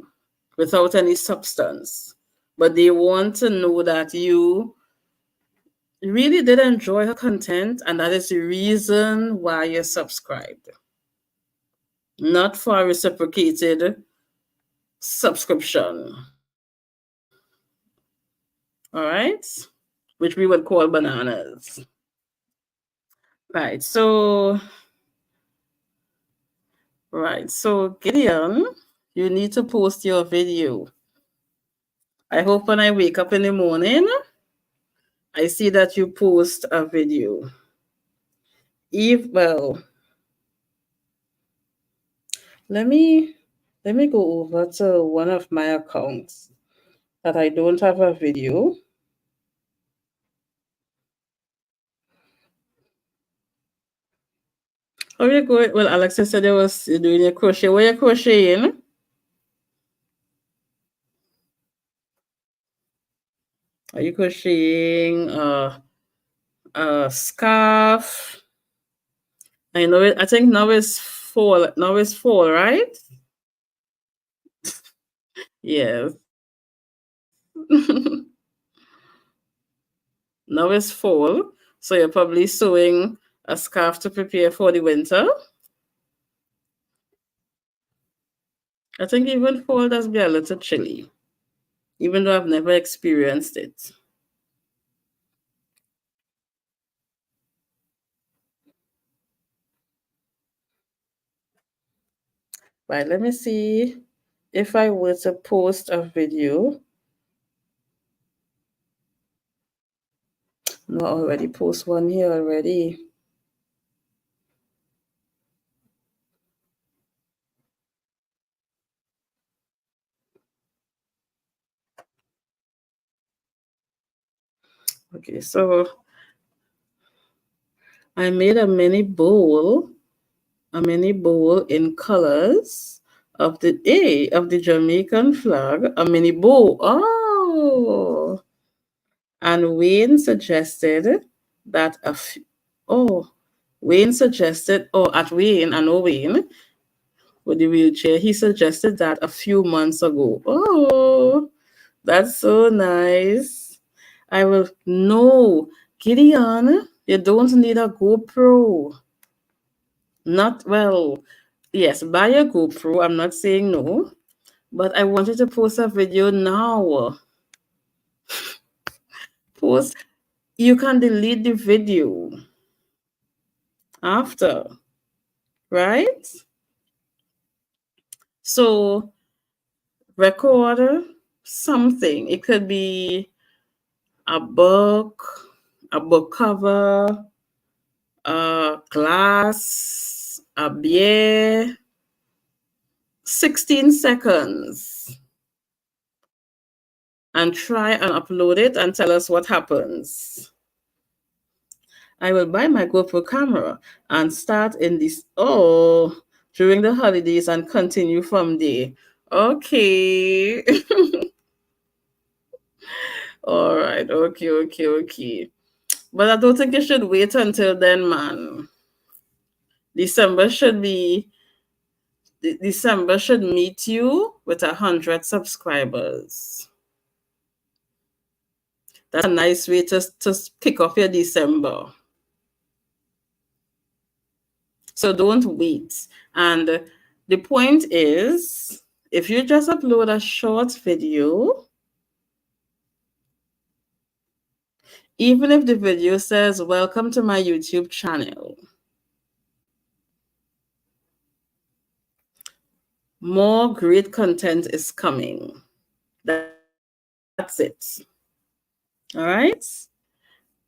without any substance. But they want to know that you really did enjoy her content, and that is the reason why you're subscribed. Not for reciprocated subscription. All right, which we would call bananas. Right. So Gideon, you need to post your video. I hope when I wake up in the morning, I see that you post a video. Eve, well, let me go over to one of my accounts that I don't have a video. How you going? Well, Alexa said you're doing your crochet. Where you crocheting? Are you crocheting a scarf? I know it. I think now it's fall. Now it's fall, right? Yes. Now it's fall, so you're probably sewing a scarf to prepare for the winter. I think even fall does be a little chilly, even though I've never experienced it. Right, let me see if I were to post a video. No, I already post one here already. Okay, so I made a mini bowl in colors of the Jamaican flag, a mini bowl. Oh, and Wayne suggested that Wayne suggested, at Wayne, I know Wayne with the wheelchair, he suggested that a few months ago. Oh, that's so nice. I will, no, Gideon, you don't need a GoPro. Not, well, yes, buy a GoPro. I'm not saying no, but I wanted to post a video now. Post, you can delete the video after, right? So record something. It could be a book cover, a glass, a beer, 16 seconds, and try and upload it and tell us what happens. I will buy my GoPro camera and start in this during the holidays and continue from there. Okay. All right. Okay. But I don't think you should wait until then, man. December should be December should meet you with 100 subscribers. That's a nice way to kick off your December. So don't wait. And the point is, if you just upload a short video, even if the video says, "Welcome to my YouTube channel," more great content is coming. That's it. All right?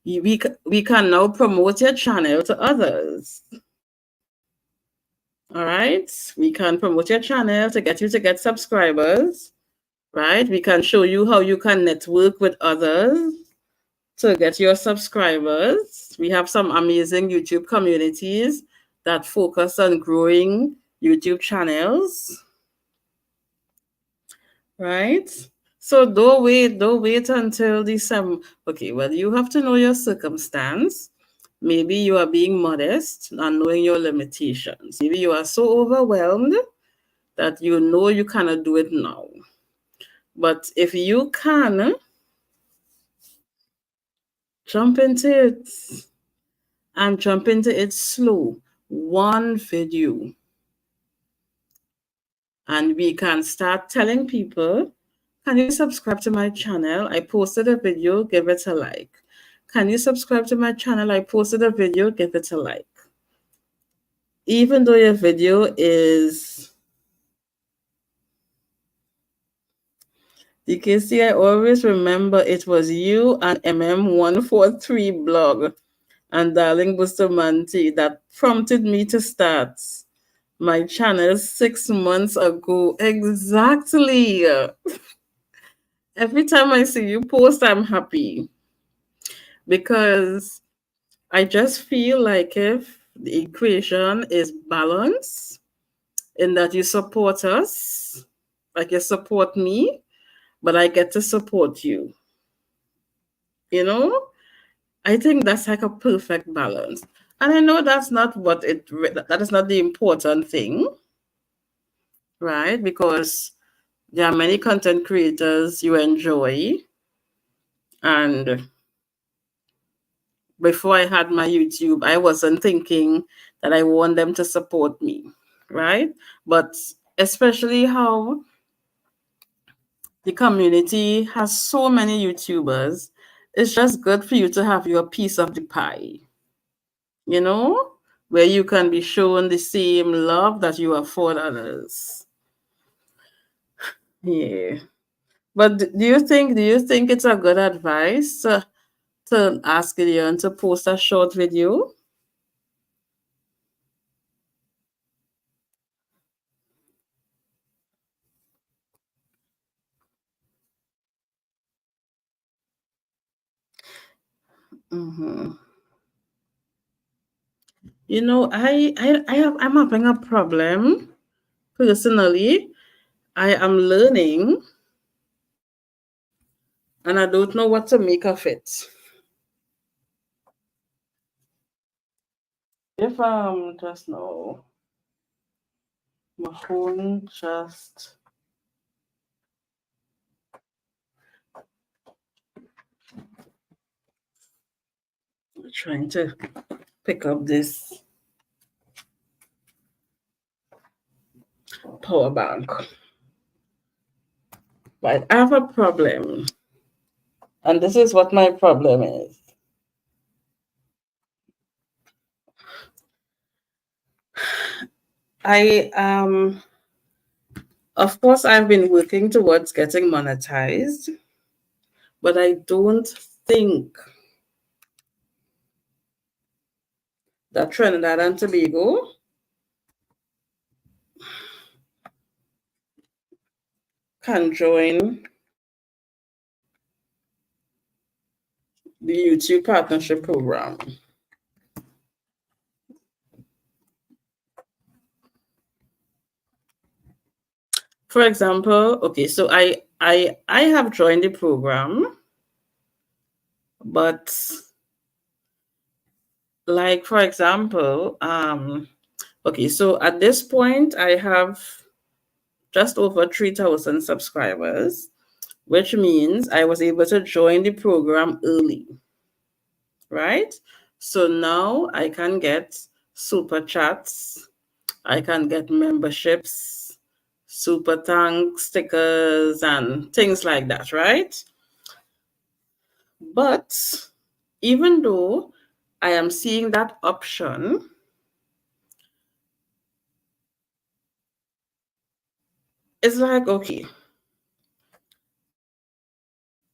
We can now promote your channel to others. All right? We can promote your channel to get you to get subscribers. Right? We can show you how you can network with others to get your subscribers. We have some amazing YouTube communities that focus on growing YouTube channels. Right? So don't wait until December. Okay, well, you have to know your circumstance. Maybe you are being modest and knowing your limitations. Maybe you are so overwhelmed that you know you cannot do it now. But if you can, jump into it and jump into it slow. One video. and we can start telling people, can you subscribe to my channel? I posted a video, give it a like. Can you subscribe to my channel? I posted a video, give it a like. Even though your video is DKC, I always remember it was you and MM143 blog and Darling Bustamante that prompted me to start my channel 6 months ago. Exactly. Every time I see you post, I'm happy because I just feel like if the equation is balanced in that you support us, like you support me, but I get to support you. You know, I think that's like a perfect balance. And I know that's not that is not the important thing, right? Because there are many content creators you enjoy. And before I had my YouTube, I wasn't thinking that I want them to support me, right? But especially how the community has so many YouTubers, it's just good for you to have your piece of the pie, you know, where you can be shown the same love that you afford others. Yeah. But do you think it's a good advice to ask Gideon to post a short video? Hmm. You know, I'm having a problem personally. I am learning and I don't know what to make of it. If just now my phone just trying to pick up this power bank. But I have a problem. And this is what my problem is. I of course I've been working towards getting monetized, but I don't think that Trinidad and Tobago can join the YouTube partnership program. For example, okay, so I have joined the program, but like for example, okay, so at this point I have just over 3,000 subscribers, which means I was able to join the program early, right? So now I can get super chats, I can get memberships, super thanks stickers, and things like that, right? But even though I am seeing that option, it's like, okay,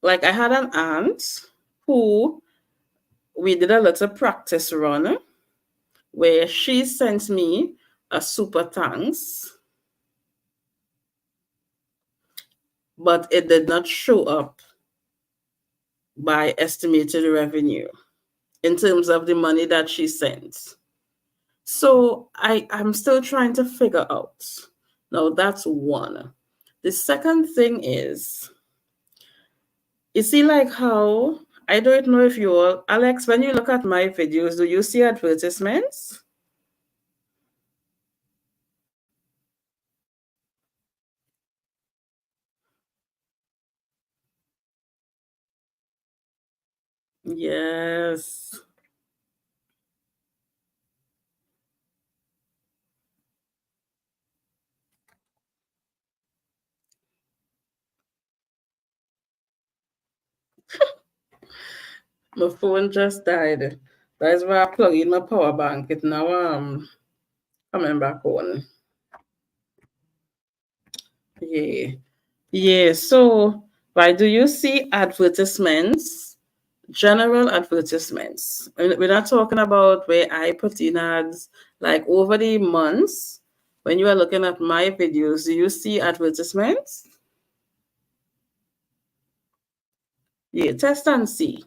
like I had an aunt who we did a little practice run where she sent me a super thanks, but it did not show up by estimated revenue in terms of the money that she sent. So I'm still trying to figure out. Now that's one. The second thing is, you see, like how I don't know if you all, Alex, when you look at my videos, do you see advertisements? Yes. My phone just died. That's why I plug in my power bank. It now coming back on. Yeah. Yeah. So why do you see advertisements? General advertisements. We're not talking about where I put in ads like over the months. When you are looking at my videos, do you see advertisements? Yeah, test and see.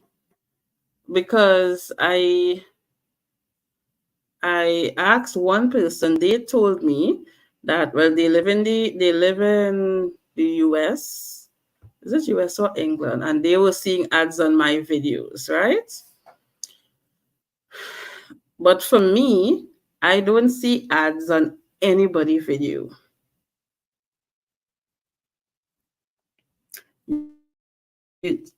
Because I asked one person, they told me that well they live in the US. Is it US or England? And they were seeing ads on my videos, right? But for me, I don't see ads on anybody video. It,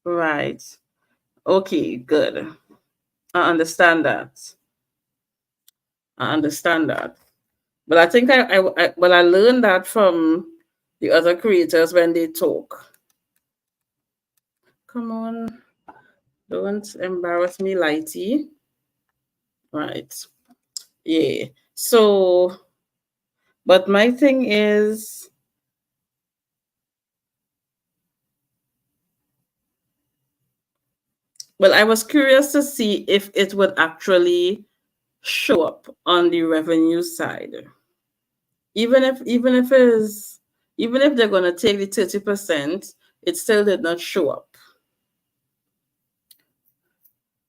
right. Okay, good. I understand that. I understand that. But I think I learned that from the other creators when they talk. Come on, don't embarrass me, Lighty. Right. Yeah. So, but my thing is, well, I was curious to see if it would actually show up on the revenue side. Even if it is even if they're gonna take the 30%, it still did not show up.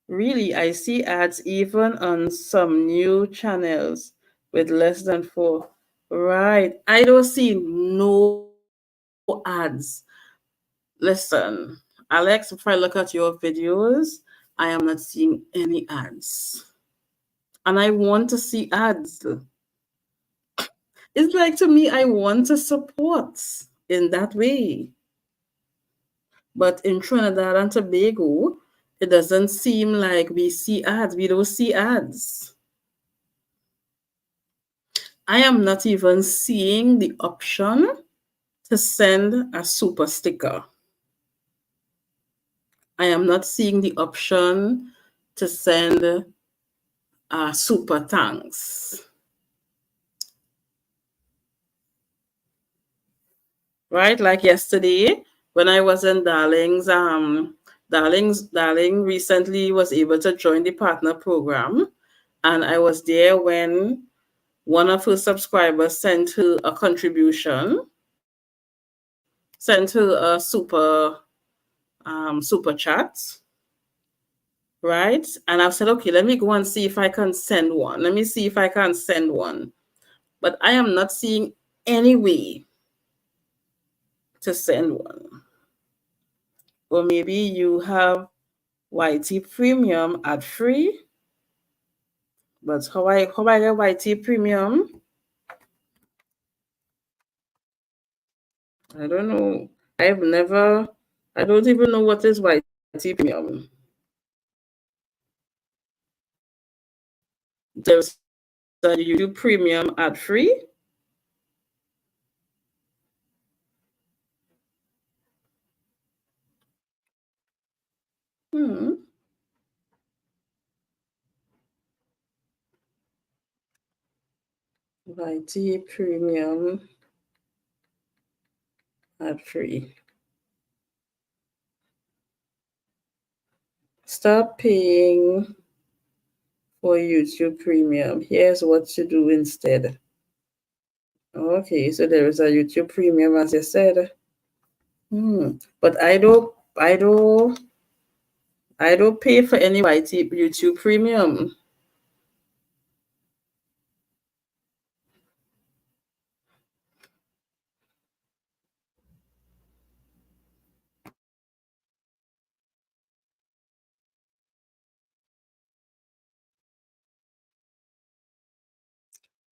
Really, I see ads even on some new channels with less than four. Right. I don't see no ads. Listen, Alex, if I look at your videos, I am not seeing any ads. And I want to see ads. It's like to me, I want to support in that way. But in Trinidad and Tobago, it doesn't seem like we see ads. We don't see ads. I am not even seeing the option to send a super sticker. I am not seeing the option to send a super thanks. Right? Like yesterday when I was in Darling recently was able to join the partner program. And I was there when one of her subscribers sent her a contribution, sent her a super chat, right? And I've said, okay, let me go and see if I can send one. Let me see if I can send one. But I am not seeing any way to send one. Or maybe you have YT Premium ad free. But how I get YT Premium? I don't know. I've never. I don't even know what is YT Premium. There's a YouTube Premium ad free. Hmm. YT Premium ad free. Stop paying for YouTube Premium. Here's what to do instead. Okay, so there is a YouTube Premium, as you said. But I don't pay for any YT YouTube Premium.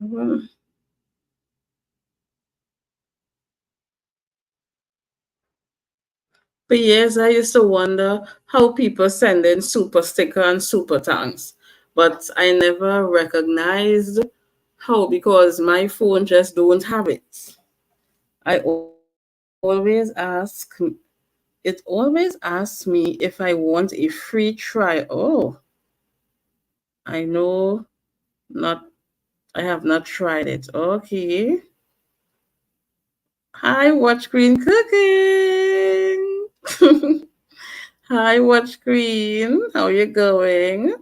Um, For years, I used to wonder how people send in super sticker and super thanks, but I never recognized how because my phone just don't have it. I always ask, is it always asks me if I want a free trial. Oh, I know not, I have not tried it. Okay. Hi, Watch Green Cooking. Hi, Watch Green. How you going?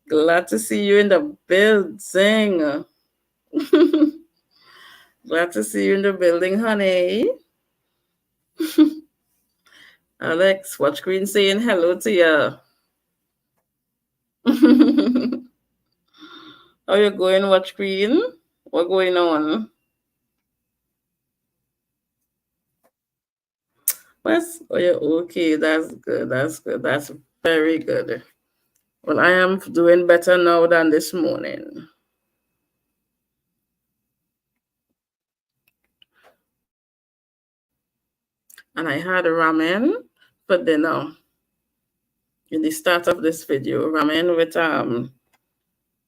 Glad to see you in the building. Glad to see you in the building, honey. Alex, Watch Green saying hello to you. How you going, Watch Green? What going on? What's oh yeah, okay, that's good. That's good. That's very good. Well, I am doing better now than this morning. And I had ramen for dinner in the start of this video. Ramen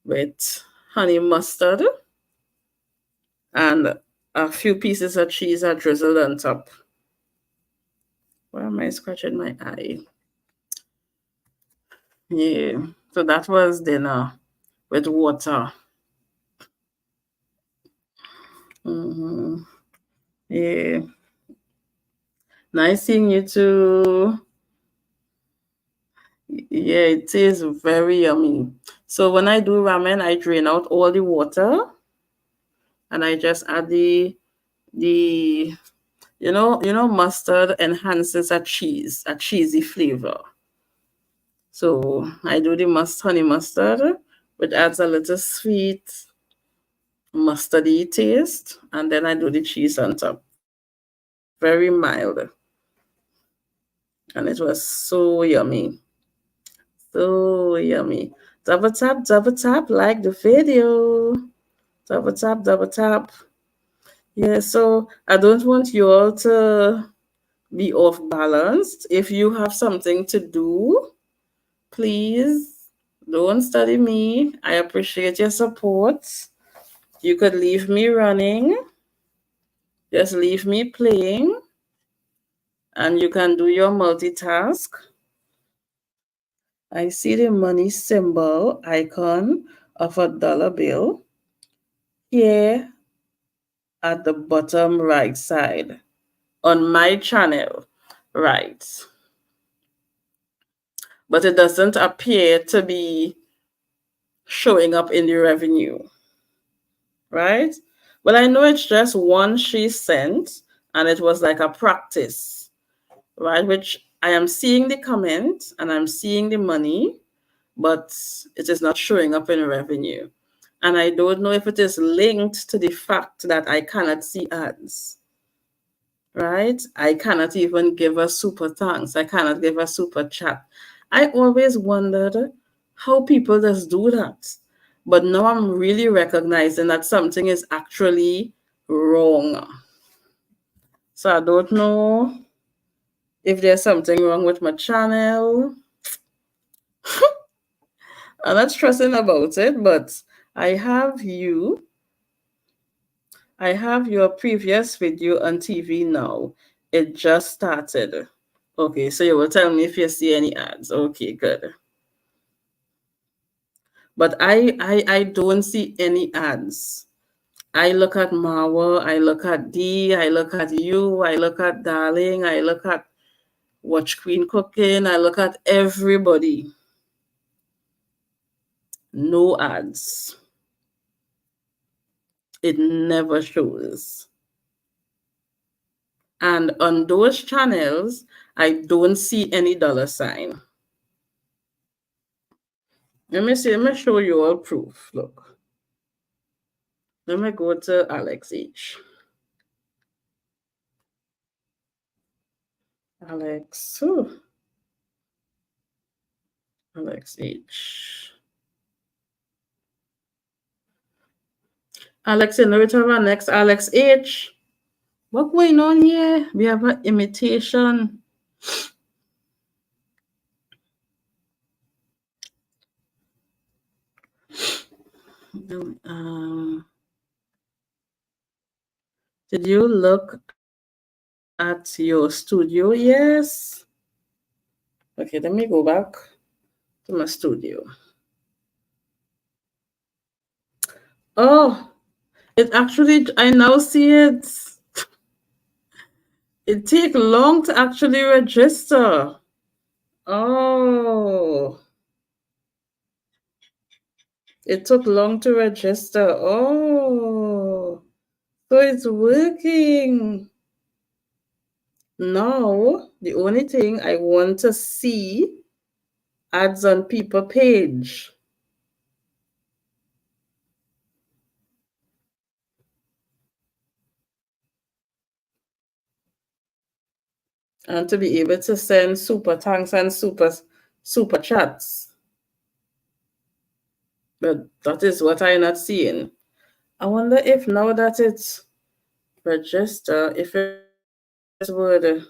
with honey mustard and a few pieces of cheese are drizzled on top. Why am I scratching my eye? Yeah. So that was dinner with water. Hmm. Yeah. Nice seeing you too. Yeah, it is very yummy. So when I do ramen, I drain out all the water and I just add the mustard enhances a cheesy flavor. So I do the honey mustard, which adds a little sweet mustardy taste, and then I do the cheese on top. Very mild, and it was so yummy, so yummy. Double tap, like the video. Double tap. Yeah, so I don't want you all to be off balanced. If you have something to do, please don't study me. I appreciate your support. You could leave me running, just leave me playing, and you can do your multitask. I see the money symbol icon of a dollar bill here at the bottom right side on my channel, right? But it doesn't appear to be showing up in the revenue, right? Well, I know it's just one she sent, and it was like a practice, right? Which I am seeing the comment and I'm seeing the money, but it is not showing up in revenue. And I don't know if it is linked to the fact that I cannot see ads, right? I cannot even give a super thanks. I cannot give a super chat. I always wondered how people just do that. But now I'm really recognizing that something is actually wrong. So I don't know if there's something wrong with my channel. I'm not stressing about it, but I have you. I have your previous video on TV now. It just started. Okay, so you will tell me if you see any ads. Okay, good. But I don't see any ads. I look at Marwa, I look at D, I look at you, I look at Darling, I look at Watch Queen Cooking, I look at everybody. No ads. It never shows. And on those channels, I don't see any dollar sign. Let me see, let me show you all proof. Look. Let me go to Alex H. Alex, Alex H. Alex in the return next, Alex H. What going on here? We have an imitation. Um, did you look at your studio. Yes. Okay, let me go back to my studio. Oh, it actually, I now see it. It take long to actually register. Oh, it took long to register. Oh, so it's working. Now, the only thing I want to see ads on people page and to be able to send super thanks and super chats. But that is what I'm not seeing. I wonder if now that it's register, if it would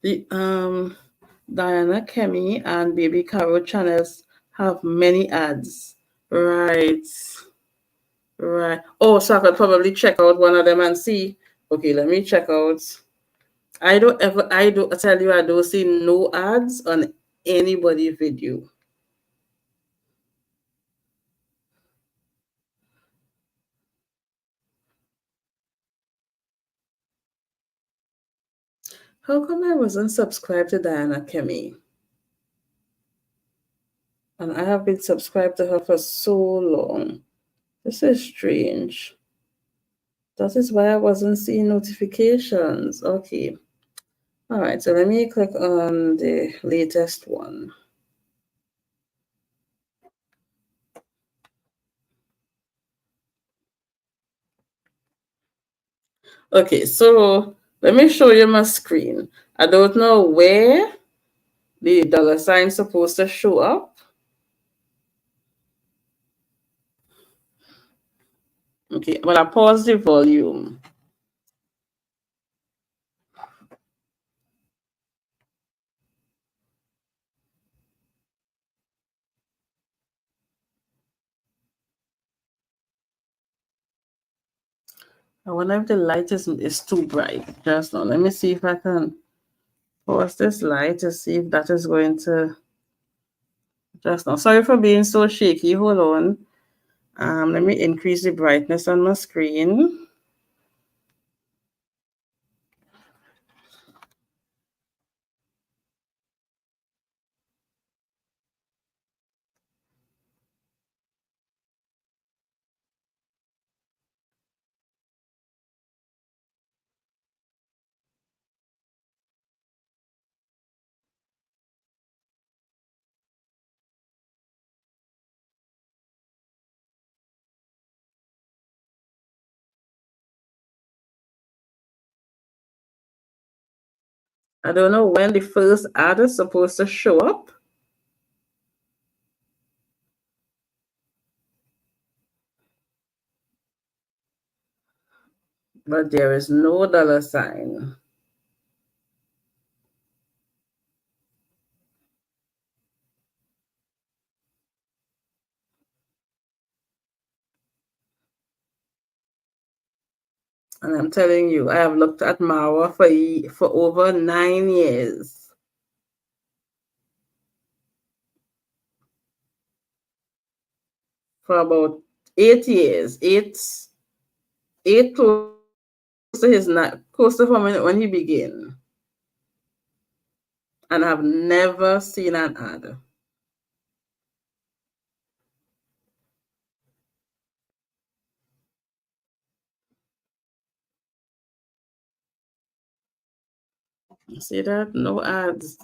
the Diana Kemi and Baby Caro channels have many ads. Right. Right. Oh, so I could probably check out one of them and see. Okay, let me check out. I don't tell you, I don't see no ads on anybody video. How come I wasn't subscribed to Diana Kemi? And I have been subscribed to her for so long. This is strange. That is why I wasn't seeing notifications. Okay. All right, so let me click on the latest one. Okay, so let me show you my screen. I don't know where the dollar sign is supposed to show up. Okay, well, I pause the volume. I wonder if the light is too bright just now. Let me see if I can pause this light to see if that is going to just now. Sorry for being so shaky. Hold on. Let me increase the brightness on my screen. I don't know when the first ad is supposed to show up. But there is no dollar sign. And I'm telling you, I have looked at Mawa for over 9 years. For about 8 years. Eight close to his close to when he began. And I've never seen an ad. You see that? No ads.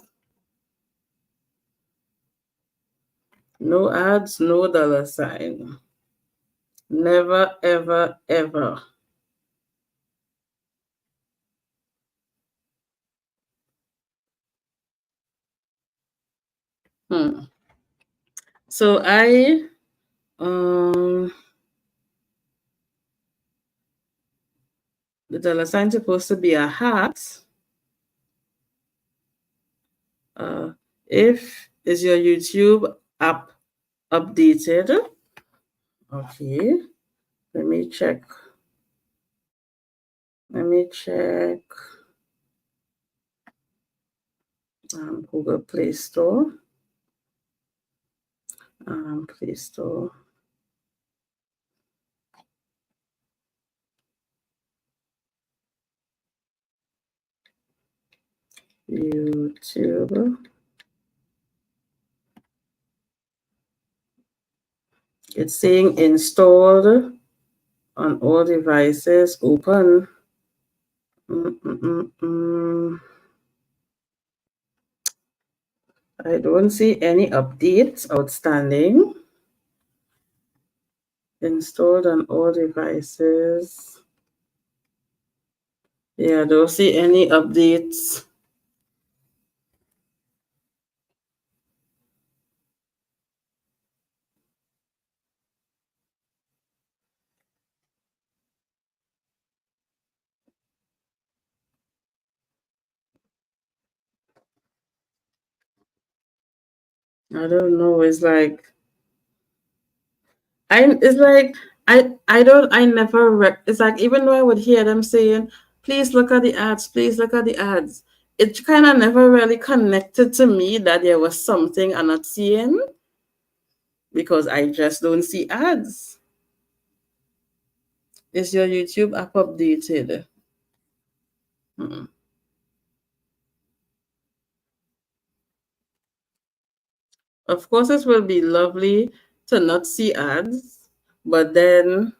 No ads, no dollar sign. Never, ever, ever. Hmm. So um the dollar sign supposed to be a hat. Uh, if is your YouTube app updated? Okay, let me check. Let me check Google Play Store. Play Store. YouTube. It's saying installed on all devices. Open. I don't see any updates outstanding. Installed on all devices. Yeah, I don't see any updates. I don't know. It's like I never it's like even though I would hear them saying, please look at the ads, please look at the ads. It kind of never really connected to me that there was something I'm not seeing because I just don't see ads. Is your YouTube app updated? Hmm. Of course, it will be lovely to not see ads, but then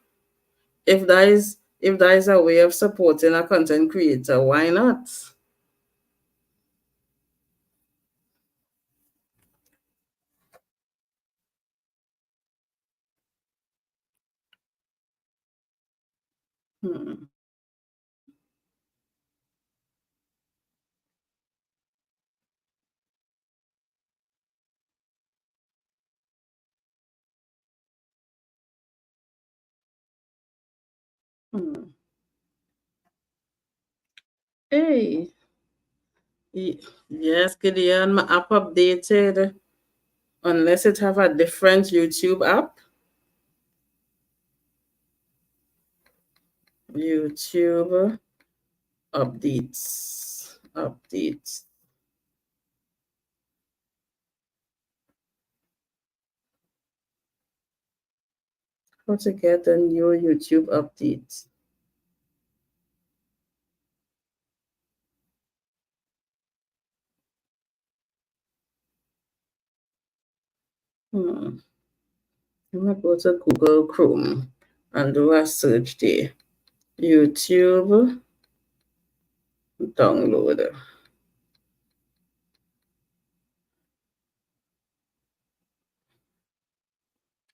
if that is a way of supporting a content creator, why not? Hmm. Hmm. Hey, yes, Gideon, my app updated unless it have a different YouTube app. YouTube updates. How to get a new YouTube update? Hmm. I'm gonna go to Google Chrome and do a search there. YouTube downloader.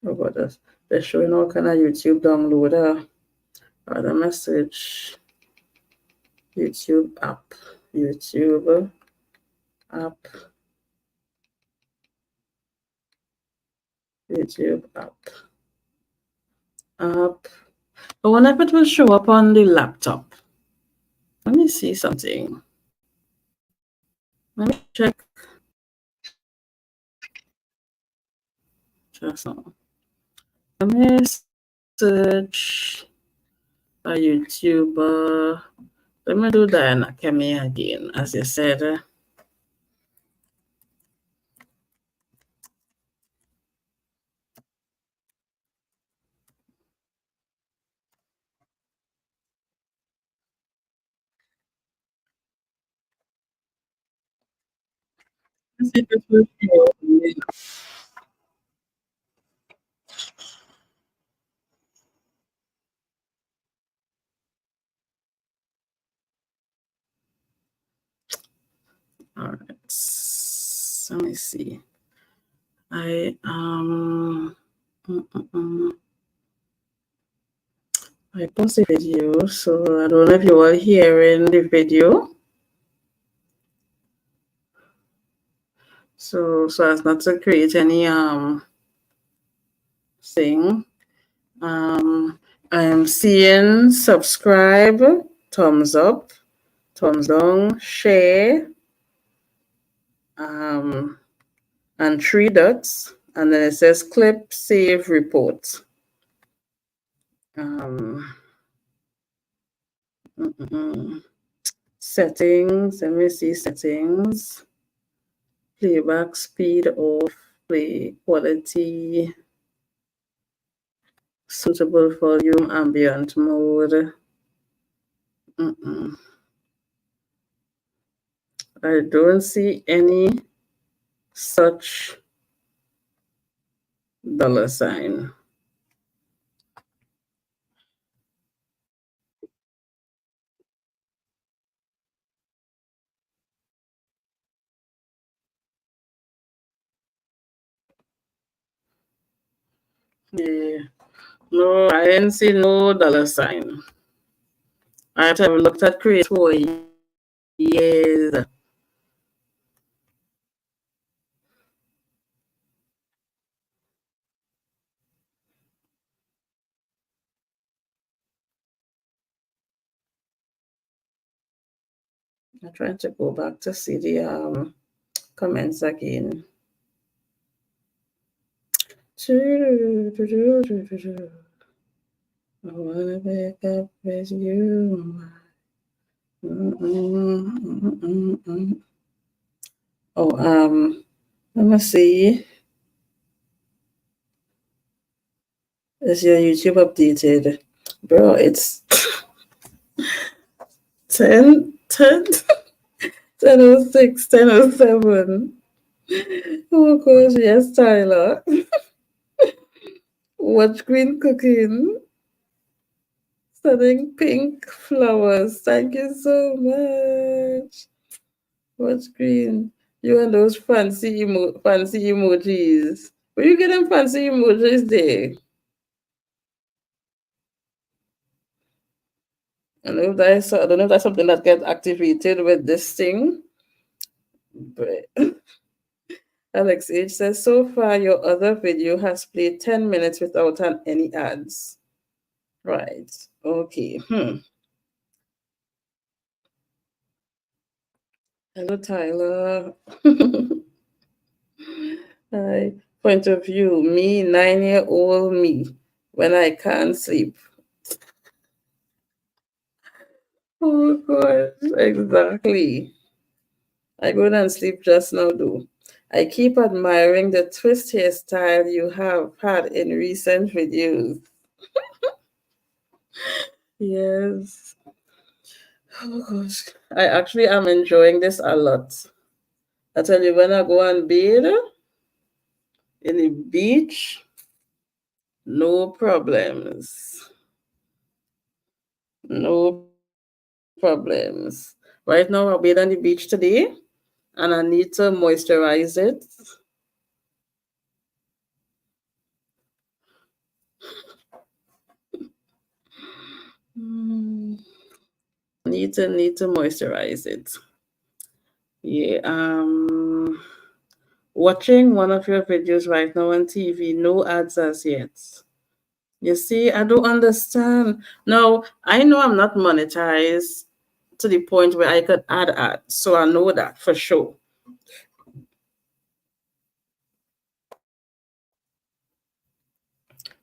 How about this? They're showing all kind of YouTube downloader. Other message. YouTube app. YouTube app. YouTube app. I wonder if it will show up on the laptop. Let me see something. Let me check just now. Let me search a YouTuber. Let me do Diana Kemi again, as you said. Let's see if it will show up. All right. Let me see. I mm, mm, mm. I post a video, so I don't know if you are hearing the video. So as not to create any thing. I'm seeing subscribe, thumbs up, thumbs down, share, and three dots, and then it says clip, save, report. Settings. Let me see settings. Playback speed off. Play quality. Suitable volume. Ambient mode. I don't see any such $sign. Yeah. No, I didn't see no $sign. I have looked at Create for years. I'm trying to go back to see the comments again. I wanna wake up with you. Oh, let me see. Is your YouTube updated? Bro, it's 10, 10, 10:06, 10:07. Oh gosh, yes, Tyler. Watch Green cooking. Sending pink flowers. Thank you so much. Watch Green. You and those fancy emojis. Were you getting fancy emojis there? I don't know if that's something that gets activated with this thing. But Alex H says, so far your other video has played 10 minutes without any ads. Right. Okay. Hello, Tyler. Hi. Point of view, me, 9-year-old me, when I can't sleep. Oh, gosh. Exactly. I go and sleep just now, though. I keep admiring the twist hairstyle you have had in recent videos. Yes. Oh gosh. I actually am enjoying this a lot. I tell you, when I go and bathe in the beach, no problems. No problems. Right now, I'll bathe on the beach today and I need to moisturize it. Need to moisturize it. Yeah. Watching one of your videos right now on TV, no ads as yet. You see, I don't understand. Now, I know I'm not monetized to the point where I could add ads, so I know that for sure.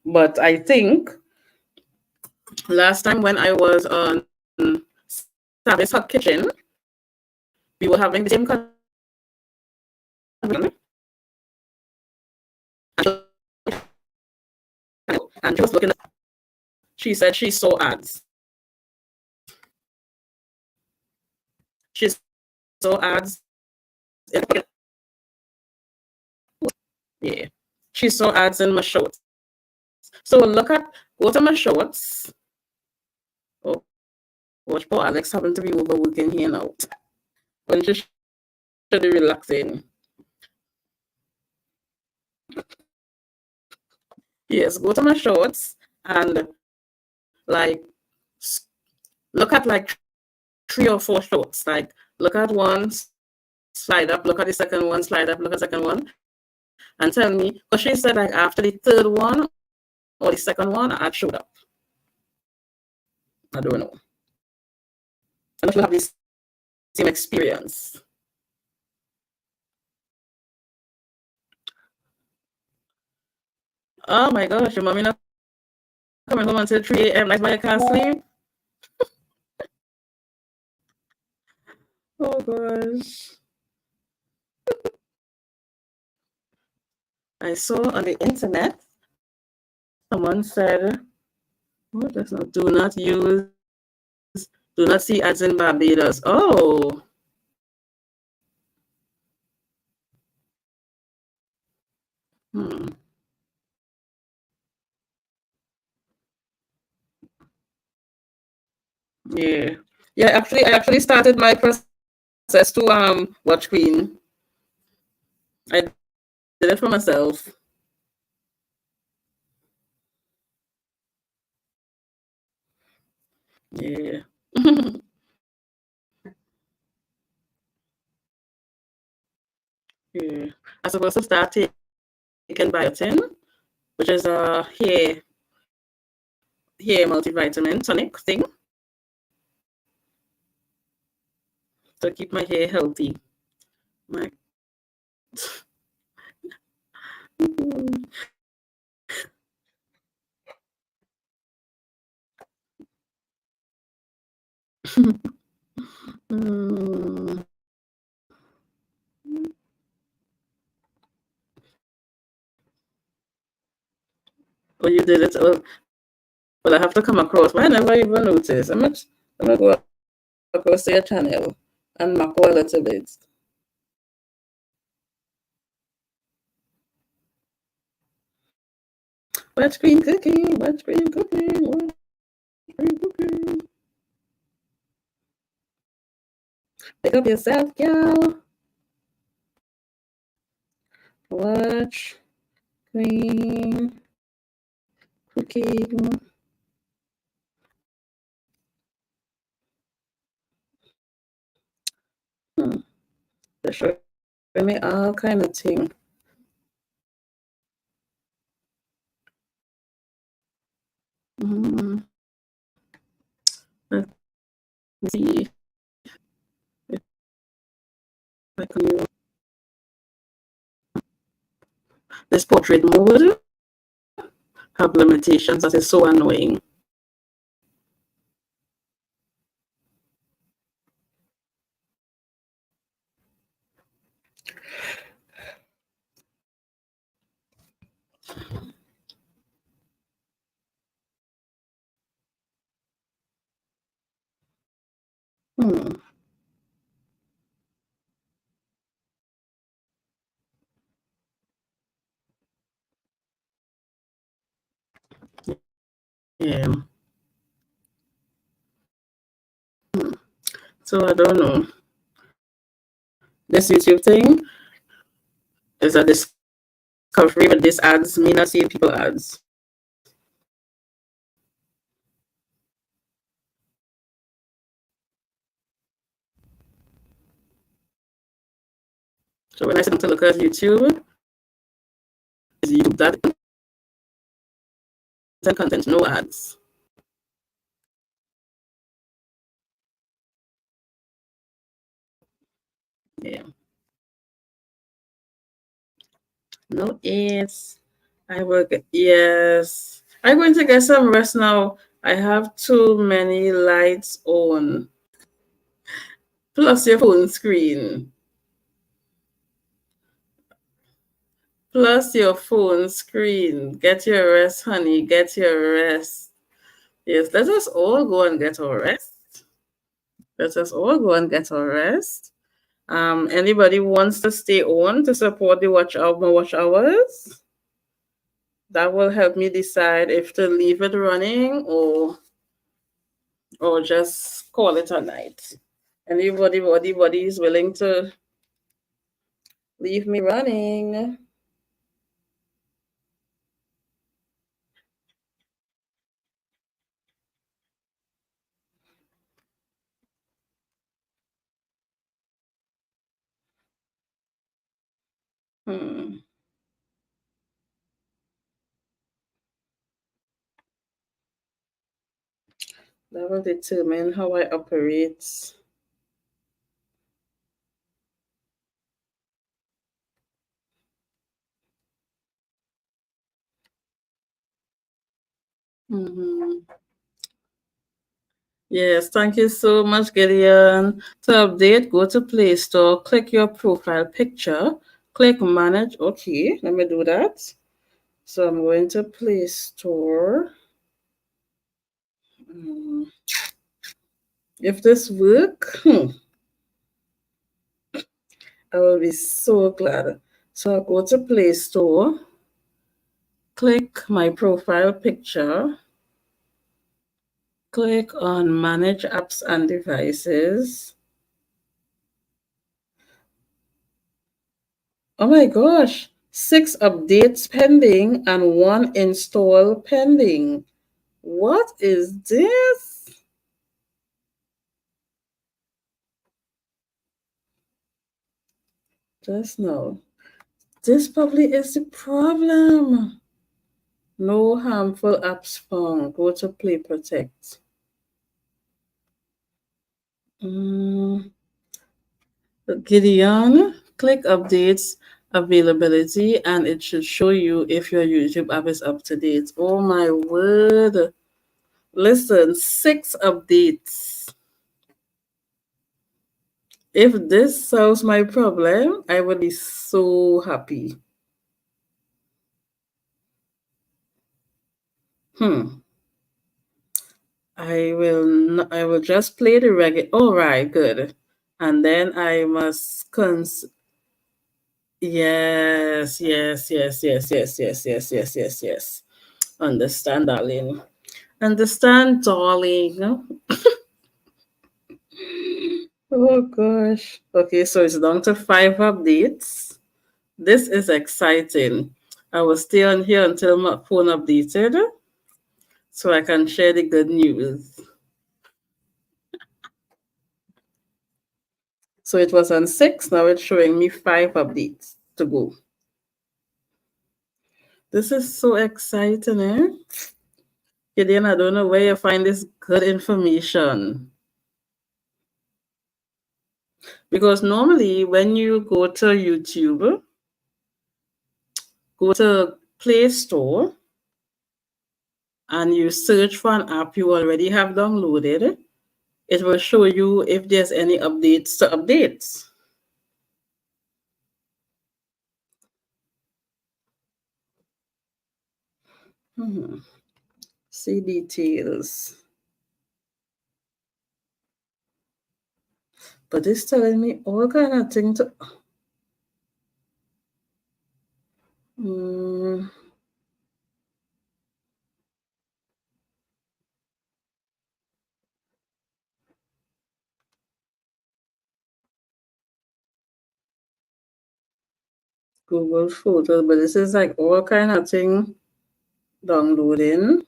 But I think last time when I was on Sabbath's Hot Kitchen, we were having the same conversation, and she was looking at, she said she saw ads. She saw ads in, yeah. She saw ads in my shorts. So go to my shorts. Oh, watch poor Alex having to be overworking here now. When she should be relaxing. Yes, go to my shorts and like look at like 3 or 4 shorts. Like look at one, slide up, look at the second one, slide up, look at the second one, and tell me. Because she said like after the third one or the second one, I showed up. I don't know. I don't know if you have the same experience. Oh my gosh, your mommy not coming home until 3 a.m. That's why I can't sleep. Oh gosh. I saw on the internet someone said, what does not do not use do not see ads in Barbados. Oh, hmm. Yeah. Yeah, I actually started my process to watch Queen. I did it for myself. Yeah. Yeah. I'm supposed to start taking biotin, which is a hair multivitamin tonic thing to keep my hair healthy. My mm. Oh, you did it. Oh, well, I have to come across. Why I never even noticed? I'm gonna go across to your channel and macro a little bit. Wet cream cooking, wet cream cooking, wet cream cooking. Pick up yourself, girl. Watch cream cooking. Hmm. They're showing me all kind of thing. Mm. Let's see if I can use this portrait mode. Have limitations that is so annoying. Hmm. Yeah. Hmm. So I don't know. This YouTube thing is a discovery, but this ads me not seeing people ads. So when I sit down to look at YouTube, is YouTube that content, no ads. Yeah. No ads. I work. Yes. I'm going to get some rest now. I have too many lights on. Plus your phone screen. Plus your phone screen. Get your rest, honey. Get your rest. Yes, let us all go and get our rest. Let us all go and get our rest. Anybody wants to stay on to support the watch hours? That will help me decide if to leave it running or just call it a night. Anybody is willing to leave me running? Hmm. That will determine how I operate. Hmm. Yes, thank you so much, Gideon. To update, go to Play Store, click your profile picture, click Manage. Okay, let me do that. So I'm going to Play Store. Mm, If this work, I will be so glad. So I'll go to Play Store, click my profile picture, click on Manage Apps and Devices. Oh my gosh, 6 updates pending and 1 install pending. What is this? Just now. This probably is the problem. No harmful apps found. Go to Play Protect. Mm, Gideon, click updates availability and it should show you if your YouTube app is up to date. Oh my word. Listen, 6 updates. If this solves my problem, I would be so happy. Hmm. I will just play the reggae. All right, good. And then I must yes, yes, yes, yes, yes, yes, yes, yes, yes, yes. Understand, darling. Understand, darling. Oh gosh. Okay, so it's down to 5 updates. This is exciting. I will stay on here until my phone updated so I can share the good news. So it was on 6, now it's showing me 5 updates to go. This is so exciting, eh? Gideon, I don't know where you find this good information. Because normally when you go to YouTube, go to Play Store, and you search for an app you already have downloaded, it will show you if there's any updates to update. Hmm. See details. But it's telling me all kind of things to mm, Google Photos, but this is like all kind of thing downloading.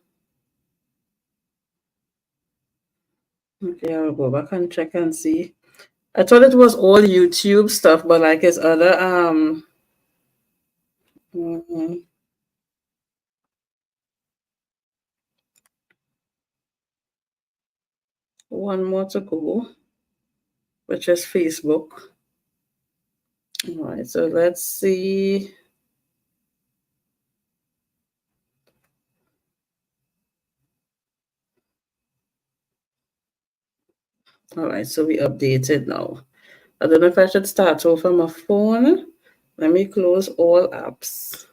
Okay, I'll go back and check and see. I thought it was all YouTube stuff, but like it's other mhm. One more to go, which is Facebook. All right, so let's see. All right, so we updated now. I don't know if I should start over my phone. Let me close all apps.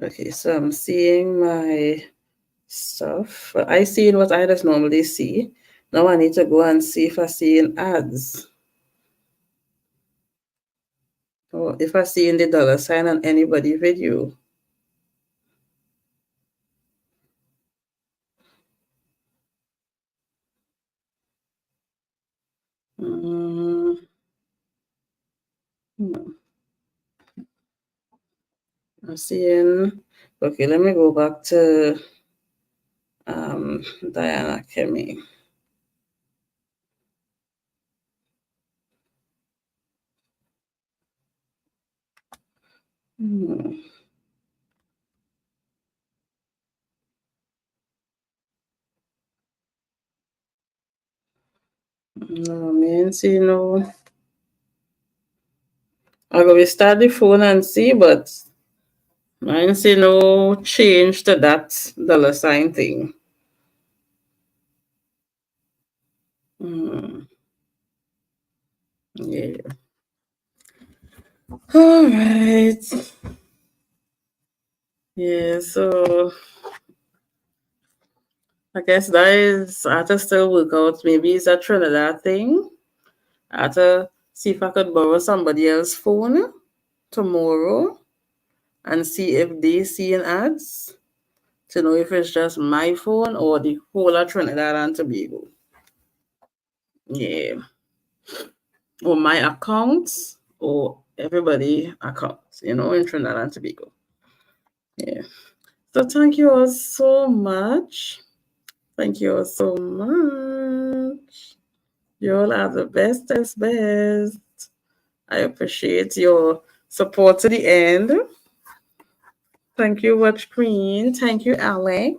Okay, so I'm seeing my stuff. I see what I just normally see. Now I need to go and see if I see in ads or if I see in the dollar sign on anybody video. Mm, hmm, I'm seeing. Okay, let me go back to Diana Kemi. Hmm. No, me ain't see no. I go start the phone and see, but Mine say no change to that dollar sign thing. Mm, yeah. All right. Yeah, so I guess that is, I have to still work out. Maybe it's a Trinidad thing. I have to see if I could borrow somebody else's phone tomorrow and see if they see an ads to know if it's just my phone or the whole of Trinidad and Tobago. Yeah. Or my accounts or everybody accounts, in Trinidad and Tobago. Yeah. So thank you all so much. Thank you all so much. You all are the best. I appreciate your support to the end. Thank you, Watch Queen. Thank you, Alex.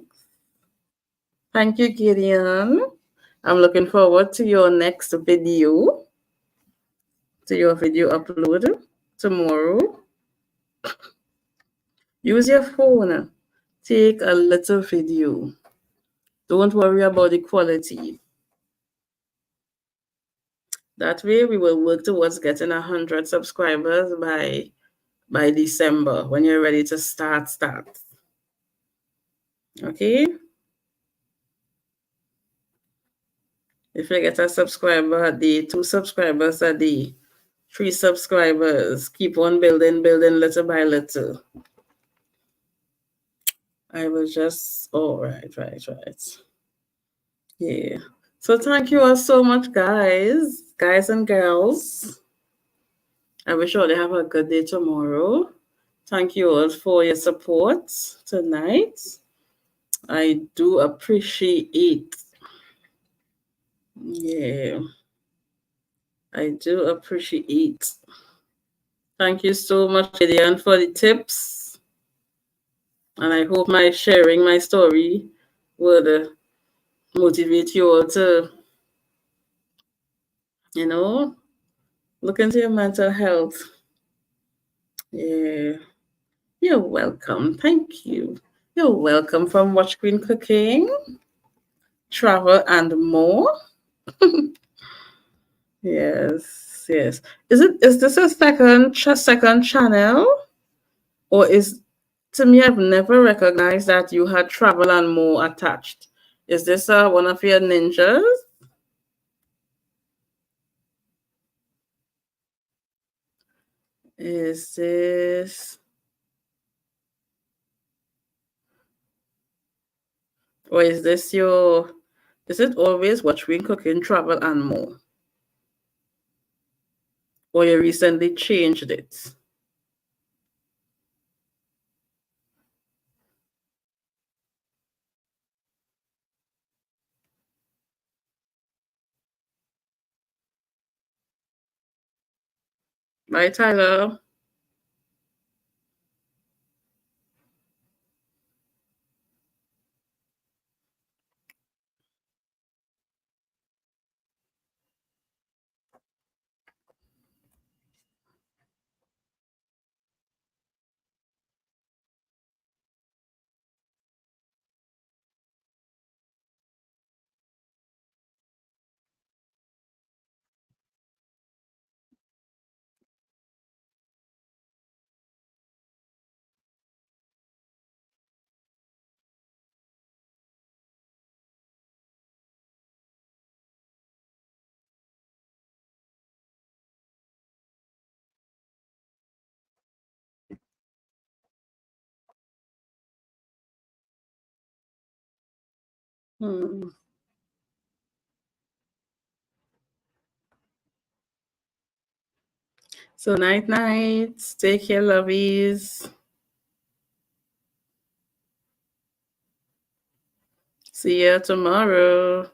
Thank you, Gideon. I'm looking forward to your next video, to your video upload tomorrow. Use your phone. Take a little video. Don't worry about the quality. That way we will work towards getting 100 subscribers by December when you're ready to start. Okay? If you get a subscriber a day, 2 subscribers a day, 3 subscribers, keep on building little by little. I will just, oh, right. Yeah. So thank you all so much, guys and girls. I wish you all have a good day tomorrow. Thank you all for your support tonight. I do appreciate it. Yeah, I do appreciate it. Thank you so much, Gideon, for the tips. And I hope my sharing my story would motivate you all to, look into your mental health. Yeah. You're welcome. Thank you. You're welcome from Watch Queen Cooking, Travel, and more. Yes. Is this a second channel? Or is to me I've never recognized that you had Travel and More attached. Is this one of your ninjas? Is this or is this your is it always Watch Queen Cooking, Travel, and More? Or you recently changed it? Bye, Tyler. Hmm. So night. Take care, lovies. See you tomorrow.